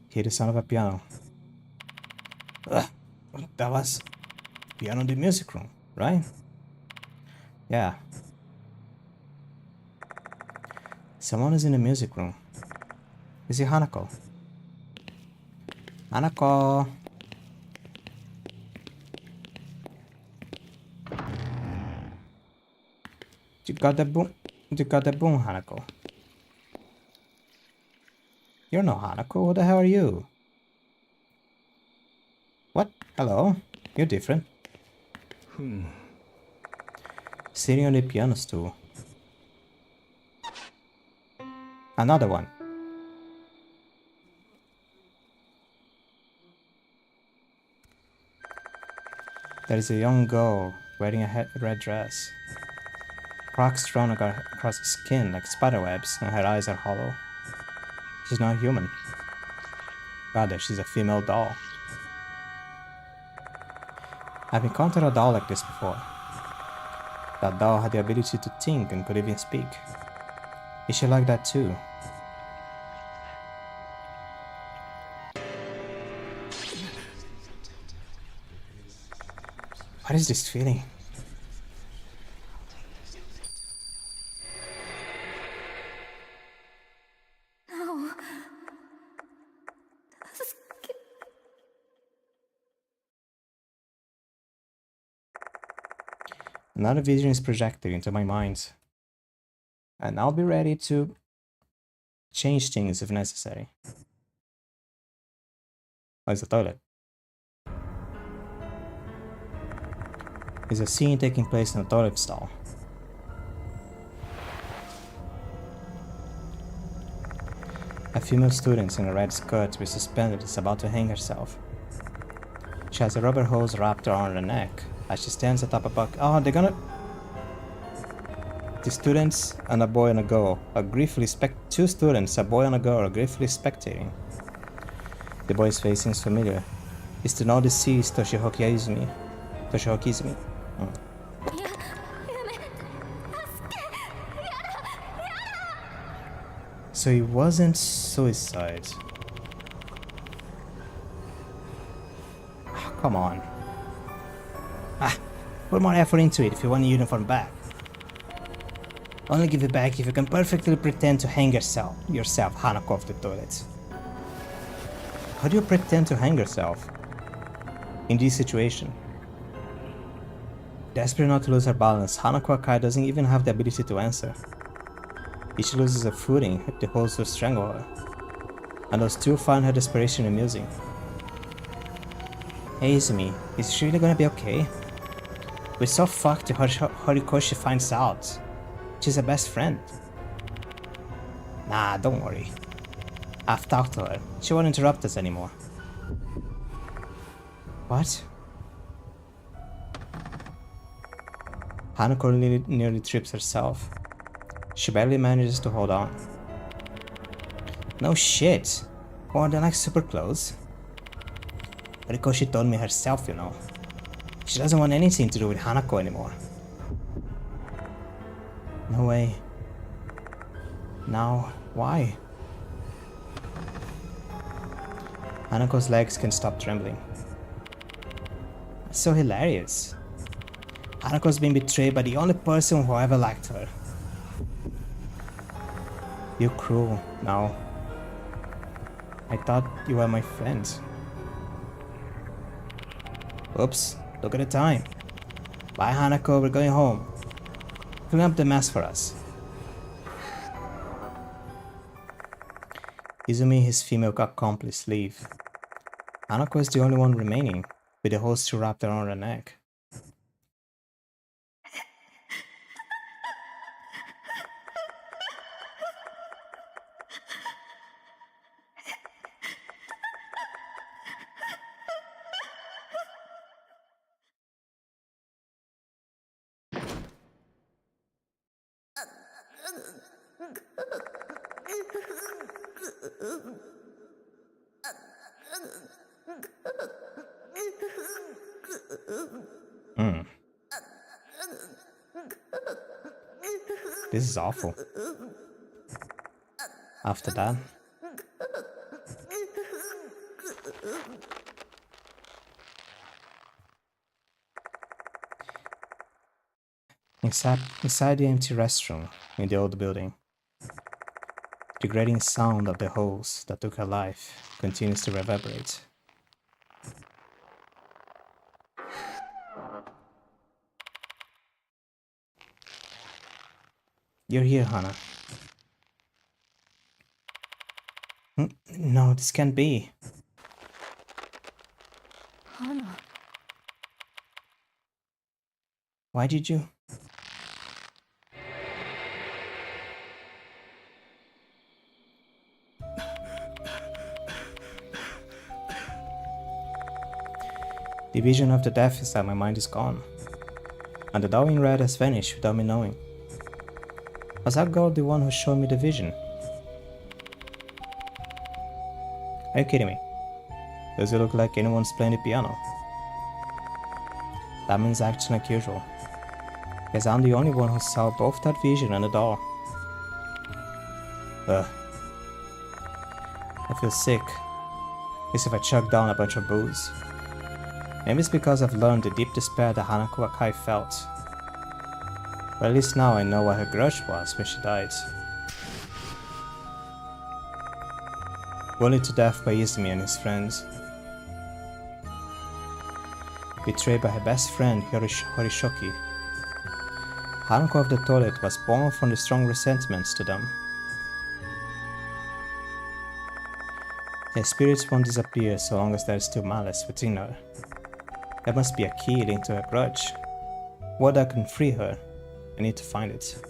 Hear the sound of a piano. Ugh, that was piano in the music room, right? Yeah. Someone is in the music room. Is it Hanako? Hanako! You got the boom. You got the boom, Hanako. You're no Hanako. Who the hell are you? What? Hello? You're different. Sitting on the piano stool. Another one. There is a young girl wearing a red dress. Rocks thrown across her skin like spiderwebs, and her eyes are hollow. She's not human. Rather, she's a female doll. I've encountered a doll like this before. That doll had the ability to think and could even speak. Is she like that too? What is this feeling? No. Another vision is projected into my mind. And I'll be ready to change things if necessary. Where's the toilet? There's a scene taking place in a toilet stall. A female student in a red skirt with suspenders is about to hang herself. She has a rubber hose wrapped around her neck as she stands atop a bucket. Oh, they're gonna... The students and a boy and a girl are gleefully two students, a boy and a girl, are gleefully spectating. The boy's face seems familiar. It's the now deceased Toshihoki Izumi. So it wasn't suicide. Come on. Put more effort into it if you want your uniform back. Only give it back if you can perfectly pretend to hang yourself, Hanako of the toilet. How do you pretend to hang yourself in this situation? Desperate not to lose her balance, Hanako Akai doesn't even have the ability to answer. If she loses her footing, the host will strangle her. And those two find her desperation amusing. Hey Izumi, is she really gonna be okay? We're so fucked if Horikoshi finds out. She's her best friend. Nah, don't worry. I've talked to her. She won't interrupt us anymore. What? Hanako nearly trips herself. She barely manages to hold on. No shit. Oh, they're like super close. Horikoshi told me herself, you know. She doesn't want anything to do with Hanako anymore. No way. Now, why? Hanako's legs can stop trembling. That's so hilarious. Hanako's been betrayed by the only person who ever liked her. You're cruel now. I thought you were my friend. Oops, look at the time. Bye Hanako, we're going home. Clean up the mess for us. Izumi and his female accomplice leave. Hanako is the only one remaining, with the host still wrapped around her neck. This is awful. After that, inside the empty restroom in the old building, the grating sound of the hose that took her life continues to reverberate. You're here, Hana. No, this can't be. Hana. Why did you? The vision of the death inside my mind is gone, and the doll in red has vanished without me knowing. Was that girl the one who showed me the vision? Are you kidding me? Does it look like anyone's playing the piano? That means acting like usual, because I'm the only one who saw both that vision and the doll. Ugh. I feel sick, as if I chugged down a bunch of booze. Maybe it's because I've learned the deep despair that Hanako Akai felt. But at least now I know what her grudge was when she died. Bullied to death by Izumi and his friends. Betrayed by her best friend Horishoki. Hanako of the toilet was born from the strong resentments to them. Her spirits won't disappear so long as there is still malice within her. There must be a key linked to her grudge. What that can free her, I need to find it.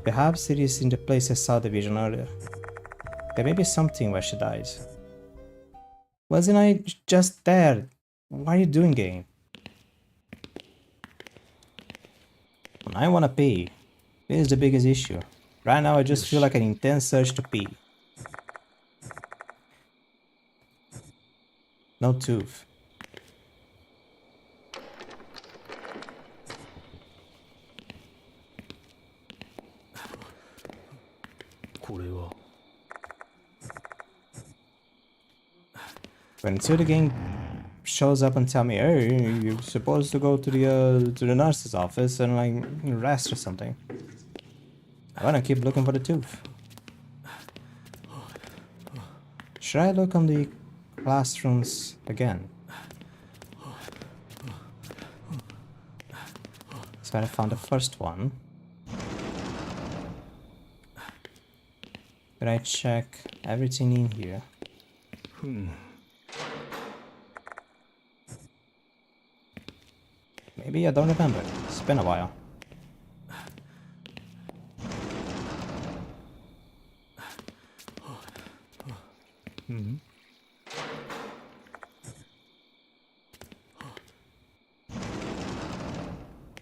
Perhaps it is in the place I saw the vision earlier. There may be something where she died. Wasn't I just there? What are you doing, game? I wanna pee. This is the biggest issue. Right now I just feel like an intense urge to pee. No tooth. But until the game shows up and tell me, hey, you're supposed to go to the nurse's office and like rest or something. I'm gonna keep looking for the tooth. Should I look on the classrooms again? So I found the first one. Did I check everything in here? Maybe I don't remember. It's been a while.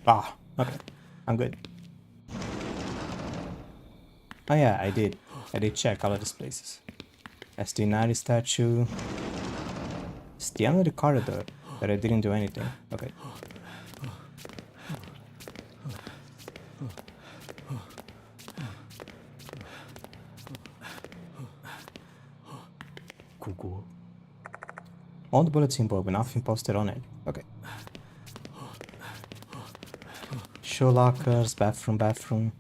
Ah, okay. I'm good. Oh yeah, I did check all of these places. SD90 statue. It's the end of the corridor that I didn't do anything. Okay. Google. On the bulletin board with nothing posted on it. Okay. Shoe lockers, bathroom.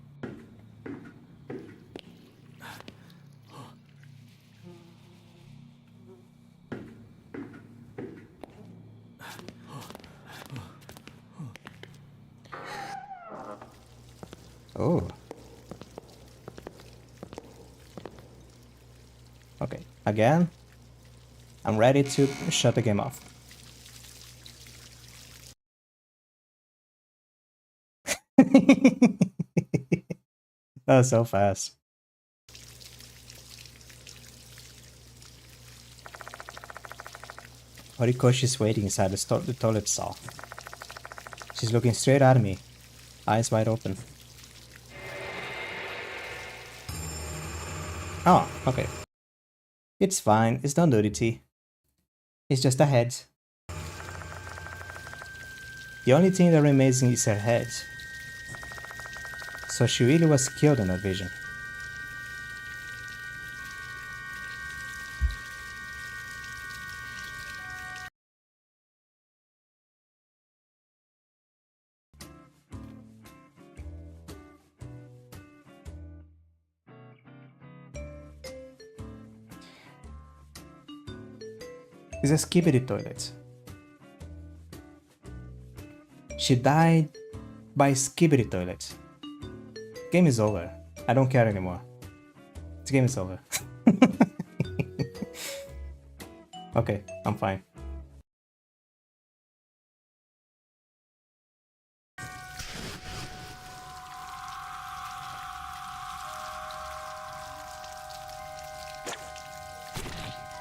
Oh. Okay, again, I'm ready to shut the game off. That was so fast. Horikoshi's waiting inside the toilet stall. She's looking straight at me, eyes wide open. Oh, okay. It's fine, it's not nudity. It's just a head. The only thing that remains is her head. So she really was killed in her vision. It's a skibbity toilet. She died by skibbity toilet. Game is over. I don't care anymore. This game is over. Okay, I'm fine.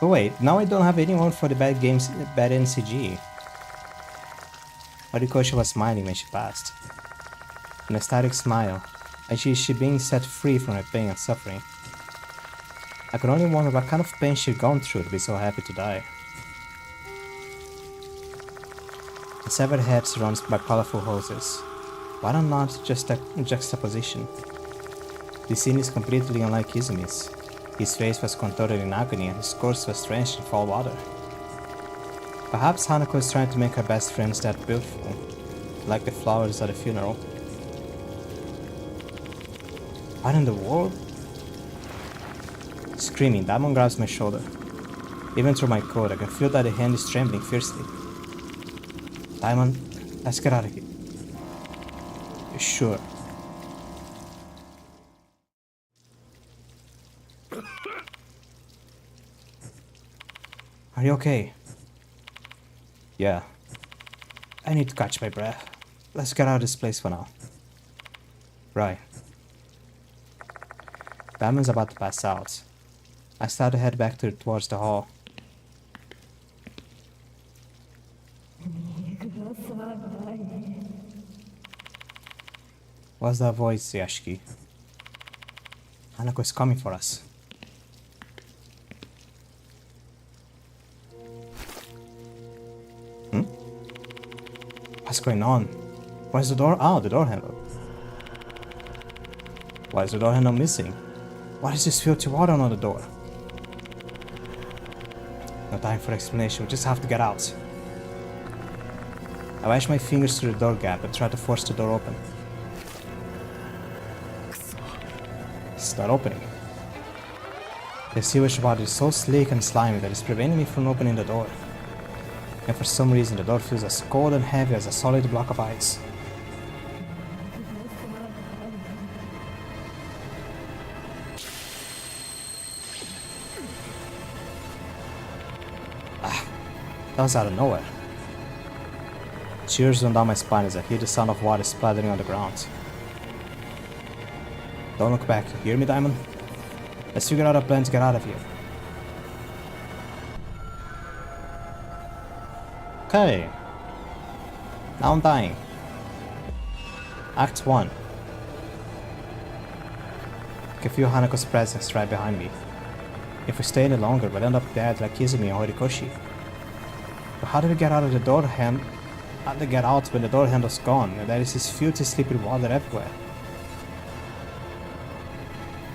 But wait, now I don't have anyone for the bad NCG. Horikoshi was smiling when she passed. An ecstatic smile, as she being set free from her pain and suffering. I could only wonder what kind of pain she'd gone through to be so happy to die. The severed head surrounded by colorful hoses. Why not just a juxtaposition? This scene is completely unlike Izumi's. His face was contorted in agony and his corpse was drenched in fall water. Perhaps Hanako is trying to make her best friends that beautiful, like the flowers at a funeral. What in the world? Screaming, Diamond grabs my shoulder. Even through my coat, I can feel that the hand is trembling fiercely. Diamond, let's get out of here. You sure? Are you okay? Yeah. I need to catch my breath. Let's get out of this place for now. Right. Diamond's about to pass out. I start to head back towards the hall. What's that voice, Yashiki? Hanako is coming for us. What's going on? Where's the door? Oh, the door handle. Why is the door handle missing? What is this filthy water on the door? No time for explanation, we just have to get out. I wedge my fingers through the door gap and try to force the door open. It's not opening. The sewage water is so slick and slimy that it's preventing me from opening the door. And for some reason the door feels as cold and heavy as a solid block of ice. That was out of nowhere. Chills run down my spine as I hear the sound of water splattering on the ground. Don't look back, you hear me, Diamond? Let's figure out a plan to get out of here. Okay. Now I'm dying. Act 1. I can feel Hanako's presence right behind me. If we stay any longer, we'll end up dead like Izumi or Horikoshi. But how do we get out of the door how do we get out when the door handle's gone and there is this filthy slippery water everywhere?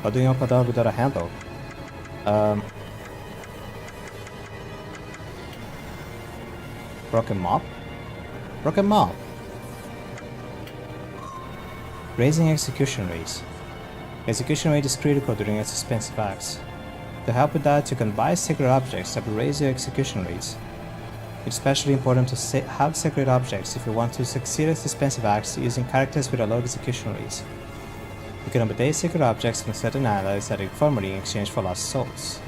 How do you open a door without a handle? Broken mop? Broken mop! Raising execution rates. Execution rate is critical during expensive acts. To help with that, you can buy sacred objects that will raise your execution rates. It's especially important to have sacred objects if you want to succeed at expensive acts using characters with a low execution rates. You can obtain sacred objects from certain allies at the infirmary in exchange for lost souls.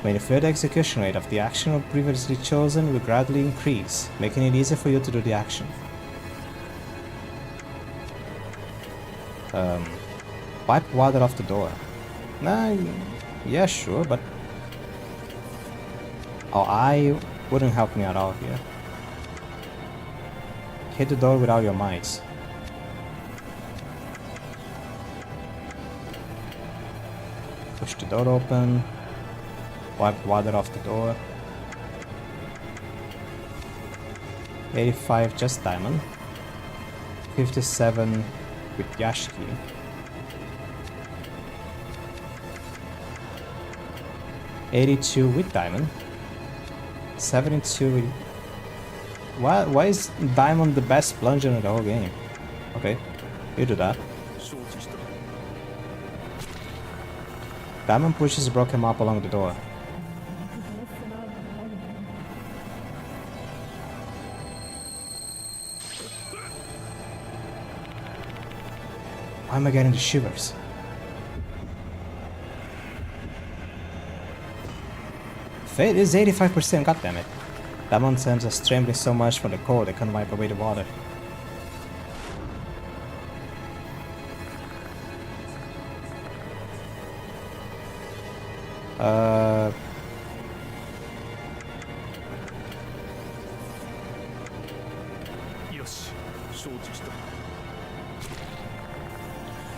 When you fail, the execution rate of the action previously chosen will gradually increase, making it easier for you to do the action. Wipe water off the door. Yeah, sure, but... Oh, I wouldn't help me at all here. Hit the door with all your might. Push the door open. Wipe water off the door. 85 just diamond. 57 with Yashiki. 82 with diamond. 72 with... Why is diamond the best plunger in the whole game? Okay, you do that. Diamond pushes the broken mop along the door. Why am I getting the shivers? Fate is 85%, goddammit. Diamond sends us trembling so much from the cold they can't wipe away the water.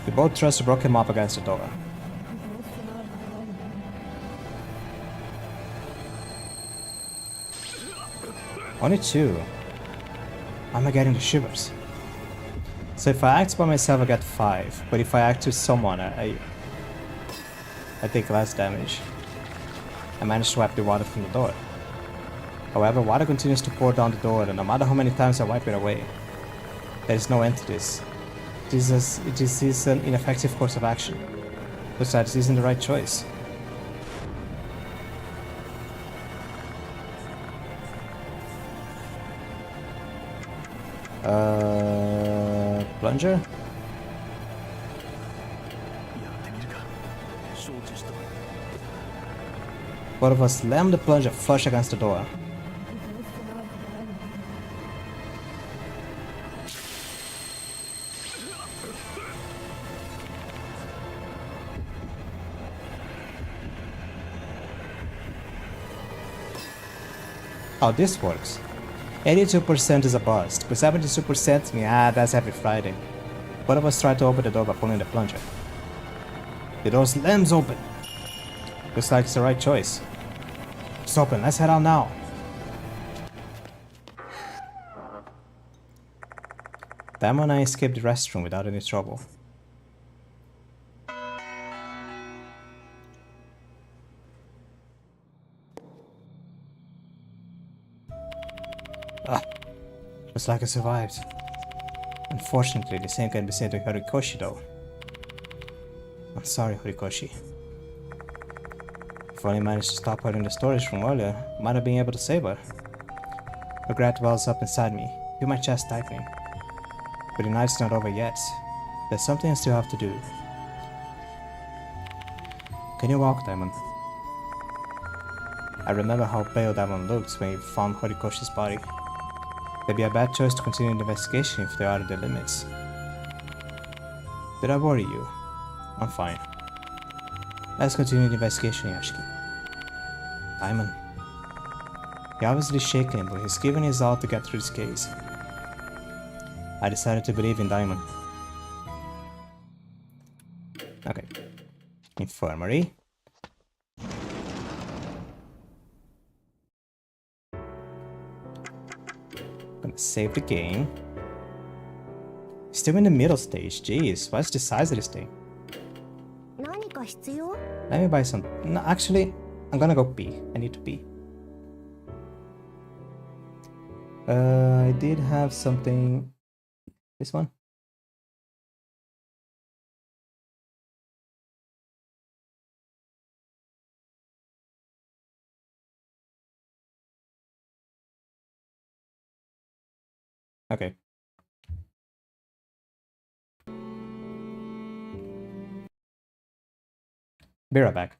We both thrust the broken mop against the door. Only 2. Why am I getting the shivers? So if I act by myself I get 5, but if I act with someone I take less damage. I managed to wipe the water from the door. However, water continues to pour down the door and no matter how many times I wipe it away, there is no end to this. This is an ineffective course of action. Besides, this isn't the right choice. Plunger? Both of us slam the plunger flush against the door. How this works. 82% is a bust, but 72%, yeah, that's every Friday. Both of us try to open the door by pulling the plunger. The door slams open. Looks like it's the right choice. It's open, let's head out now. Damo and I escaped the restroom without any trouble. Looks like I survived. Unfortunately, the same can be said to Horikoshi though. I'm sorry, Horikoshi. If I only managed to stop her in the storage room earlier, might have been able to save her. Regret wells up inside me, feel my chest tightening. But the night's not over yet. There's something I still have to do. Can you walk, Diamond? I remember how pale Diamond looked when he found Horikoshi's body. It'd be a bad choice to continue the investigation if they are the limits. Did I worry you? I'm fine. Let's continue the investigation, Yashiki. Diamond. He obviously shaken, but he's given his all to get through this case. I decided to believe in Diamond. Okay. Infirmary. Gonna save the game. Still in the middle stage. Jeez, what's the size of this thing? Let me buy some. No, actually, I'm gonna go pee. I need to pee. I did have something. This one? Okay. Be right back.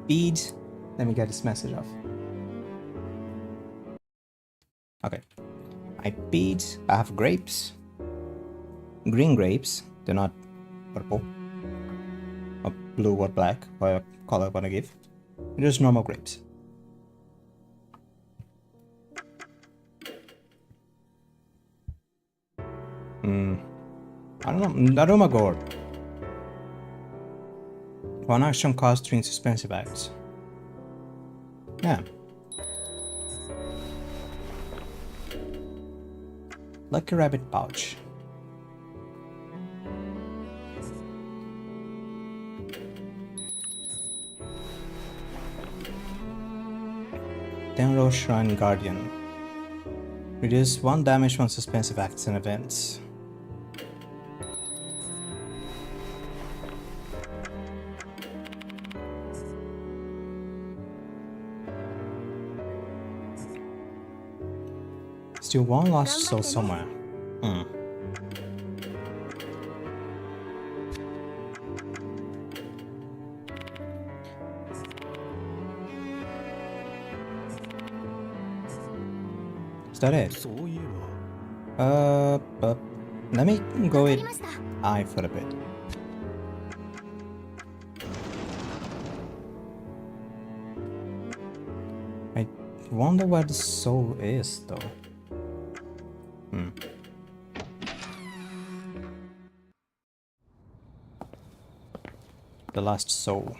peed. Let me get this message off. Okay. I peed. I have grapes. Green grapes. They're not purple. Or blue or black. Whatever color I want to give. Just normal grapes. I don't know. Aroma gourd. One action cost 3 suspensive acts. Yeah. Lucky rabbit pouch. Tenro Shrine Guardian. Reduce 1 damage from suspensive acts and events. Still one lost soul somewhere. Is that it? そういえば But let me go with I for a bit. I wonder where the soul is, though. The last soul.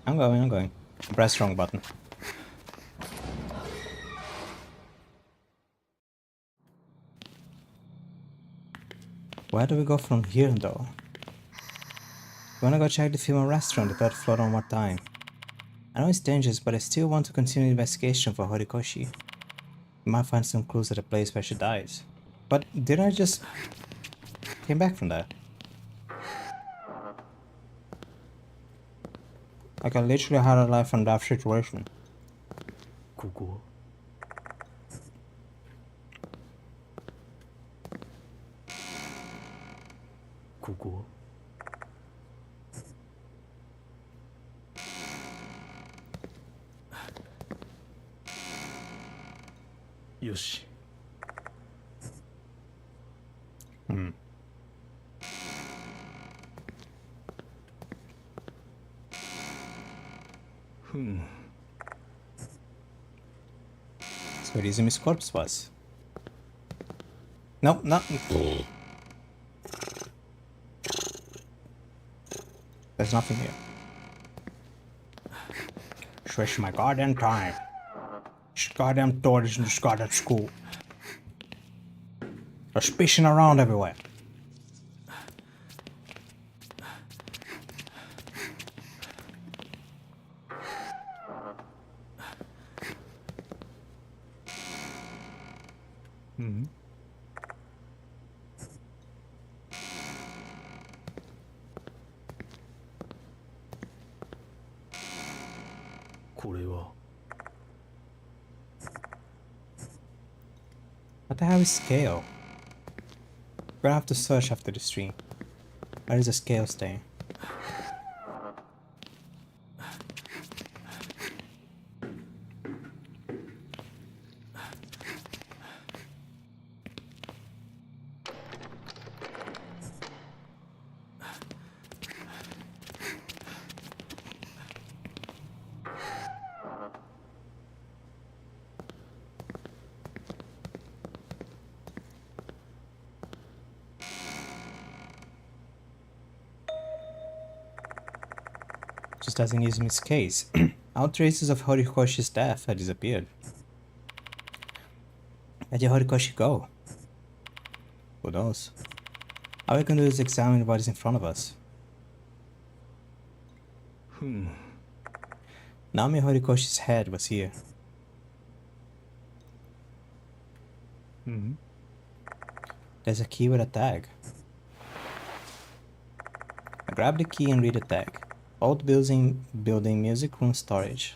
I'm going. Press wrong button. Where do we go from here, though? We wanna go check the female restaurant, the third floor one more time. I know it's dangerous, but I still want to continue the investigation for Horikoshi. We might find some clues at the place where she died. But didn't I just came back from there? Like I literally had a life and death situation. ここここ よし So where Izumi's corpse was. No, no. There's nothing here. Swish my goddamn time. This goddamn toys in this goddamn school. They're spacing around everywhere. What the hell is scale? We're gonna have to search after the stream. Where is the scale staying? Just as in Izumi's case, all traces of Horikoshi's death had disappeared. Where did Horikoshi go? Who knows? All we can do is examine what is in front of us. Naomi Horikoshi's head was here. There's a key with a tag. I grab the key and read the tag. Old building music room storage.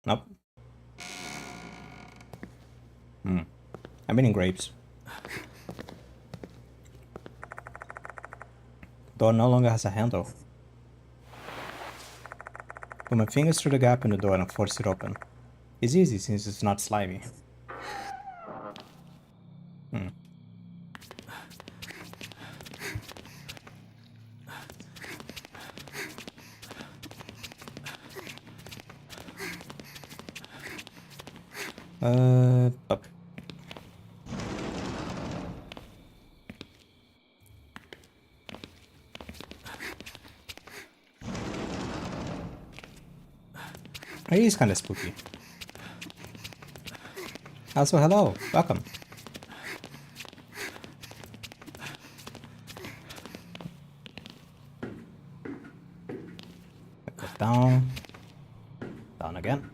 Nope. I'm eating grapes. Door no longer has a handle. Put my fingers through the gap in the door and force it open. It's easy since it's not slimy. Up. It is kind of spooky. Also, hello, welcome. Go down, down again.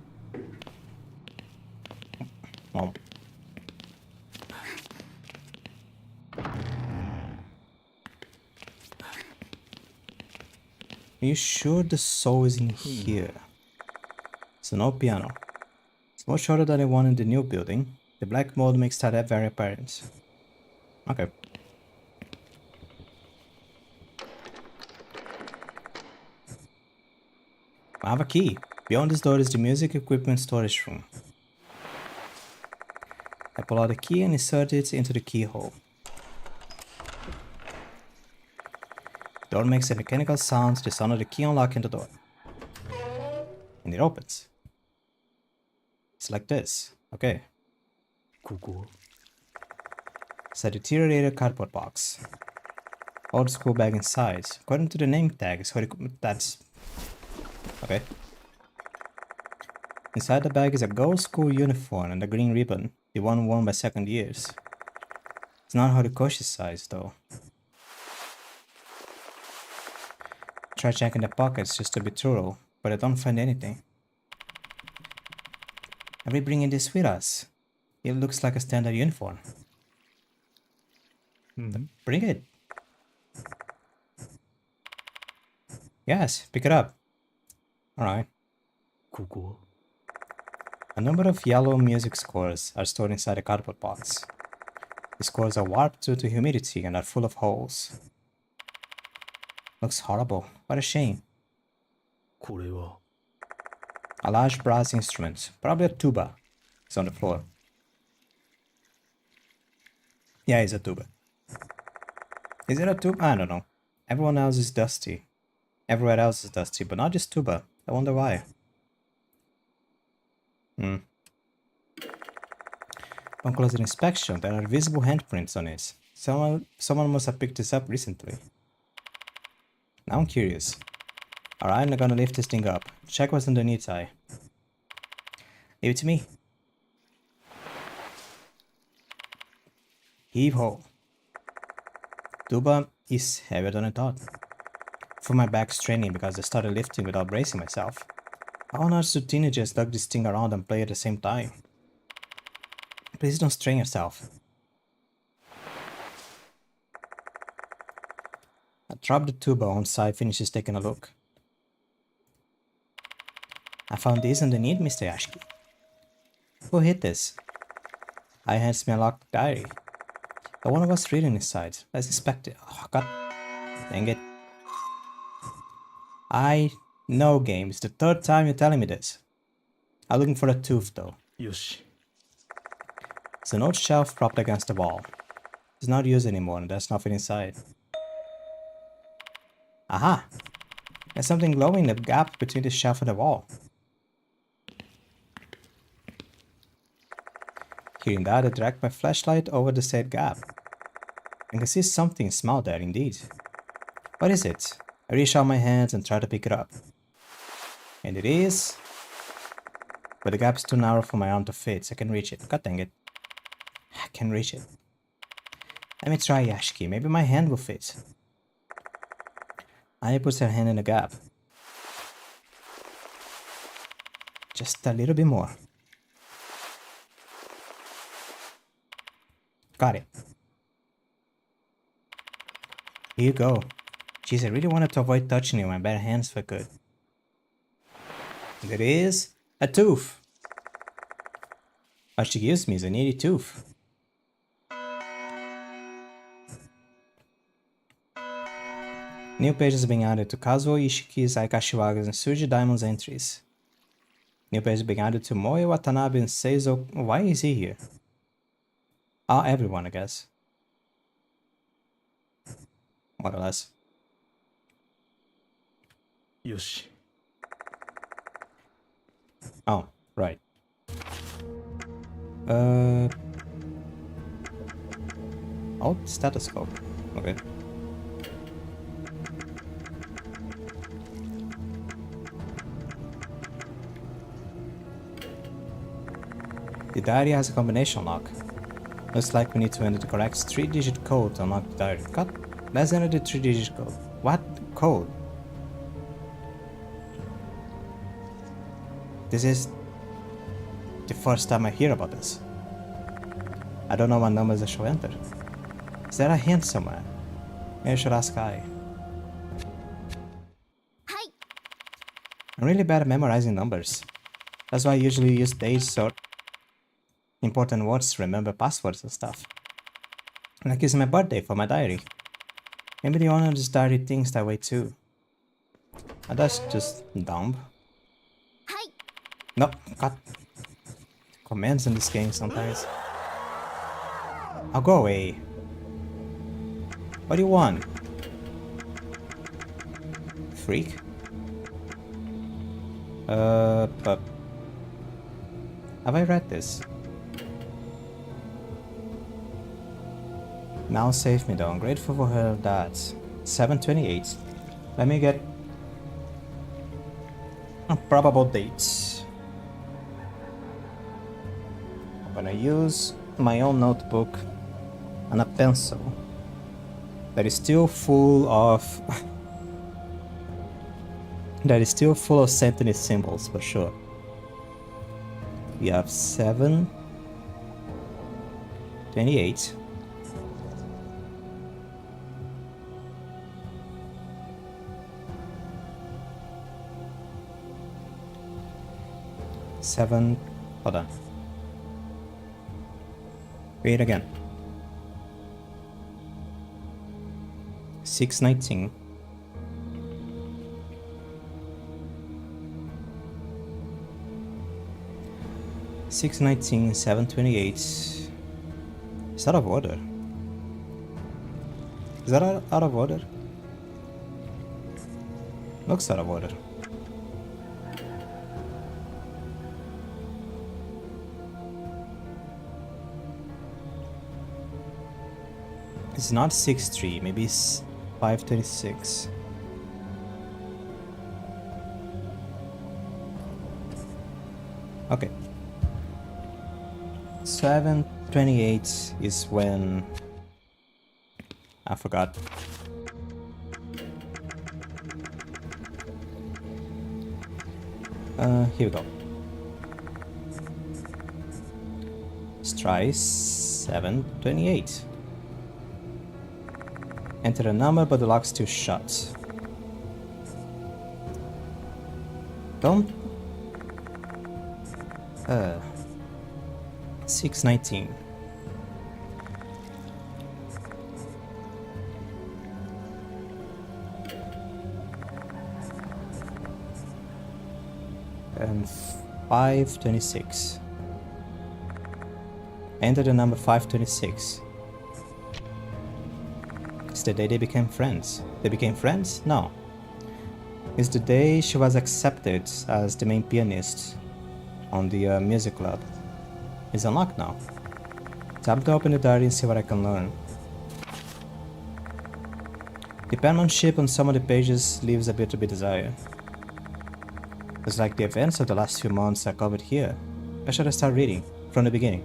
Oh. Are you sure the soul is in here? So no piano. It's more shorter than the one in the new building. The black mold makes that very apparent. Okay. I have a key. Beyond this door is the music equipment storage room. I pull out the key and insert it into the keyhole. The door makes a mechanical sound, the sound of the key unlocking the door. And it opens. It's like this. Okay. ここ It's a deteriorated cardboard box. Old school bag inside. According to the name tag, that's... Okay. Inside the bag is a girls' school uniform and a green ribbon, the one worn by second years. It's not Horikoshi's size, though. Try checking the pockets just to be thorough, but I don't find anything. Are we bringing this with us? It looks like a standard uniform. Bring it. Yes, pick it up. Alright. ここ A number of yellow music scores are stored inside a cardboard box. The scores are warped due to humidity and are full of holes. Looks horrible. What a shame. これは A large brass instrument, probably a tuba, is on the floor. Yeah, it's a tuba. Is it a tuba? I don't know. Everyone else is dusty. Everywhere else is dusty, but not this tuba. I wonder why. On closer inspection, there are visible handprints on it. Someone must have picked this up recently. Now I'm curious. Alright, I'm gonna lift this thing up. Check what's underneath I. Leave it to me. Heave ho. Tuba is heavier than I thought. For my back straining because I started lifting without bracing myself. How on earth do teenagers lug this thing around and play at the same time? Please don't strain yourself. I drop the tuba once I finishes taking a look. I found this underneath, Mr. Yashiki. Who hid this? I hands me a locked diary. The one of us reading inside. Let's inspect it. Oh, god dang it. I know, game. It's the third time you're telling me this. I'm looking for a tooth, though. よし It's an old shelf propped against the wall. It's not used anymore and there's nothing inside. Aha! There's something glowing in the gap between the shelf and the wall. Hearing that, I dragged my flashlight over the said gap. I can see something small there indeed. What is it? I reach out my hands and try to pick it up. And it is... But the gap's too narrow for my arm to fit, so I can reach it. God dang it. I can reach it. Let me try, Yashiki. Maybe my hand will fit. Anya puts her hand in the gap. Just a little bit more. Got it. Here you go. Jeez, I really wanted to avoid touching it with my bare hands if I could. And it is a tooth. Excuse me, is a needy tooth. New pages being added to Kazuo Ishiki's Aikashiwaga's and Suji Diamond's entries. New pages being added to Moe Watanabe and Seizo. Why is he here? Everyone, I guess. More or less. Yoshi. Oh, right. Oh, stethoscope. Okay. The diary has a combination lock. Looks like we need to enter the correct 3-digit code to unlock the diary. Cut. Let's enter the 3-digit code. What code? This is the first time I hear about this. I don't know what numbers I should enter. Is there a hint somewhere? Maybe I should ask I. I'm really bad at memorizing numbers. That's why I usually use dates or important words to remember passwords and stuff. Like it's my birthday for my diary. Maybe the owner of this diary thinks that way too. And that's just dumb. No, cut. Commands in this game sometimes. I'll go away. What do you want? Freak? But... Have I read this? Now save me though, I'm grateful for her that. 728. Let me get a probable date. I'm gonna use my own notebook and a pencil that is still full of sentence symbols for sure. We have 728. Hold on. Read again. 619. Six 19, 728. Is that out of order? Is that out of order? Looks out of order. It's not 6-3, maybe it's 526. Okay. 728 is when... I forgot. Here we go. Let's try 728. Enter a number, but the lock's still shut. Don't... 619. And 526. Enter the number 526. It's the day they became friends. They became friends? No. It's the day she was accepted as the main pianist on the music club. It's unlocked now. Time to open the diary and see what I can learn. The penmanship on some of the pages leaves a bit to be desired. It's like the events of the last few months are covered here. Where should I start reading? From the beginning?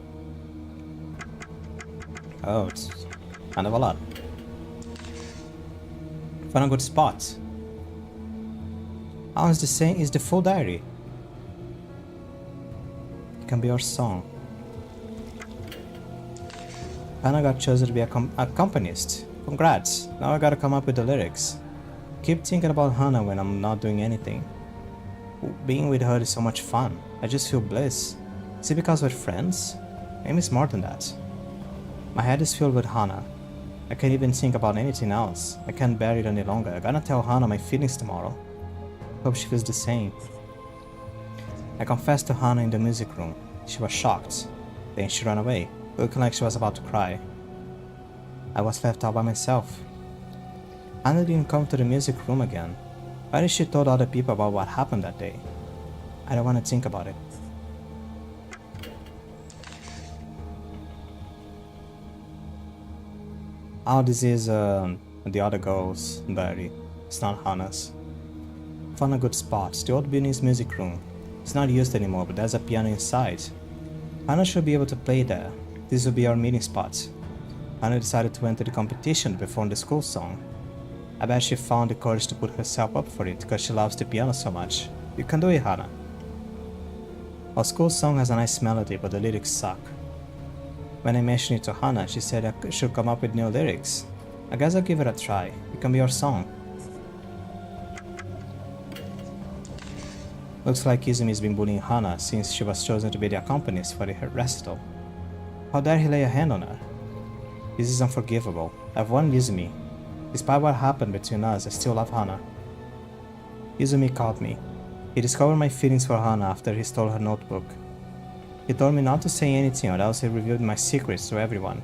Oh, it's kind of a lot. Find a good spot. Oh, it's the same, it's the full diary. It can be our song. Hannah got chosen to be a accompanist. Congrats, now I gotta come up with the lyrics. Keep thinking about Hannah when I'm not doing anything. Being with her is so much fun. I just feel bliss. Is it because we're friends? Maybe it's more than that. My head is filled with Hana. I can't even think about anything else. I can't bear it any longer. I gotta tell Hana my feelings tomorrow. Hope she feels the same. I confessed to Hana in the music room. She was shocked. Then she ran away, looking like she was about to cry. I was left all by myself. Hana didn't come to the music room again. Why did she told other people about what happened that day? I don't want to think about it. Oh, this is the other girl's diary. It's not Hana's. Found a good spot. The old building's music room. It's not used anymore, but there's a piano inside. Hana should be able to play there. This will be our meeting spot. Hana decided to enter the competition to perform the school song. I bet she found the courage to put herself up for it because she loves the piano so much. You can do it, Hana. Our school song has a nice melody, but the lyrics suck. When I mentioned it to Hana, she said I should come up with new lyrics. I guess I'll give it a try. It can be our song. Looks like Izumi's been bullying Hana since she was chosen to be the accompanist for her recital. How dare he lay a hand on her? This is unforgivable. I've won Izumi. Despite what happened between us, I still love Hana. Izumi called me. He discovered my feelings for Hana after he stole her notebook. He told me not to say anything or else he revealed my secrets to everyone.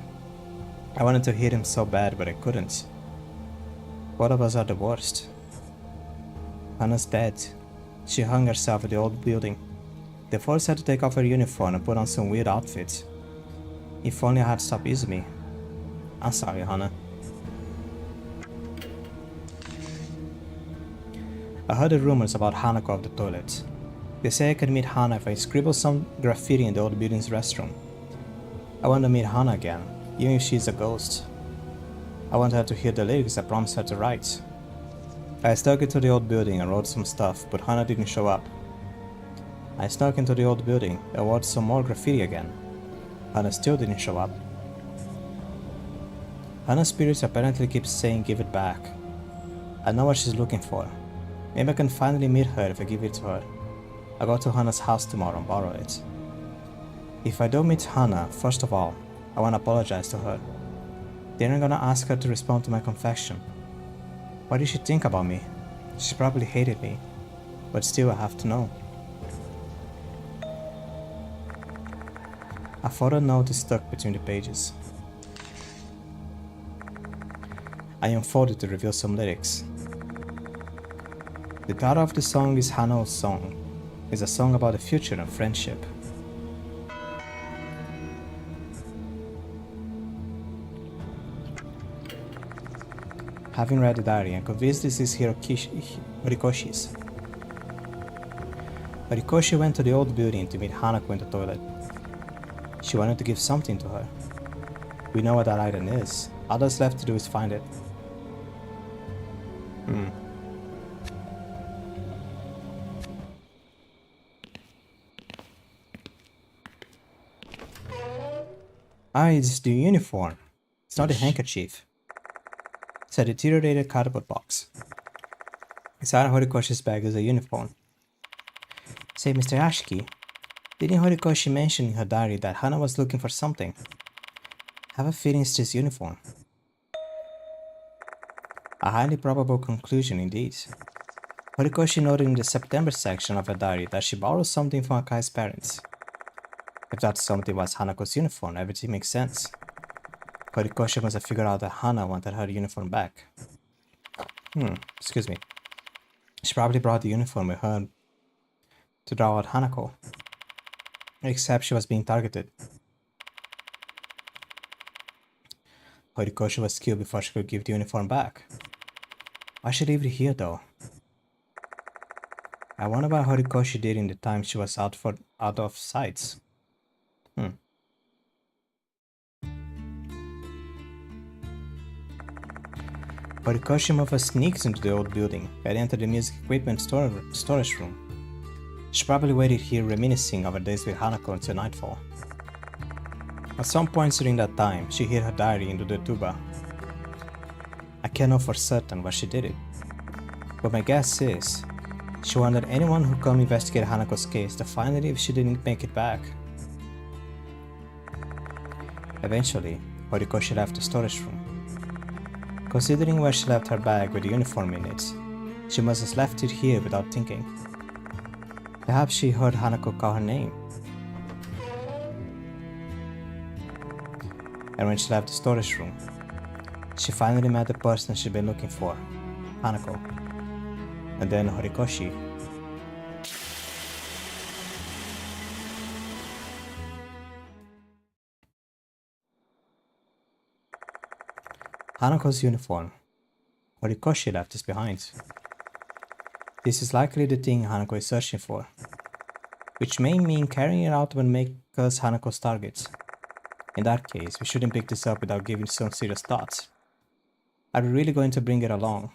I wanted to hit him so bad, but I couldn't. Both of us are the worst. Hana's dead. She hung herself at the old building. The force had to take off her uniform and put on some weird outfit. If only I had stopped Izumi. I'm sorry, Hana. I heard the rumors about Hanako of the toilet. They say I could meet Hana if I scribble some graffiti in the old building's restroom. I want to meet Hana again, even if she's a ghost. I want her to hear the lyrics I promised her to write. I snuck into the old building and wrote some stuff, but Hana didn't show up. I snuck into the old building and wrote some more graffiti again. Hana still didn't show up. Hana's spirits apparently keep saying give it back. I know what she's looking for. Maybe I can finally meet her if I give it to her. I'll go to Hana's house tomorrow and borrow it. If I don't meet Hana, first of all, I want to apologize to her. Then I'm gonna ask her to respond to my confession. What did she think about me? She probably hated me, but still I have to know. A photo note is stuck between the pages. I unfolded to reveal some lyrics. The title of the song is Hana's Song. It's a song about the future and friendship. Having read the diary, I'm convinced this is Horikoshi's. Horikoshi went to the old building to meet Hanako in the toilet. She wanted to give something to her. We know what that item is. All that's left to do is find it. Ah, it's the uniform. It's not a handkerchief. It's a deteriorated cardboard box. Inside Horikoshi's bag is a uniform. Say, Mr. Ashiki, didn't Horikoshi mention in her diary that Hana was looking for something? I have a feeling it's this uniform. A highly probable conclusion indeed. Horikoshi noted in the September section of her diary that she borrowed something from Akai's parents. If that something was Hanako's uniform, everything makes sense. Horikoshi must have figured out that Hana wanted her uniform back. Excuse me. She probably brought the uniform with her to draw out Hanako. Except she was being targeted. Horikoshi was killed before she could give the uniform back. Why should leave it here though? I wonder what Horikoshi did in the time she was out of sight. Horikoshi moved sneaks into the old building and entered the music equipment storage room. She probably waited here reminiscing of her days with Hanako until nightfall. At some points during that time, she hid her diary into the tuba. I can't know for certain where she did it, but my guess is she wanted anyone who come investigate Hanako's case to find it if she didn't make it back. Eventually, Horikoshi left the storage room. Considering where she left her bag with the uniform in it, she must have left it here without thinking. Perhaps she heard Hanako call her name. And when she left the storage room, she finally met the person she'd been looking for, Hanako. And then Horikoshi. Hanako's uniform. Horikoshi left this behind. This is likely the thing Hanako is searching for, which may mean carrying it out will make us Hanako's targets. In that case, we shouldn't pick this up without giving some serious thoughts. Are we really going to bring it along?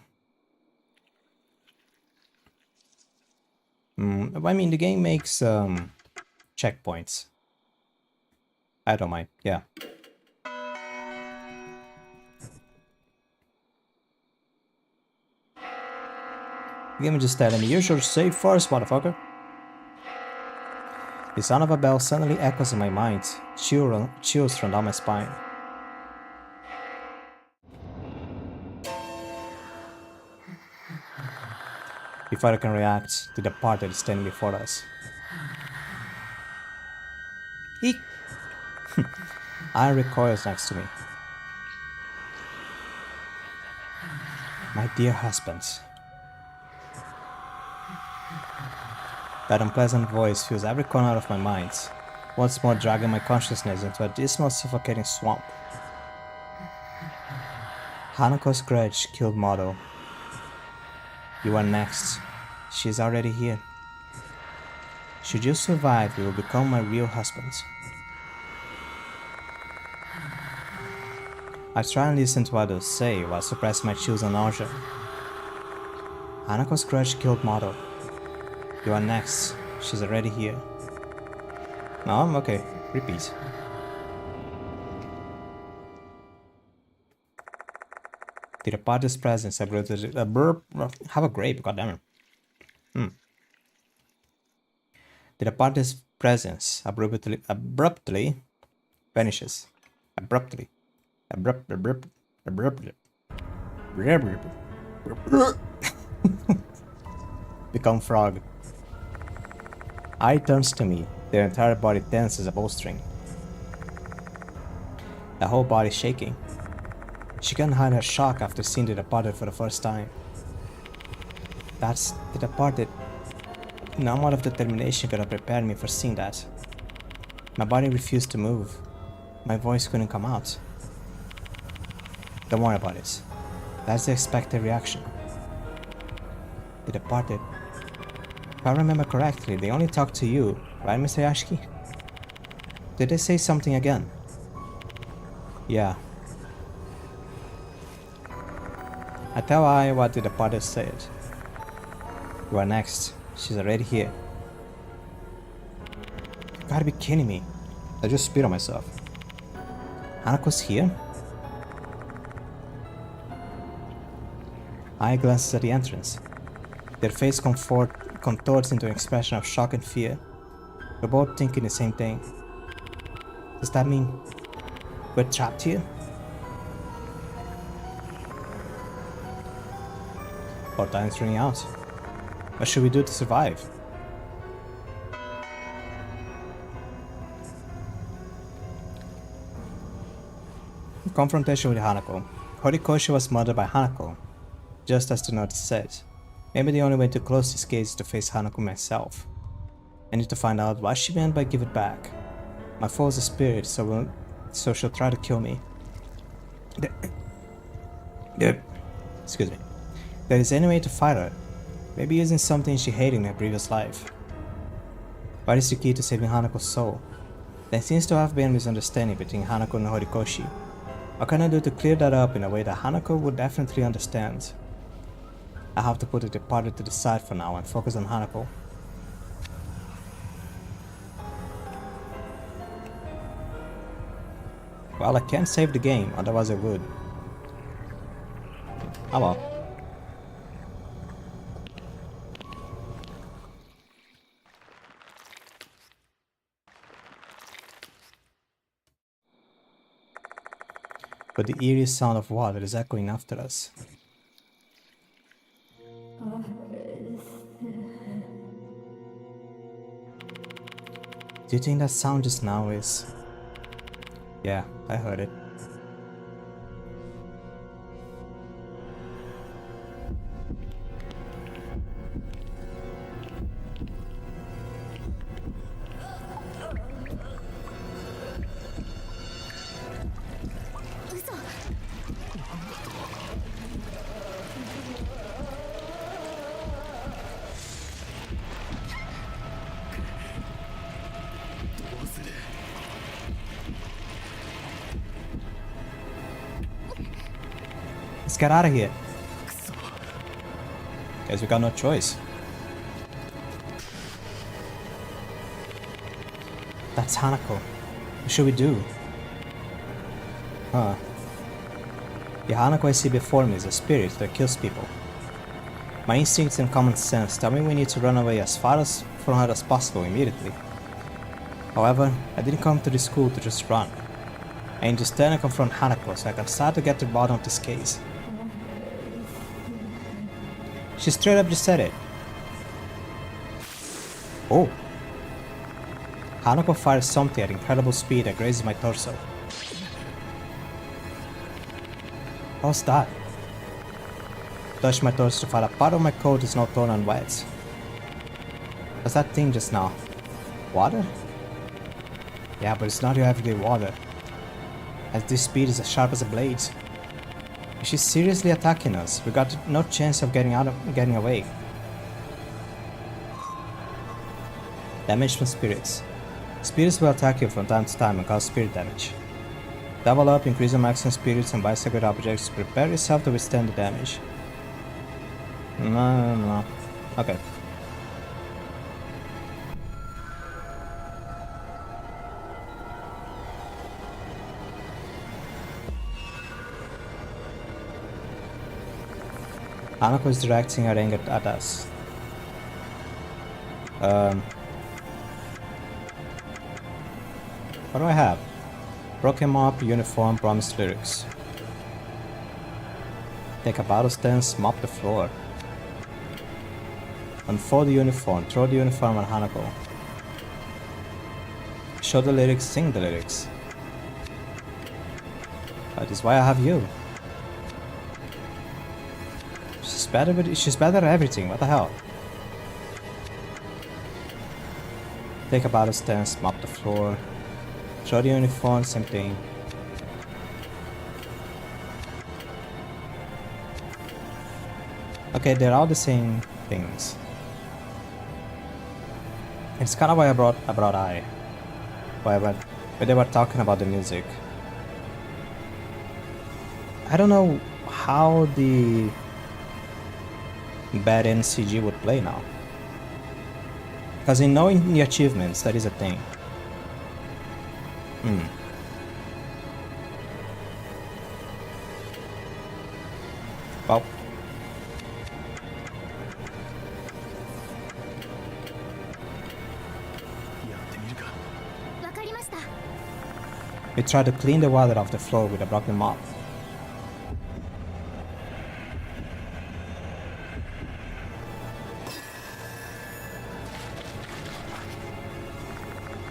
I mean, the game makes checkpoints. I don't mind, yeah. The game is just telling me, you should save first, motherfucker. The sound of a bell suddenly echoes in my mind, chills run down my spine. Before I can react to the part that is standing before us. Eek! Iron recoils next to me. My dear husband. That unpleasant voice fills every corner of my mind, once more dragging my consciousness into a dismal, suffocating swamp. Hanako's grudge killed Moto. You are next. She is already here. Should you survive, you will become my real husband. I try and listen to what others say while suppressing my chills and nausea. Hanako's grudge killed Moto. You are next. She's already here. No? Okay. Repeat. The departed's presence abruptly... have a grape, goddammit. The departed's presence abruptly vanishes. Abruptly. Become frog. Eye turns to me, their entire body tense as a bowstring. The whole body shaking. She can't hide her shock after seeing the departed for the first time. That's the departed. No amount of determination could have prepared me for seeing that. My body refused to move. My voice couldn't come out. Don't worry about it. That's the expected reaction. The departed. If I remember correctly, they only talked to you, right, Mr. Yashiki? Did they say something again? Yeah. I tell Ai what the departed said. You are next. She's already here. You gotta be kidding me. I just spit on myself. Hanako's here? Ai glances at the entrance. Their face contorts into an expression of shock and fear. We're both thinking the same thing. Does that mean we're trapped here? Our time's running out. What should we do to survive? Confrontation with Hanako. Horikoshi was murdered by Hanako, just as the notice said. Maybe the only way to close this case is to face Hanako myself. I need to find out what she meant by give it back. My foe is a spirit, so she'll try to kill me. Excuse me. If there is any way to fight her, maybe using something she hated in her previous life. What is the key to saving Hanako's soul? There seems to have been a misunderstanding between Hanako and Horikoshi. What can I do to clear that up in a way that Hanako would definitely understand? I have to put the departed to the side for now and focus on Hanako. Well, I can't save the game, otherwise I would. Oh well. but the eerie sound of water is echoing after us. Do you think that sound just now is... Yeah, I heard it. Let's get out of here. Guess we got no choice. That's Hanako. What should we do? Huh. The Hanako I see before me is a spirit that kills people. My instincts and common sense tell me we need to run away as far as from her as possible immediately. However, I didn't come to this school to just run. I need to stand and confront Hanako so I can start to get to the bottom of this case. She straight up just said it. Oh. Hanako fires something at incredible speed that grazes my torso. What's that? Touch my torso to find a part of my coat is not torn and wet. What's that thing just now? Water? Yeah, but it's not your everyday water. At this speed is as sharp as a blade. If she's seriously attacking us, we got no chance of getting away. Damage from spirits. Spirits will attack you from time to time and cause spirit damage. Level up, increase your maximum spirits and buy sacred objects to prepare yourself to withstand the damage. No. Okay. Hanako is directing her anger at us. What do I have? Broken mop, uniform, promised lyrics. Take a battle stance, mop the floor. Unfold the uniform, throw the uniform at Hanako. Show the lyrics, sing the lyrics. That is why I have you. She's better at everything, what the hell? Take a battle stance, mop the floor. Throw the uniform, same thing. Okay, they're all the same things. It's kind of why I brought when they were talking about the music. I don't know how the bad NCG would play now. Because in knowing the achievements, that is a thing. Well. We try to clean the water off the floor with a broken mop.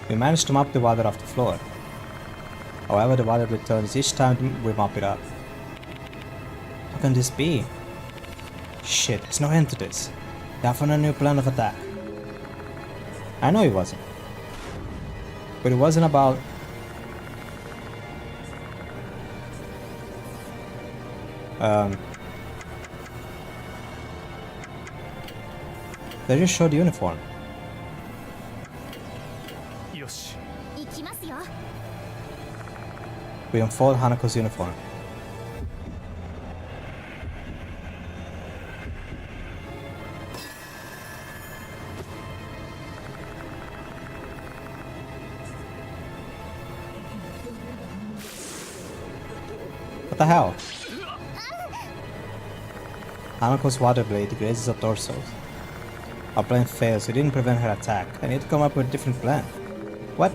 We managed to mop the water off the floor. However, the water returns each time we mop it up. How can this be? Shit, there's no end to this. They have found a new plan of attack. I know it wasn't. But it wasn't about... They just showed the uniform. We unfold Hanako's uniform. What the hell? Hanako's water blade grazes her torso. Our plan fails, we didn't prevent her attack. I need to come up with a different plan. What?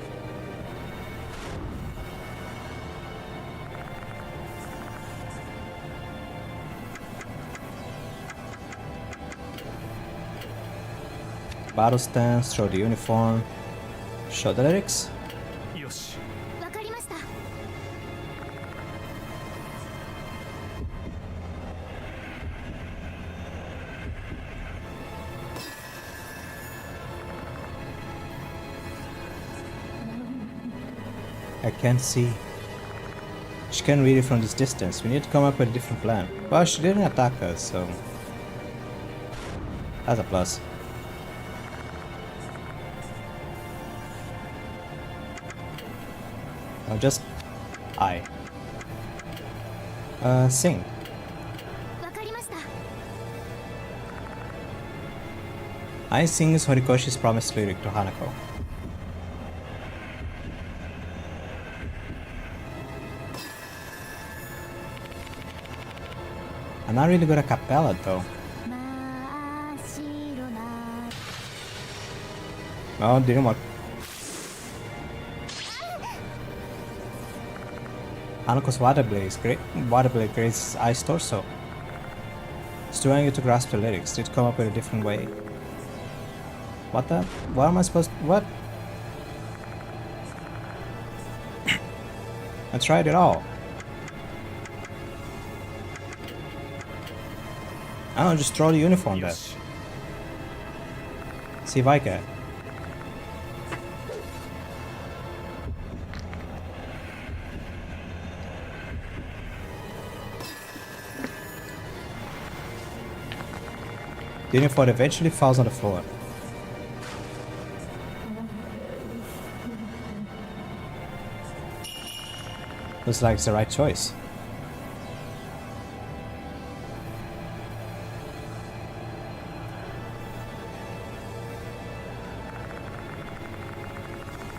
Battle stance, show the uniform, show the lyrics. よし。わかりました。 I can't see. She can't read it from this distance. We need to come up with a different plan. Well, she didn't attack us, so that's a plus. I'll just sing. わかりました。 I sings Horikoshi's promised lyric to Hanako. I'm not really good at cappella though. 真っ白な Oh, didn't work. Hanako's water blade grazes Ice torso. It's too angry to grasp the lyrics. Need to come up with a different way. What the? What am I supposed to, what? I tried it all. I don't know, just throw the uniform there. See if I can. The uniform eventually falls on the floor. Looks like it's the right choice.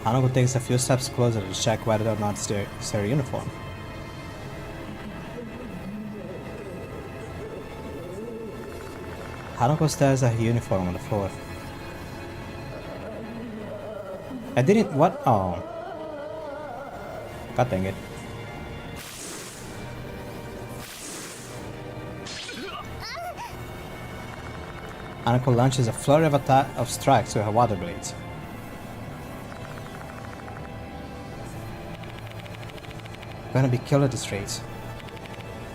Hanako takes a few steps closer to check whether or not it's their uniform. Hanako stares at her uniform on the floor. I didn't. What? Oh. God dang it. Hanako launches a flurry of strikes with her water blades. Gonna be killed at this rate.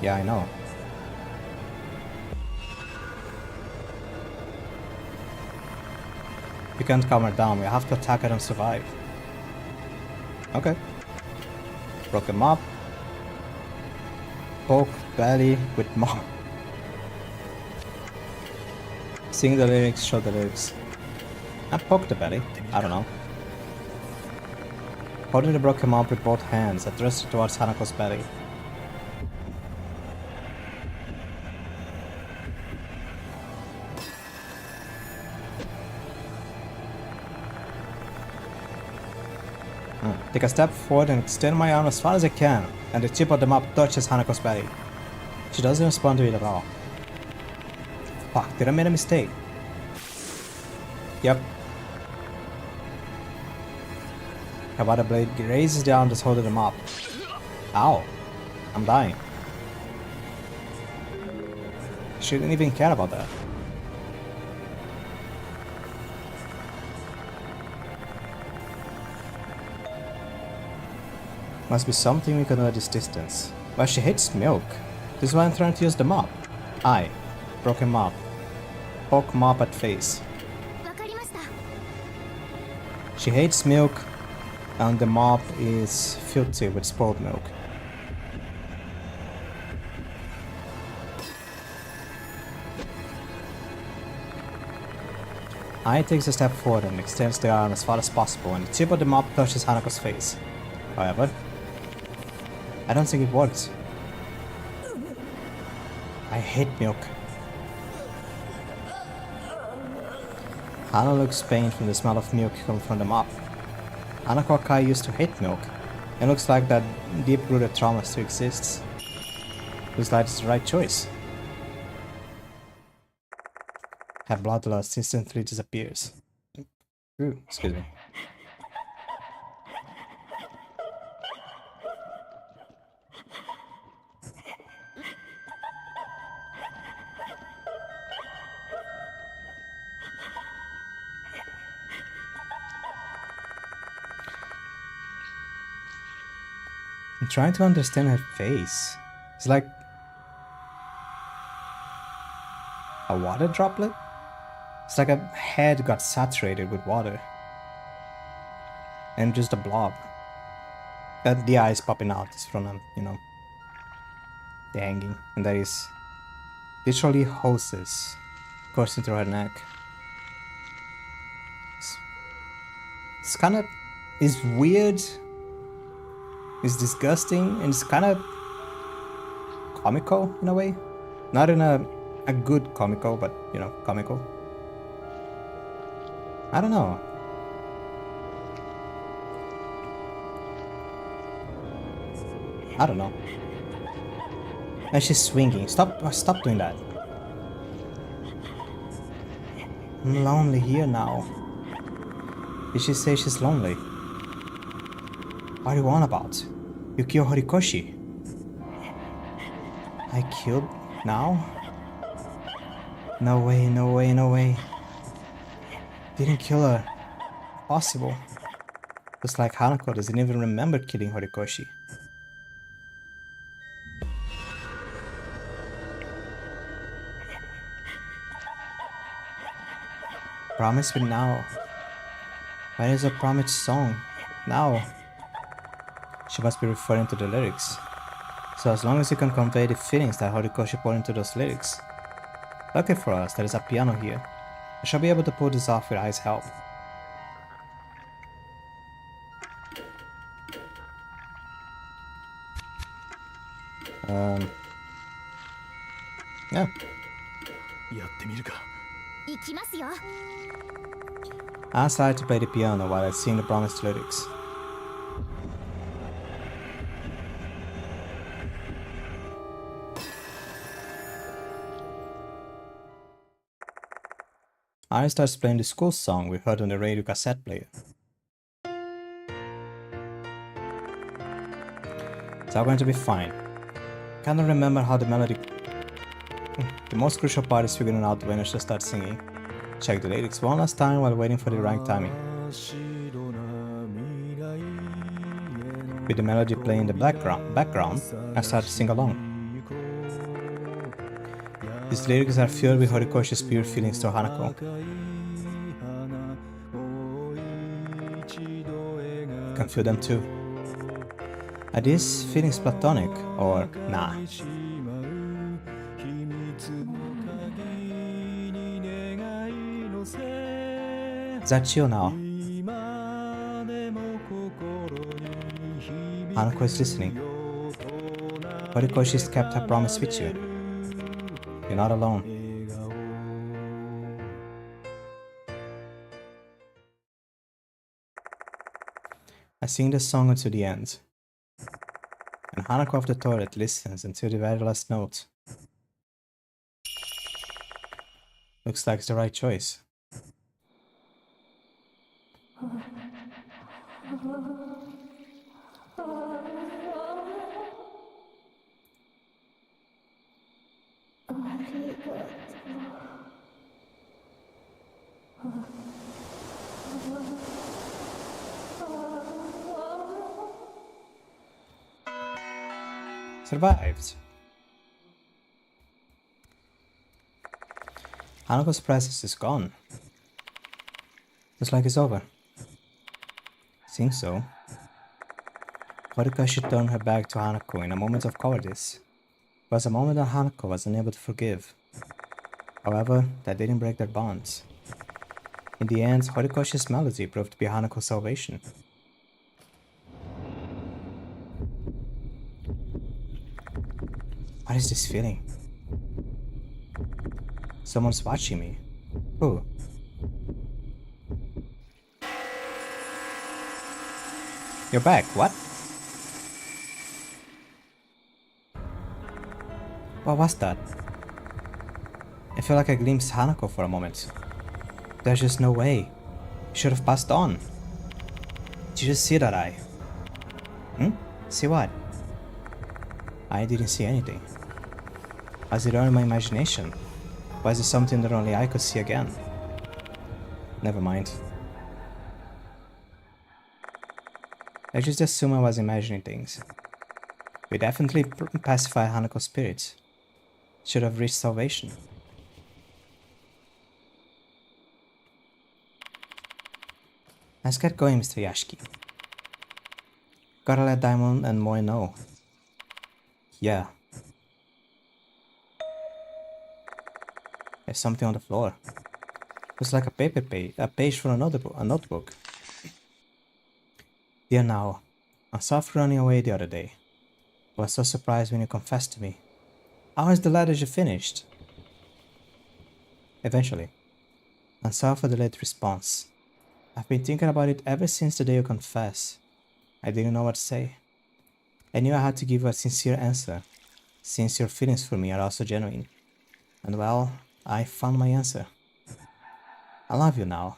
Yeah, I know. You can't calm her down, we have to attack her and survive. Okay. Broken mop. Poke belly with mop. Sing the lyrics, show the lyrics. I poke the belly. I don't know. Holding the broken mop with both hands, I thrust it towards Hanako's belly. Take a step forward and extend my arm as far as I can, and the tip of the mop touches Hanako's belly. She doesn't respond to it at all. Fuck, did I make a mistake? Yep. Her water blade grazes the arm that's holding the mop. Ow. I'm dying. She didn't even care about that. Must be something we can do at this distance. Well, she hates milk. This is why I'm trying to use the mop. I. Broken mop. Poke mop at face. わかりました。 She hates milk, and the mop is filthy with spoiled milk. I takes a step forward and extends the arm as far as possible, and the tip of the mop touches Hanako's face. However, I don't think it works. I hate milk. Hana looks pained from the smell of milk coming from the mop. Hanako Akai used to hate milk. It looks like that deep-rooted trauma still exists. Looks like it's the right choice. Her bloodlust instantly disappears. Ooh, excuse me. I'm trying to understand her face. It's like a water droplet? It's like her head got saturated with water. And just a blob. Got the eyes popping out from them, you know. The hanging. And that is literally hoses coursing through her neck. It's kind of... It's weird. It's disgusting. And it's kind of comical in a way. Not in a good comical, but, you know, comical. I don't know. I don't know. And she's swinging. Stop doing that. I'm lonely here now. Did she say she's lonely? What are you on about? You killed Horikoshi. I killed now? No way, no way, no way. Didn't kill her. Possible. Just like Hanako doesn't even remember killing Horikoshi. Promise me now. Where is a promised song? Now. She must be referring to the lyrics. So as long as you can convey the feelings that Horikoshi poured into those lyrics. Lucky for us, there is a piano here. I shall be able to pull this off with Ai's help. Yeah. やってみるか。行きますよ。 I started to play the piano while I sing the promised lyrics. I starts playing the school song we heard on the radio cassette player. It's all going to be fine. Cannot remember how the melody... The most crucial part is figuring out when I should start singing. Check the lyrics one last time while waiting for the right timing. With the melody playing in the background, I start to sing along. These lyrics are filled with Horikoshi's pure feelings to Hanako. You can feel them too. Are these feelings platonic or nah? Is that chill now? Hanako is listening. Horikoshi's kept her promise with you. You're not alone. I sing the song until the end. And Hanako of the toilet listens until the very last note. Looks like it's the right choice. Survived. Hanako's presence is gone. Looks like it's over. Seems so. Horikoshi turned her back to Hanako in a moment of cowardice. It was a moment that Hanako was unable to forgive. However, that didn't break their bonds. In the end, Horikoshi's melody proved to be Hanako's salvation. What is this feeling? Someone's watching me. Who? You're back, what? What was that? I feel like I glimpsed Hanako for a moment. There's just no way. You should have passed on. Did you just see that eye? See what? I didn't see anything. Was it only my imagination? Was it something that only I could see again? Never mind. I just assumed I was imagining things. We definitely pacified Hanako's spirit. Should have reached salvation. Let's get going, Mr. Yashiki. Gotta let Diamond and Moe know. Yeah. There's something on the floor. Looks like a page from a notebook. Dear Now, I saw you running away the other day. I was so surprised when you confessed to me. How is the letter you finished? Eventually. I'm sorry for the late response. I've been thinking about it ever since the day you confessed. I didn't know what to say. I knew I had to give you a sincere answer, since your feelings for me are also genuine. And well, I found my answer. I love you now.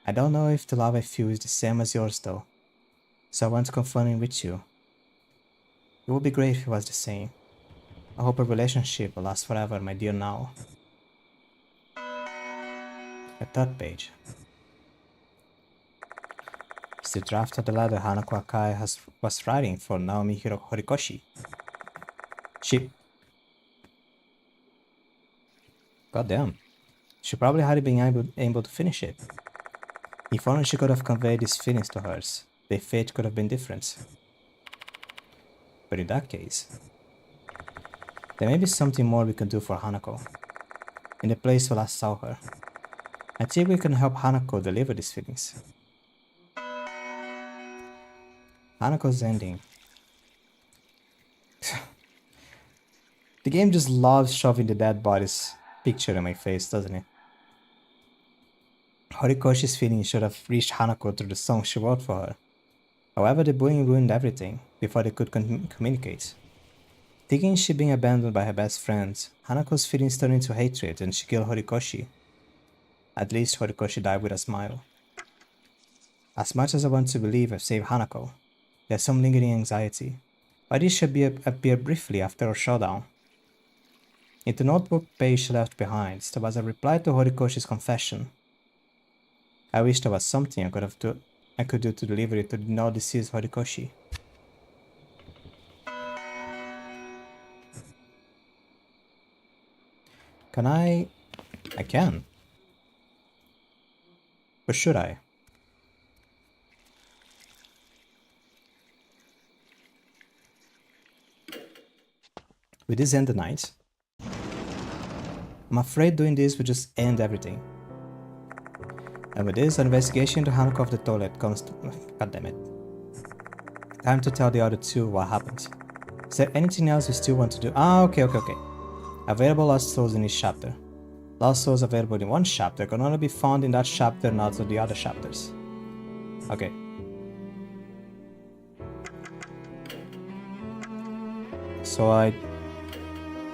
I don't know if the love I feel is the same as yours though, so I want to confirm it with you. It would be great if it was the same. I hope our relationship will last forever, my dear Now. The third page. It's the draft of the letter Hanako Akai was writing for Naomi Horikoshi. Goddamn. She probably hadn't been able to finish it. If only she could have conveyed these feelings to hers, their fate could have been different. But in that case, there may be something more we can do for Hanako. In the place we last saw her, I think we can help Hanako deliver these feelings. Hanako's ending. The game just loves shoving the dead body's picture in my face, doesn't it? Horikoshi's feelings should have reached Hanako through the song she wrote for her. However, the bullying ruined everything before they could communicate. Thinking she'd been abandoned by her best friend, Hanako's feelings turned into hatred and she killed Horikoshi. At least Horikoshi died with a smile. As much as I want to believe I've saved Hanako, there's some lingering anxiety. Why did she appear briefly after our showdown? In the notebook page she left behind, there was a reply to Horikoshi's confession. I wish there was something I could do to deliver it to the now deceased Horikoshi. Can I can. Or should I? Will this end the night? I'm afraid doing this will just end everything. And with this, an investigation into Hanako of the toilet comes to... God damn it. Time to tell the other two what happened. Is there anything else you still want to do? Okay. Available lost souls in each chapter. Lost souls available in one chapter can only be found in that chapter, not in the other chapters. Okay. So I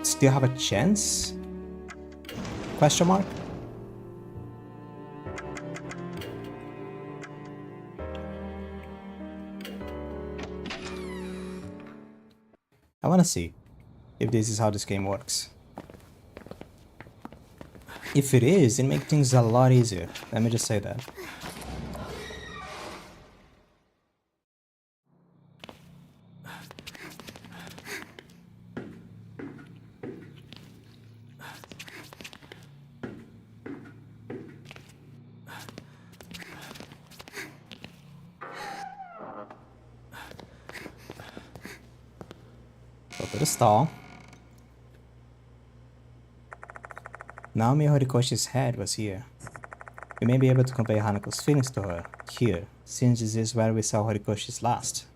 still have a chance? Question mark? I wanna see if this is how this game works. If it is, it makes things a lot easier. Let me just say that. Go to the stall. Naomi Horikoshi's head was here. We may be able to convey Hanako's feelings to her here, since this is where we saw Horikoshi's last.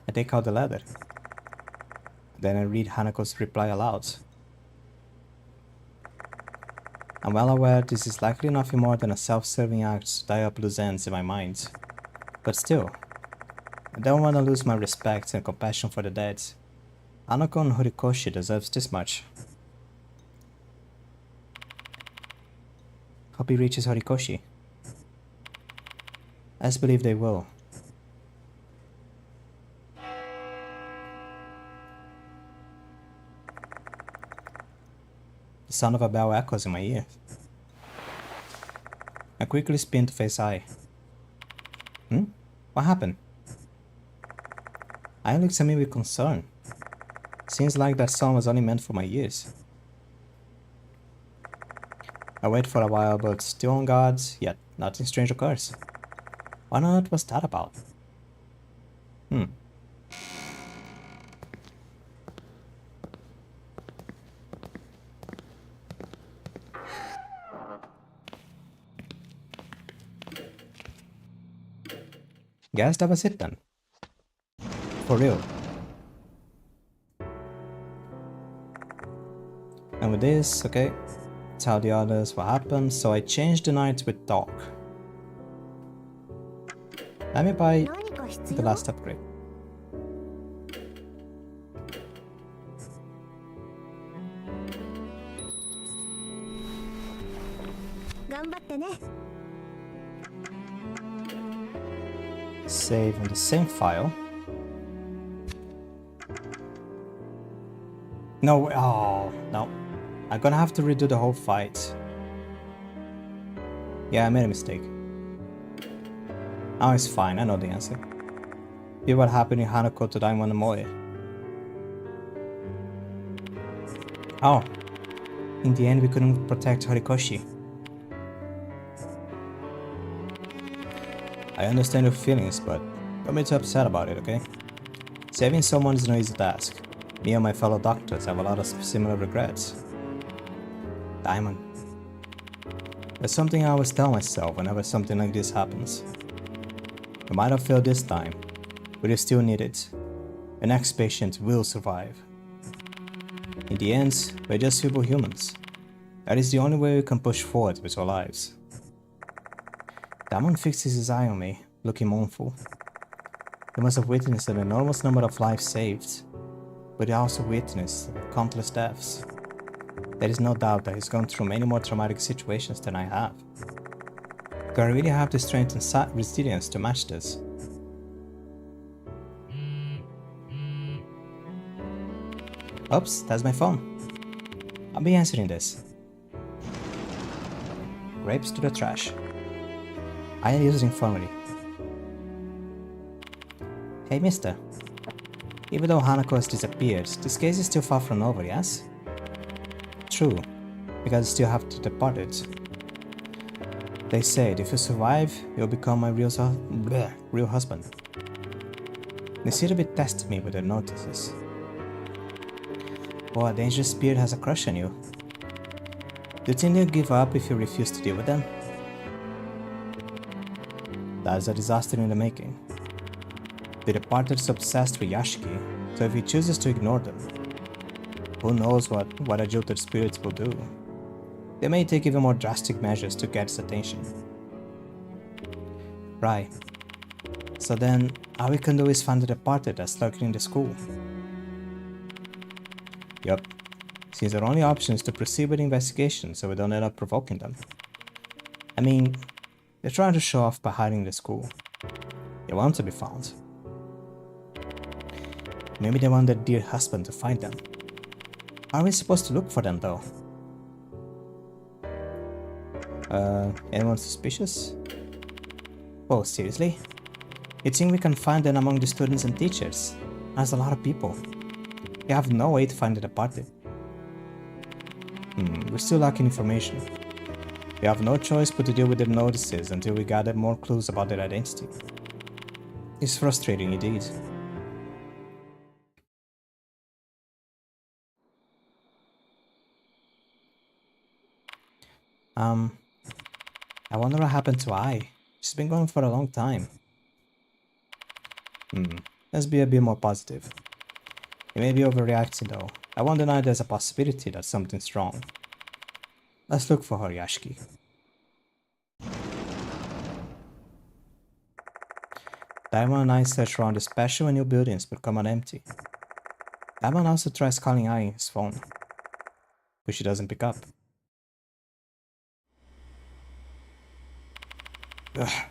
I take out the letter. Then I read Hanako's reply aloud. I'm well aware this is likely nothing more than a self-serving act to tie up loose ends in my mind. But still, I don't want to lose my respect and compassion for the dead. Hanako and Horikoshi deserves this much. Hope he reaches Horikoshi. Let's believe they will. The sound of a bell echoes in my ear. I quickly spin to face Ai. What happened? I looked at me with concern. Seems like that song was only meant for my ears. I wait for a while, but still on guard, yet nothing strange occurs. What on earth was that about? Guess that was it then. For real. And with this, okay, tell the others what happened, so I changed the night with dog. Let me buy 何か必 the 要？ last upgrade. 頑張ってね。 Save on the same file. No, oh, no. I'm gonna have to redo the whole fight. Yeah, I made a mistake. Oh, it's fine, I know the answer. Hear what happened in Hanako to Daimon Moe. Oh, in the end we couldn't protect Horikoshi. I understand your feelings, but don't be too upset about it, okay? Saving someone is no easy task. Me and my fellow doctors have a lot of similar regrets. Diamond. There's something I always tell myself whenever something like this happens. You might have failed this time, but you still need it. The next patient will survive. In the end, we're just feeble humans. That is the only way we can push forward with our lives. Diamond fixes his eye on me, looking mournful. He must have witnessed an enormous number of lives saved, but he also witnessed countless deaths. There is no doubt that he's gone through many more traumatic situations than I have. Do I really have the strength and resilience to match this? Oops, that's my phone. I'll be answering this. Grapes to the trash. I use it informally. Hey mister. Even though Hanako has disappeared, this case is still far from over, yes? True, because I still have to depart it. They said if you survive, you'll become my real husband. They seem to be testing me with their notices. Oh, a dangerous spirit has a crush on you. Do you think they'll give up if you refuse to deal with them? That's a disaster in the making. The departed is obsessed with Yashiki, so if he chooses to ignore them, who knows what a jilted spirits will do. They may take even more drastic measures to get his attention. Right. So then, all we can do is find the departed that's lurking in the school. Yup. Seems our only option is to proceed with the investigation so we don't end up provoking them. I mean, they're trying to show off by hiding in the school. They want to be found. Maybe they want their dear husband to find them. How are we supposed to look for them though? Anyone suspicious? Oh, seriously? You think we can find them among the students and teachers? There's a lot of people. We have no way to find the departed. We're still lacking information. We have no choice but to deal with their notices until we gather more clues about their identity. It's frustrating indeed. I wonder what happened to Ai. She's been gone for a long time. Let's be a bit more positive. You may be overreacting though. I won't deny there's a possibility that something's wrong. Let's look for her, Yashiki. Diamond and I search around the special and new buildings but come out empty. Diamond also tries calling Ai on his phone, but she doesn't pick up. Ugh,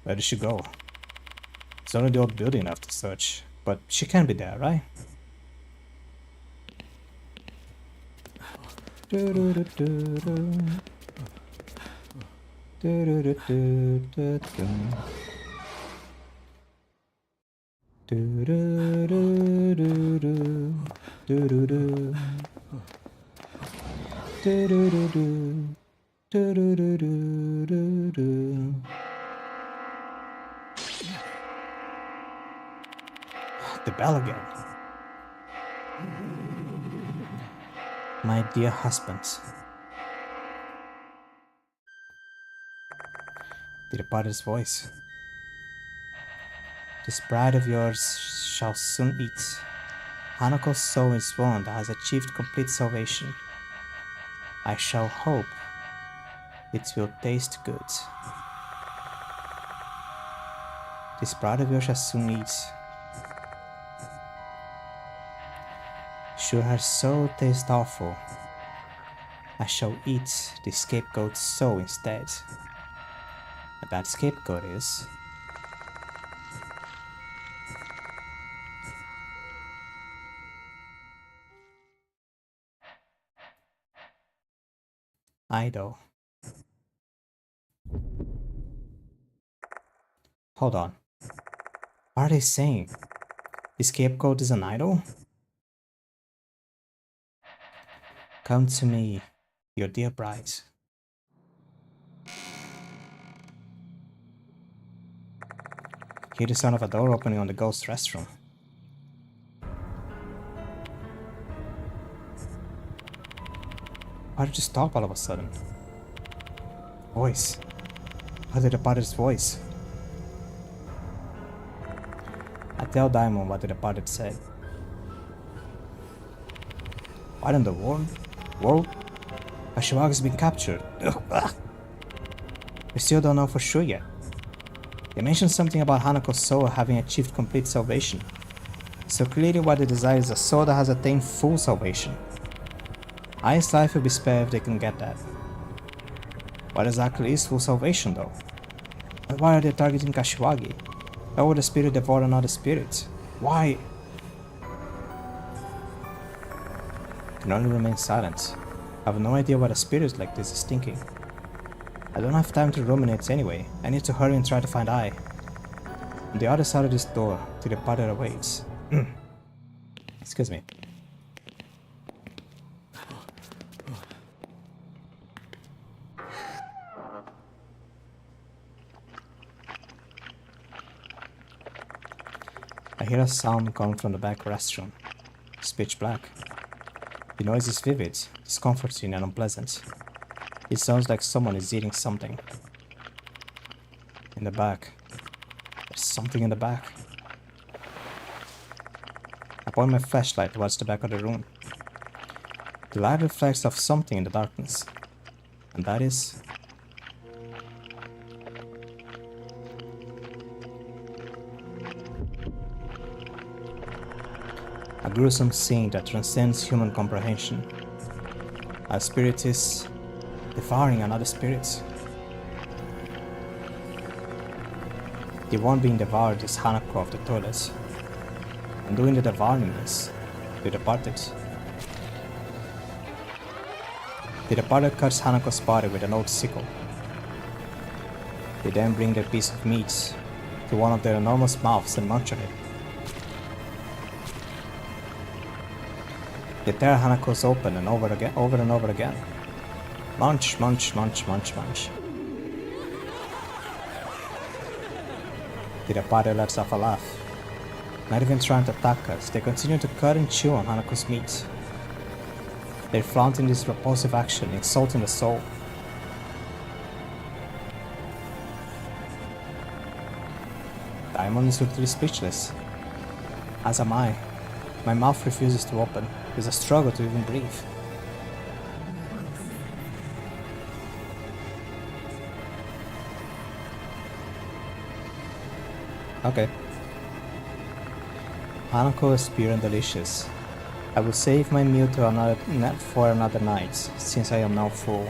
where did she go? It's only the old building left to search, but she can't be there, right? Do-do-do-do-do. Do-do-do. Do-do-do-do. Do-do-do-do-do-do. The bell again. My dear husband. The departed's voice. This bride of yours shall soon eat. Hanako's soul is one that has achieved complete salvation. I shall hope it will taste good. This bride of yours shall soon eat. Should her soul taste awful, I shall eat the scapegoat's soul instead. And that scapegoat is... idol. Hold on. What are they saying? The scapegoat is an idol? Come to me, your dear bride. Hear the sound of a door opening on the ghost restroom. Why did you stop all of a sudden? Voice. What did the departed's voice? I tell Daimon what the departed said. What in the world? Kashiwagi has been captured. We still don't know for sure yet. They mentioned something about Hanako's soul having achieved complete salvation. So clearly what they desire is a soul that has attained full salvation. Ai's life will be spared if they can get that. What exactly is full salvation though? And why are they targeting Kashiwagi? Why would a spirit devour another spirit? Why? I can only remain silent. I have no idea what a spirit like this is thinking. I don't have time to ruminate anyway. I need to hurry and try to find Ai. On the other side of this door, the departed awaits. Excuse me. I hear a sound coming from the back restroom. It's pitch black. The noise is vivid, discomforting and unpleasant. It sounds like someone is eating something. In the back. There's something in the back. I point my flashlight towards the back of the room. The light reflects off something in the darkness. And that is... a gruesome scene that transcends human comprehension. A spirit is devouring another spirit. The one being devoured is Hanako of the toilet, and doing the devouring is the departed. The departed cuts Hanako's body with an old sickle. They then bring their piece of meat to one of their enormous mouths and munch on it. They tear Hanako's open and over and over again. Munch, munch, munch, munch, munch. The departed lets off a laugh. Not even trying to attack us, they continue to cut and chew on Hanako's meat. They're flaunting this repulsive action, insulting the soul. Daimon is literally speechless. As am I. My mouth refuses to open. There's a struggle to even breathe. Okay. Hanako is pure and delicious. I will save my meal for another night, since I am now full.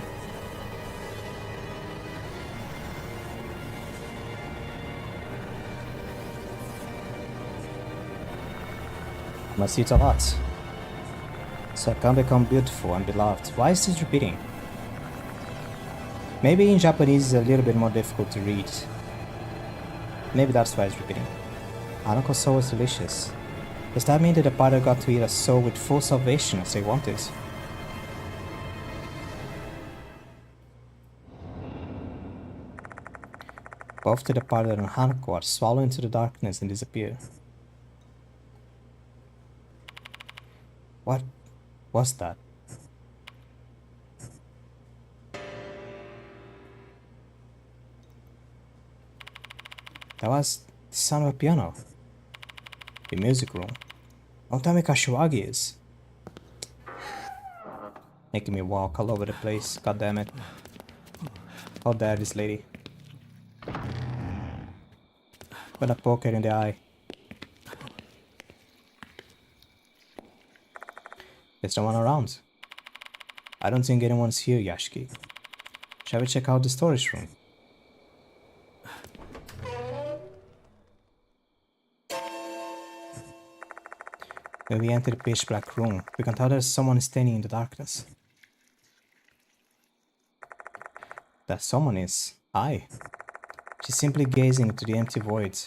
I must eat a lot, so I can become beautiful and beloved. Why is this repeating? Maybe in Japanese it's a little bit more difficult to read. Maybe that's why it's repeating. Hanako's soul was delicious. Does that mean that the party got to eat a soul with full salvation as they wanted? Both the departed and Hanako are swallowed into the darkness and disappear. What was that? That was the sound of a piano. The music room. Don't tell me Kashiwagi is. Making me walk all over the place, god damn it. How dare this lady. Gonna poke her in the eye. There's no one around. I don't think anyone's here, Yashiki. Shall we check out the storage room? When we enter the pitch black room, we can tell there's someone standing in the darkness. That someone is I. She's simply gazing into the empty void.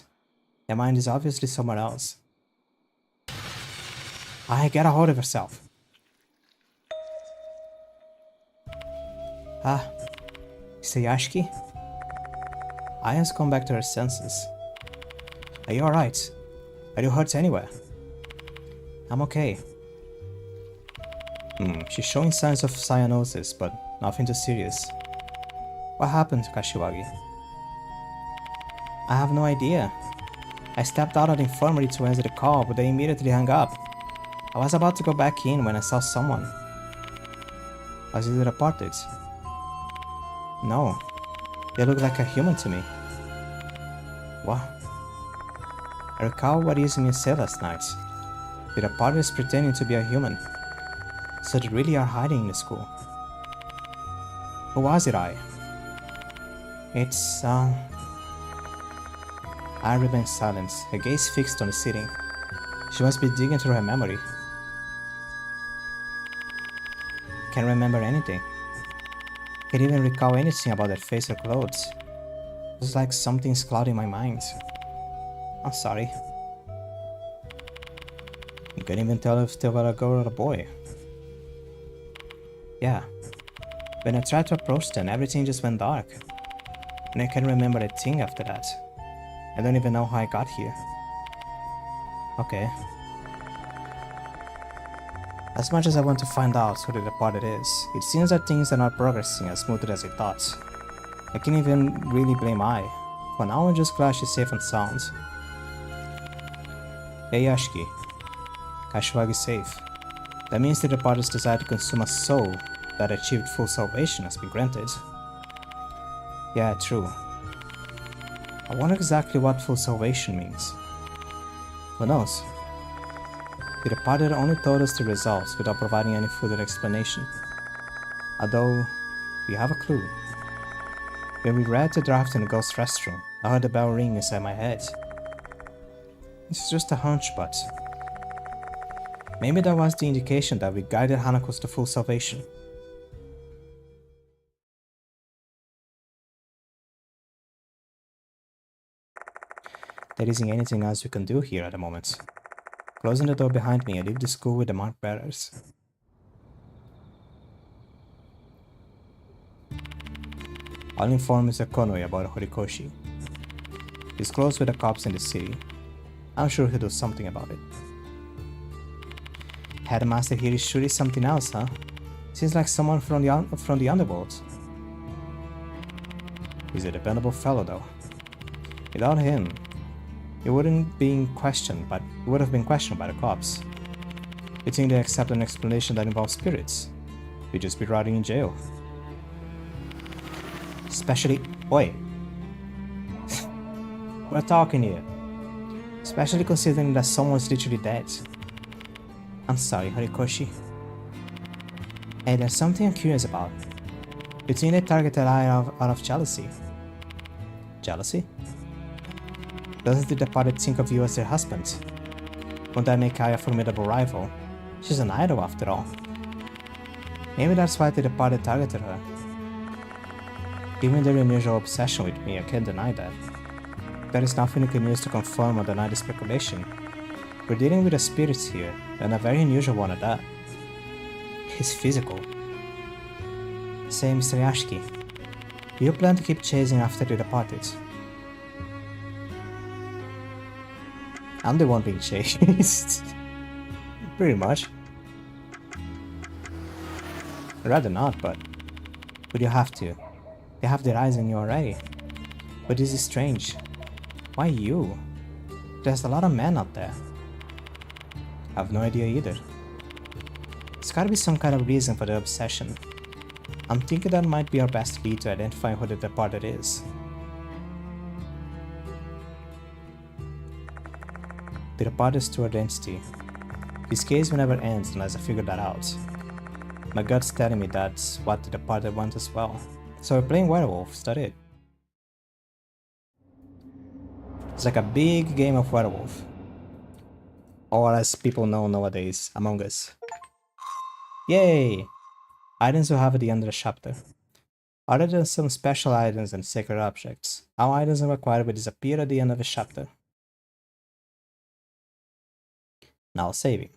Her mind is obviously somewhere else. I get a hold of herself. Ah, is it Yashiki? I has come back to her senses. Are you alright? Are you hurt anywhere? I'm okay. She's showing signs of cyanosis, but nothing too serious. What happened to Kashiwagi? I have no idea. I stepped out of the infirmary to answer the call, but they immediately hung up. I was about to go back in when I saw someone. Was it reported? No. They look like a human to me. What? I recall what Izumi said last night. The reporter is pretending to be a human. So they really are hiding in the school. Who was it, I? It's, I remained silent, her gaze fixed on the ceiling. She must be digging through her memory. Can't remember anything. Can't even recall anything about her face or clothes. It's like something's clouding my mind. I'm sorry. You couldn't even tell if they were a girl or a boy. Yeah. When I tried to approach them, everything just went dark. And I can't remember a thing after that. I don't even know how I got here. Okay. As much as I want to find out who the departed is, it seems that things are not progressing as smoothly as I thought. I can't even really blame I. For now I'm just glad she's safe and sound. Hey Yashiki. Kashiwagi is safe. That means the departed's desire to consume a soul that achieved full salvation has been granted. Yeah, true. I wonder exactly what full salvation means. Who knows? The departed only told us the results without providing any further explanation. Although, we have a clue. When we read the draft in the ghost restroom, I heard the bell ring inside my head. It's just a hunch, but maybe that was the indication that we guided Hanako's to full salvation. There isn't anything else we can do here at the moment. Closing the door behind me, I leave the school with the marked bearers. I'll inform Mr. Konoe about Horikoshi. He's close with the cops in the city. I'm sure he'll do something about it. Headmaster here is surely something else, huh? Seems like someone from the underworld. He's a dependable fellow, though. Without him, he would have been questioned by the cops. You think they accept an explanation that involves spirits? We'd just be rotting in jail. Especially, oi. We're talking here. Especially considering that someone's literally dead. I'm sorry, Horikoshi. Hey, there's something I'm curious about. You think they targeted I out of jealousy? Jealousy? Doesn't the departed think of you as their husband? Won't that make I a formidable rival? She's an idol after all. Maybe that's why the departed targeted her. Given their unusual obsession with me, I can't deny that. There is nothing you can use to confirm or deny the speculation. We're dealing with a spirit here, and a very unusual one at that. He's physical. Say, Mr. Yashiki, do you plan to keep chasing after the departed? I'm the one being chased. Pretty much. Rather not, but you have to. They have their eyes on you already. But this is strange. Why you? There's a lot of men out there. I have no idea either. There's gotta be some kind of reason for the obsession. I'm thinking that might be our best lead to identify who the departed is. The departed's true identity. This case will never end unless I figure that out. My gut's telling me that's what the departed wants as well. So we're playing werewolf, is that it? It's like a big game of werewolf. Or as people know nowadays, Among Us. Yay! Items will have at the end of the chapter. Other than some special items and sacred objects, all items required will disappear at the end of the chapter. Now saving.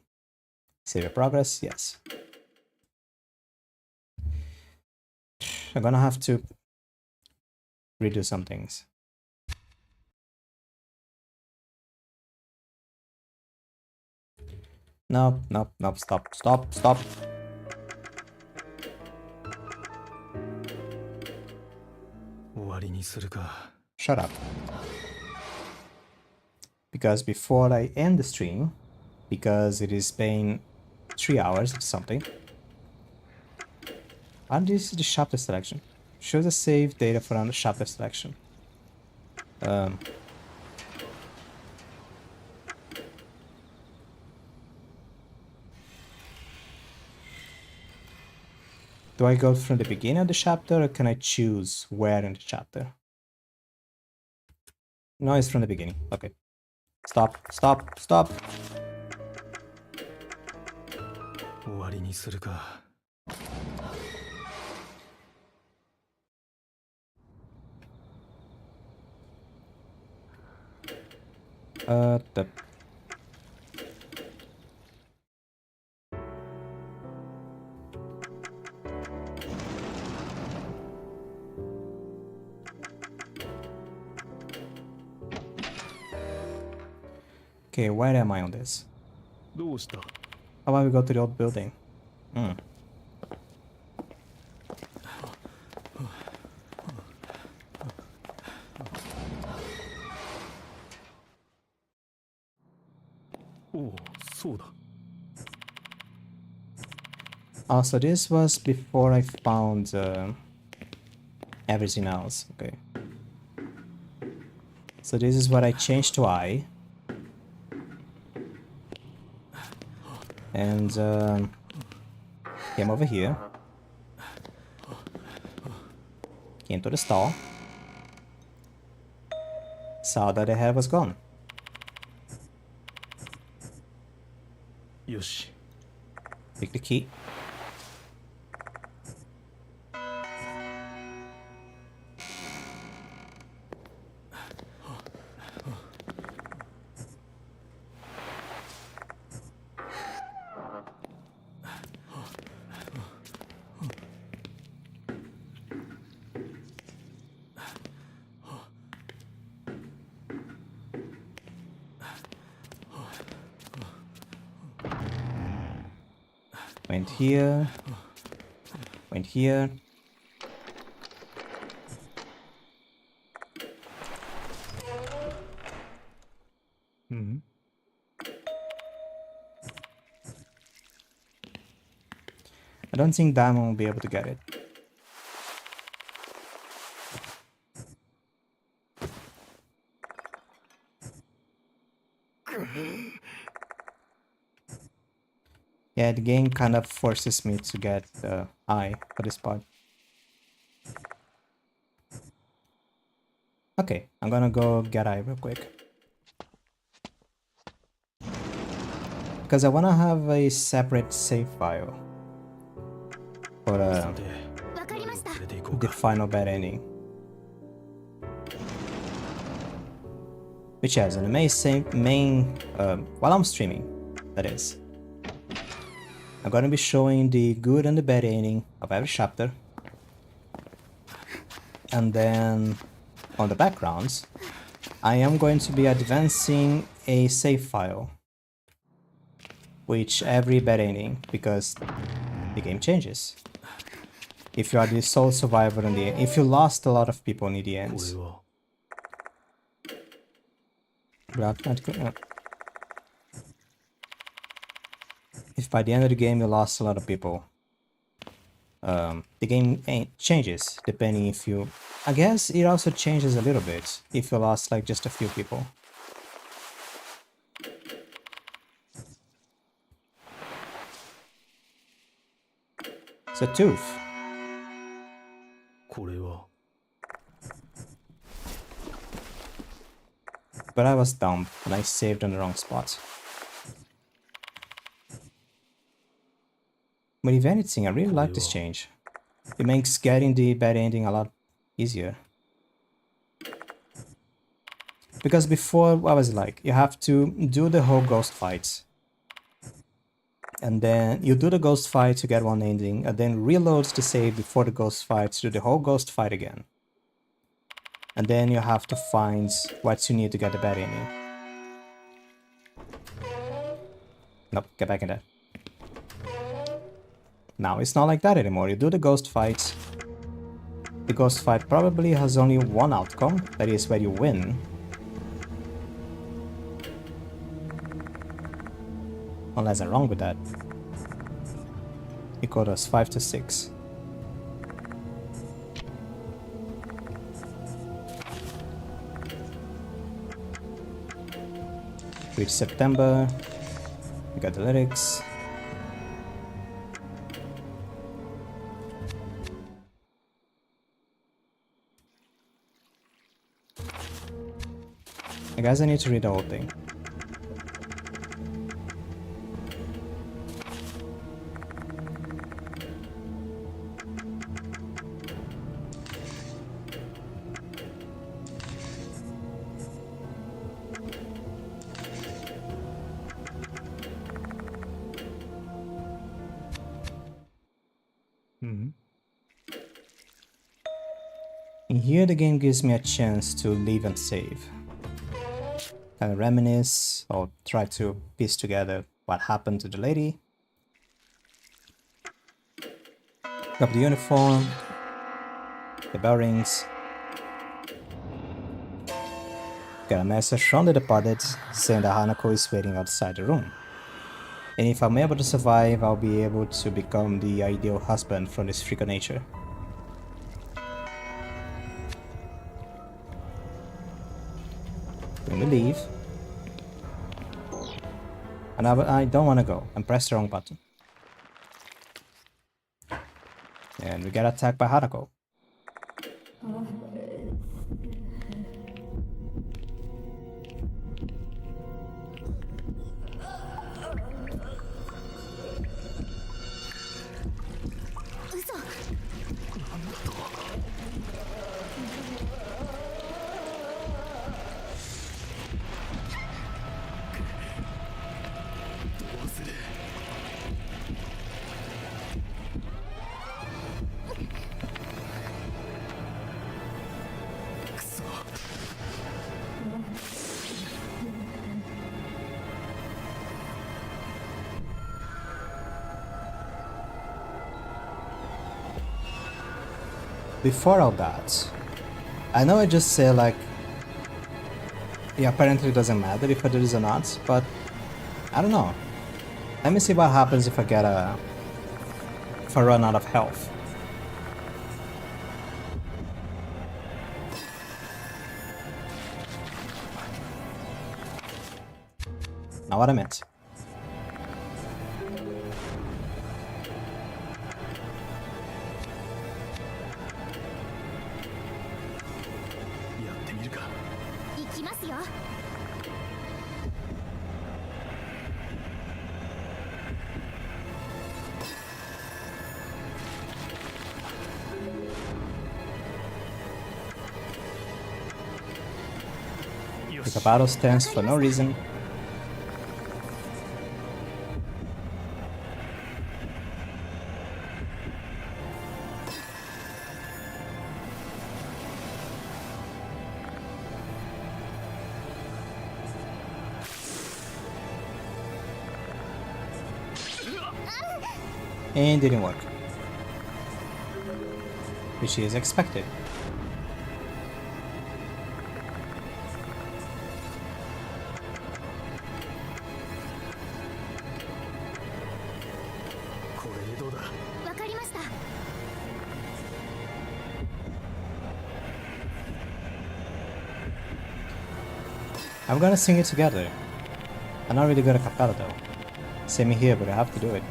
Save your progress, yes. I'm gonna have to redo some things. Nope, stop. Shut up. Because before I end the stream, because it is been 3 hours or something. And this is the chapter selection. Show the save data for under chapter selection. Do I go from the beginning of the chapter or can I choose where in the chapter? No, it's from the beginning. Okay. Stop. 終わりにするか。The Okay, where am I on this? どうした? How about we go to the old building? Hmm. おお、そうだ。So this was before I found everything else. Okay. So this is what I changed to I. And came over here. Came to the stall. Saw that the head was gone. よし。 Pick the key. Went here. Went here. Hmm. I don't think Diamond will be able to get it. Yeah, the game kind of forces me to get the eye for this part. Okay, I'm gonna go get eye real quick. Because I wanna have a separate save file for さて、わかりました。連れて行こう the か。 final bad ending. which has an amazing while I'm streaming, that is. I'm gonna be showing the good and the bad ending of every chapter. And then on the backgrounds, I am going to be advancing a save file, which every bad ending, because the game changes. If you are the sole survivor in the end, if you lost a lot of people in the end, これは if by the end of the game you lost a lot of people, the game changes depending if you... I guess it also changes a little bit if you lost like just a few people. It's a tooth. これは But I was dumb and I saved on the wrong spot. But if anything, I really like this change. It makes getting the bad ending a lot easier. Because before, what was it like? You have to do the whole ghost fight. And then you do the ghost fight to get one ending, and then reloads the save before the ghost fight to do the whole ghost fight again. And then you have to find what you need to get the bad ending. Nope, get back in there. Now it's not like that anymore. You do the ghost fight. The ghost fight probably has only one outcome, that is where you win. Unless I'm wrong with that. It got us 5 to 6. Reach September. We got the lyrics. I guess I need to read the whole thing. And here the game gives me a chance to live and save. Kind of reminisce or try to piece together what happened to the lady. Got the uniform, the bell rings. Got a message from the departed saying that Hanako is waiting outside the room. And if I'm able to survive, I'll be able to become the ideal husband from this freak of nature. When we leave. And I don't want to go. I pressed the wrong button. And we get attacked by Hanako. Before all that, I know I just say like, yeah, apparently it doesn't matter if I do this or not, but I don't know. Let me see what happens if I run out of health. Not what I meant. Took a battle stance for no reason. And didn't work. Which is expected. I'm gonna sing it together. I'm not really good at cappella though. Same here, but I have to do it.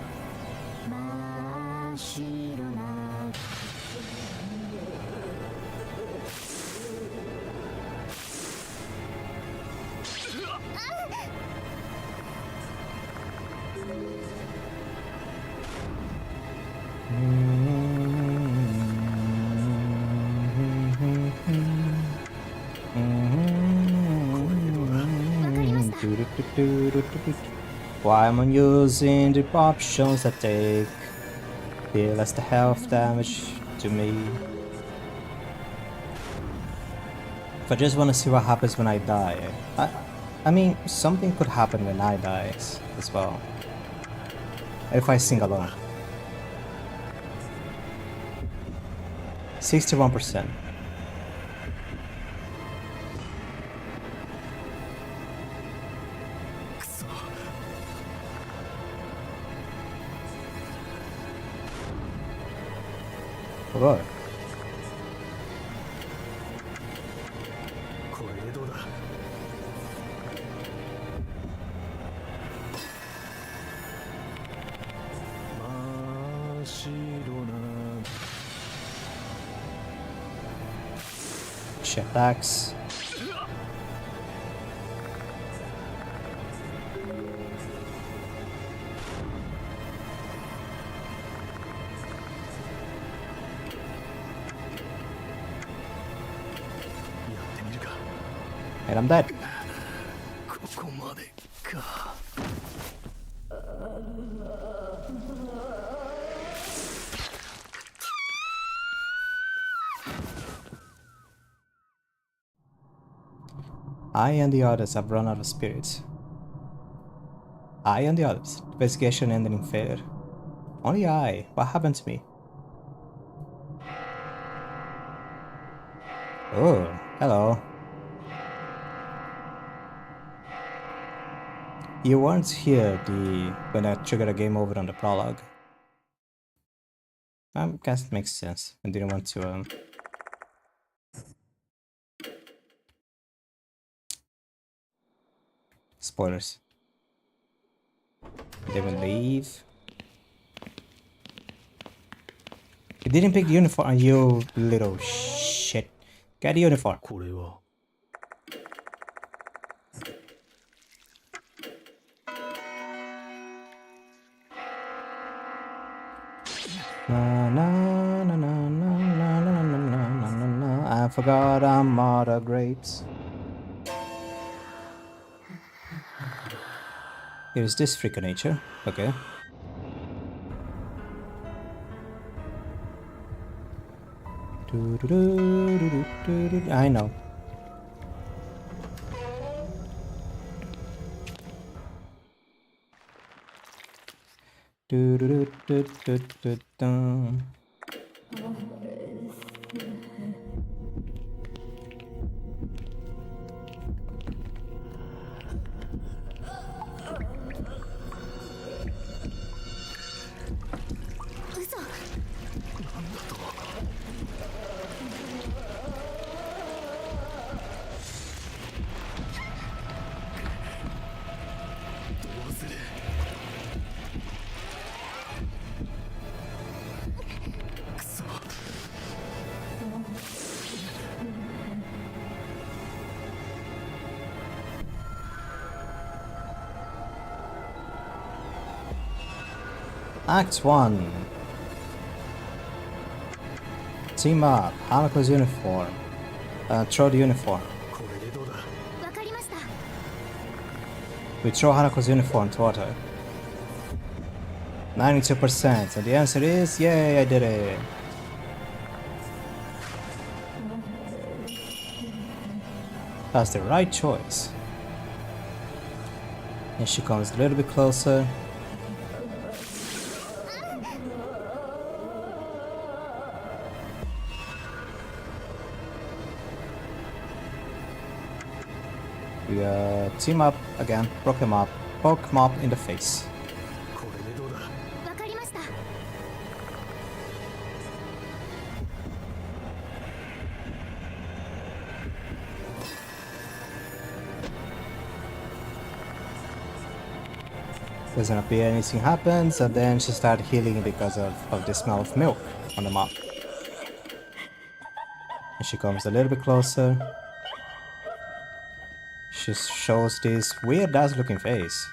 Why am I using the options that take deal less the health damage to me? If I just want to see what happens when I die, I mean, something could happen when I die as well. If I sing alone. 61%. What? She attacks. And I'm dead. I and the others have run out of spirits. I and the others. Investigation ended in failure. Only I. What happened to me? Oh, hello. You weren't here when I triggered a game over on the prologue. I guess it makes sense. I didn't want to spoilers. They will leave. You didn't pick the uniform, you little shit. Get the uniform. Na na na na na na na na na na. I forgot I'm out of grapes. Here's this freak of nature. Okay. I know. Act 1. Team up. Hanako's uniform. Throw the uniform. わかりました。We throw Hanako's uniform toward her. 92%, and the answer is, yay, I did it. That's the right choice. And she comes a little bit closer. We team up again, poke him up in the face. これでどうだ。わかりました。 Doesn't appear anything happens, and then she started healing because of the smell of milk on the map. And she comes a little bit closer. She shows this weird ass looking face.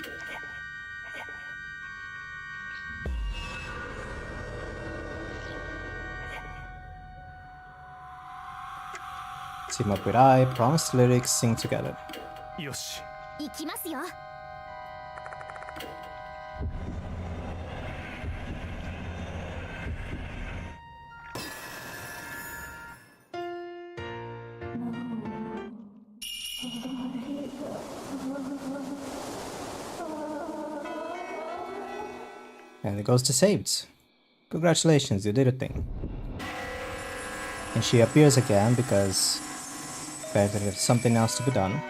Team up with I, promise lyrics, sing together. よし。行きますよ。 And it goes to saved. Congratulations, you did a thing. And she appears again because apparently there's something else to be done.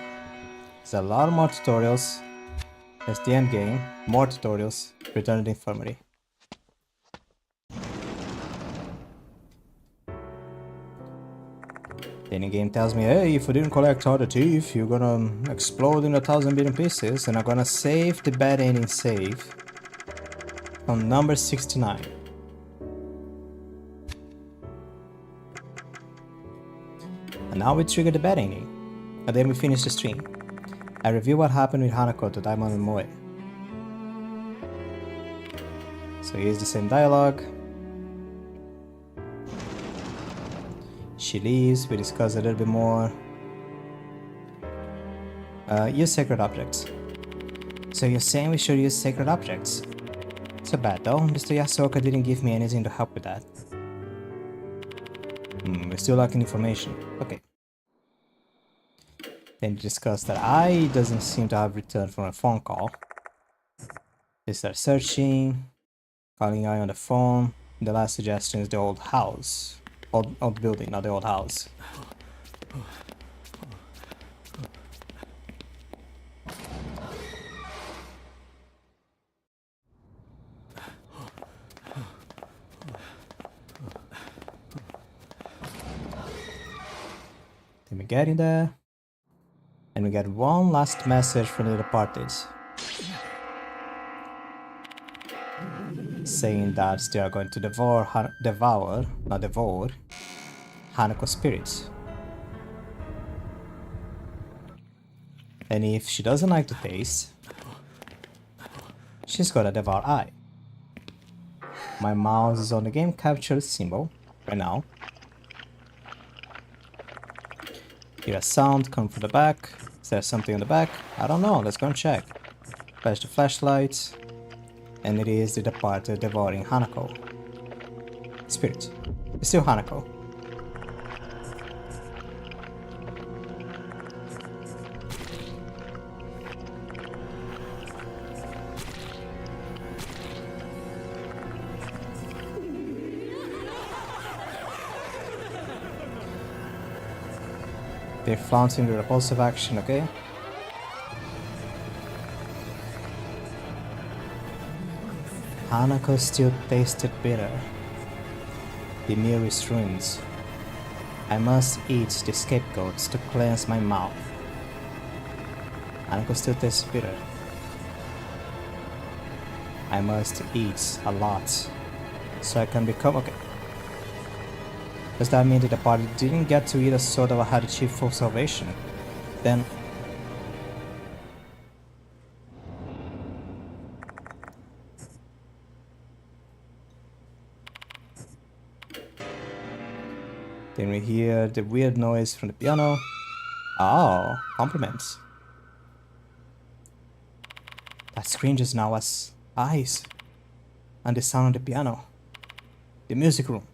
There's a lot more tutorials. There's the end game, more tutorials, return to the infirmary. The end game tells me, hey, if we didn't collect all the teeth, you're gonna explode in 1,000 billion pieces, and I'm gonna save the bad ending save on number 69. And now we trigger the bad ending, and then we finish the stream. I review what happened with Hanako to Daimon and Moe. So here's the same dialogue. She leaves, we discuss a little bit more. Use sacred objects. So you're saying we should use sacred objects? So bad though, Mr. Yasuoka didn't give me anything to help with that. We're still lacking information. Okay. Then we discuss that I doesn't seem to have returned from a phone call. They start searching, calling I on the phone. The last suggestion is the old house. Old building, not the old house. Then we get in there, and we get one last message from the departed, saying that they are going to devour Hanako's spirits. And if she doesn't like the taste, she's gonna devour I. My mouse is on the game capture symbol right now. Hear a sound come from the back. Is there something on the back? I don't know, let's go and check. Flash the flashlight. And it is the departed devouring Hanako. Spirit. It's still Hanako. They're flaunting the repulsive action, okay? Hanako still tasted bitter. The meal is ruined. I must eat the scapegoats to cleanse my mouth. Hanako still tastes bitter. I must eat a lot so I can become okay. Does that mean that the party didn't get to eat a soda or had achieved full salvation? Then we hear the weird noise from the piano. Oh, compliments. That screen just now was eyes. And the sound of the piano. The music room.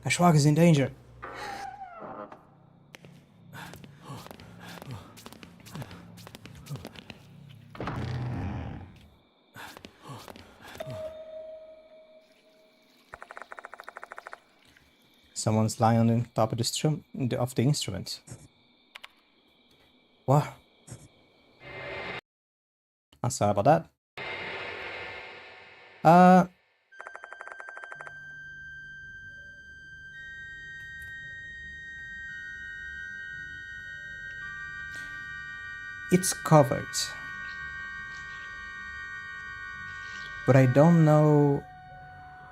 Kashwag is in danger. Someone's lying on the top of the instrument. What? I'm sorry about that. It's covered. But I don't know.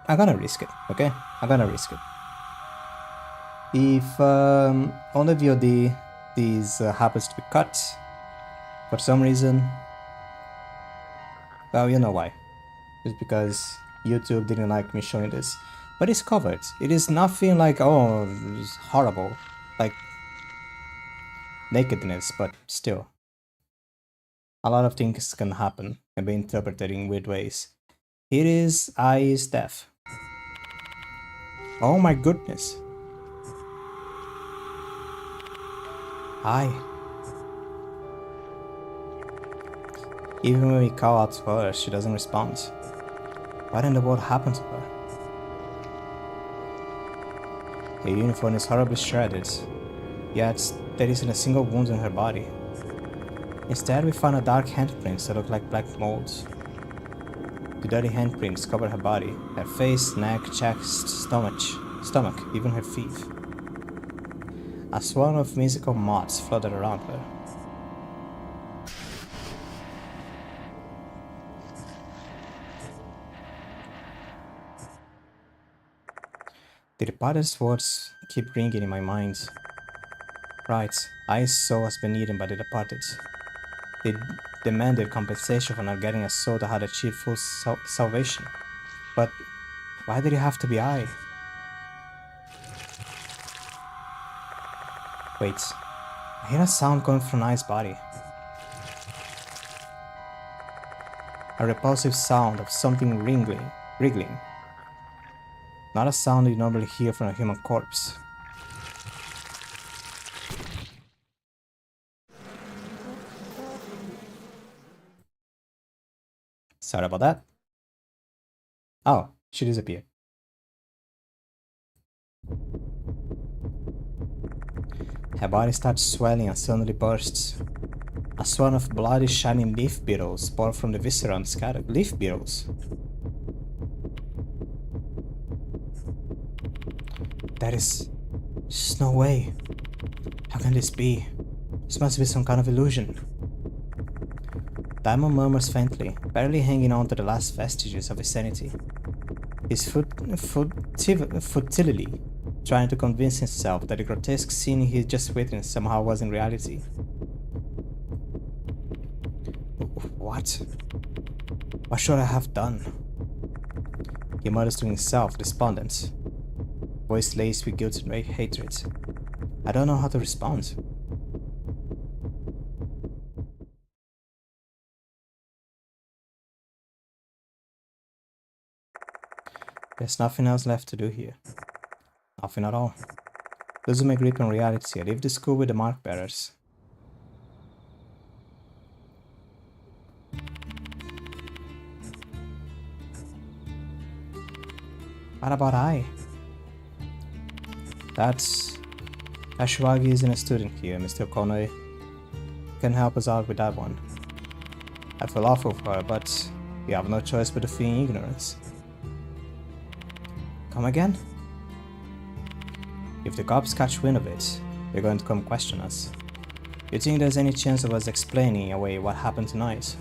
I'm gonna risk it, okay? I'm gonna risk it. If on the VOD this happens to be cut for some reason, well, you know why. It's because YouTube didn't like me showing this. But it's covered. It is nothing like, oh, it's horrible. Like nakedness, but still. A lot of things can happen and be interpreted in weird ways. Here is I's death. Oh my goodness. Hi. Even when we call out to her, she doesn't respond. What in the world happened to her? Her uniform is horribly shredded, yet there isn't a single wound in her body. Instead, we find a dark handprints that look like black molds. The dirty handprints cover her body, her face, neck, chest, stomach, even her feet. A swarm of musical moths floated around her. The departed's words keep ringing in my mind. Right, I's soul has been eaten by the departed. They demanded compensation for not getting a soul that had achieved full salvation. But why did it have to be I? Wait, I hear a sound coming from I's body. A repulsive sound of something wriggling. Not a sound you normally hear from a human corpse. Sorry about that. Oh, she disappeared. Her body starts swelling and suddenly bursts. A swarm of bloody, shining leaf beetles pour from the viscera and scatter. Leaf beetles? There's no way. How can this be? This must be some kind of illusion. Diamond murmurs faintly, barely hanging on to the last vestiges of his sanity. He's futilely trying to convince himself that the grotesque scene he just witnessed somehow was in reality. What? What should I have done? He mutters to himself, despondent. Voice laced with guilt and hatred. I don't know how to respond. There's nothing else left to do here. Nothing at all. Losing my grip on reality, I leave the school with the mark bearers. What about I? Ashwagi isn't a student here, Mr. Konoe. Can help us out with that one. I feel awful for her, but we have no choice but to feign ignorance. Come again? If the cops catch wind of it, they're going to come question us. You think there's any chance of us explaining away what happened tonight?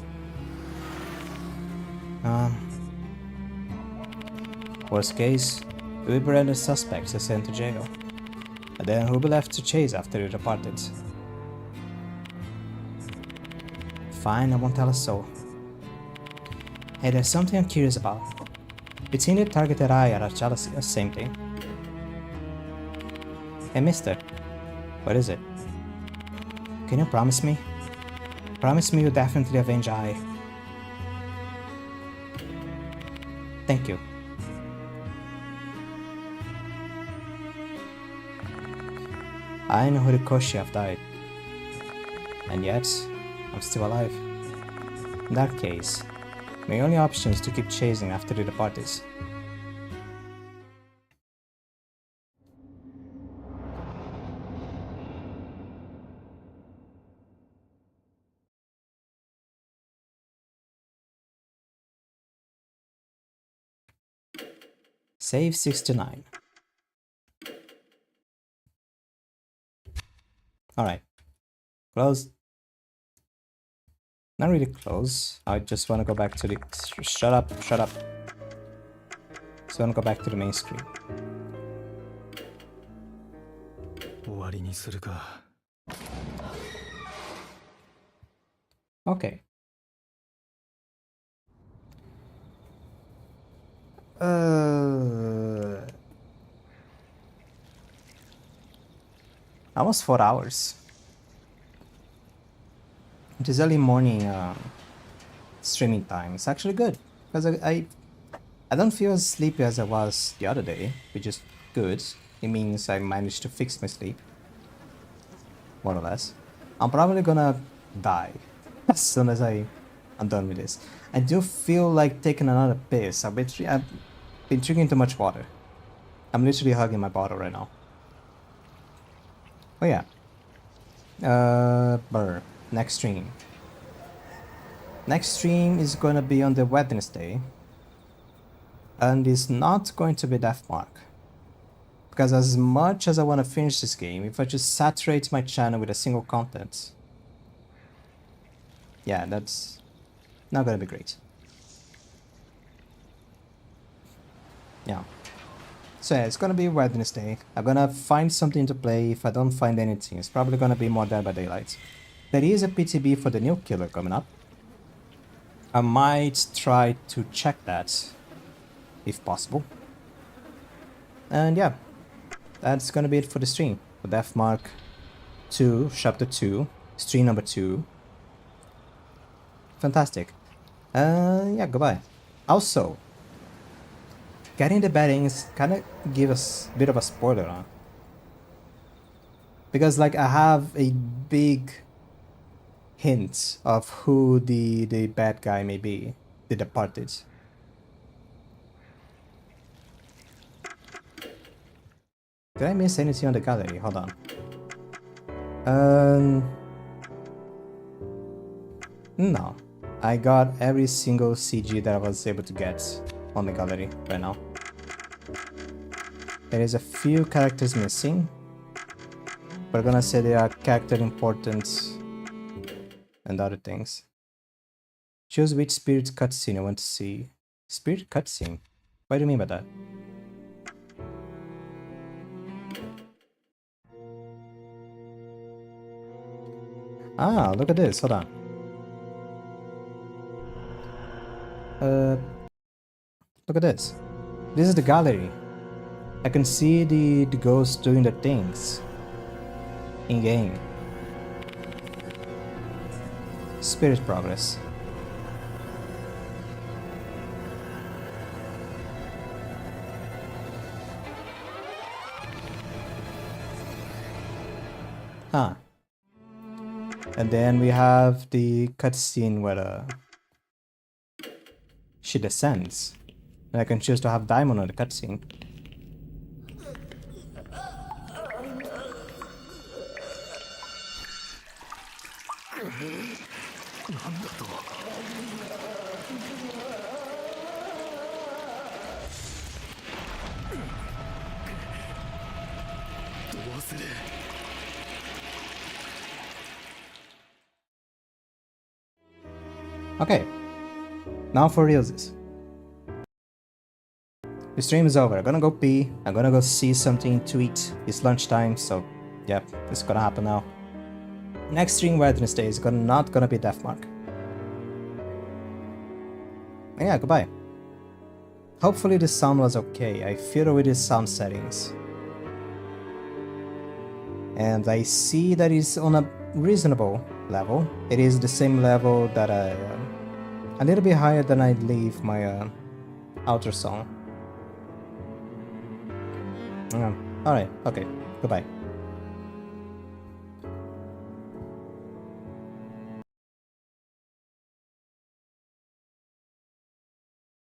Worst case, we'll be branded suspects and sent to jail. And then who'll be left to chase after you departed? Fine, I won't tell a soul. Hey, there's something I'm curious about. You think the targeted eye are jealous of the same thing? Hey mister, what is it? Can you promise me? Promise me you'll definitely avenge I. Thank you. I know Horikoshi have died. And yet, I'm still alive. In that case, my only option is to keep chasing after the departees. Save 69. Alright. Close. Not really close. I just want to go back to the... Shut up, shut up. Just want to go back to the main screen. 終わりにするか。 Okay. Almost 4 hours. It is early morning streaming time. It's actually good because I don't feel as sleepy as I was the other day, which is good. It means I managed to fix my sleep, more or less. I'm probably gonna die as soon as I'm done with this. I do feel like taking another piss. I've been drinking too much water. I'm literally hugging my bottle right now. Oh yeah. Next stream. Next stream is gonna be on the Wednesday. And it's not going to be Deathmark. Because as much as I want to finish this game, if I just saturate my channel with a single content, yeah, that's not gonna be great. Yeah. So yeah, it's gonna be Wednesday. I'm gonna find something to play. If I don't find anything, it's probably gonna be more Dead by Daylight. There is a PTB for the new killer coming up. I might try to check that, if possible. And yeah, that's gonna be it for the stream. For Deathmark 2, Chapter 2, stream number 2. Fantastic. Yeah, goodbye. Also, getting the beddings kind of give us a bit of a spoiler, huh? Because like I have a big hint of who the bad guy may be, the departed. Did I miss anything on the gallery? Hold on. No. I got every single CG that I was able to get on the gallery right now. There is a few characters missing. We're gonna say they are character important and other things. Choose which spirit cutscene I want to see. Spirit cutscene? What do you mean by that? Ah, look at this. Hold on. Look at this. This is the gallery. I can see the ghosts doing the things in game. Spirit progress. Huh. And then we have the cutscene where she descends. And I can choose to have Diamond on the cutscene. Okay, now for realsies. The stream is over. I'm gonna go pee. I'm gonna go see something to eat. It's lunchtime, so yeah, it's gonna happen now. Next stream Wednesday is not gonna be Deathmark. And yeah, goodbye. Hopefully the sound was okay. I fiddle with the sound settings. And I see that it's on a reasonable level. It is the same level that a little bit higher than I leave my outer song. Alright, okay, goodbye.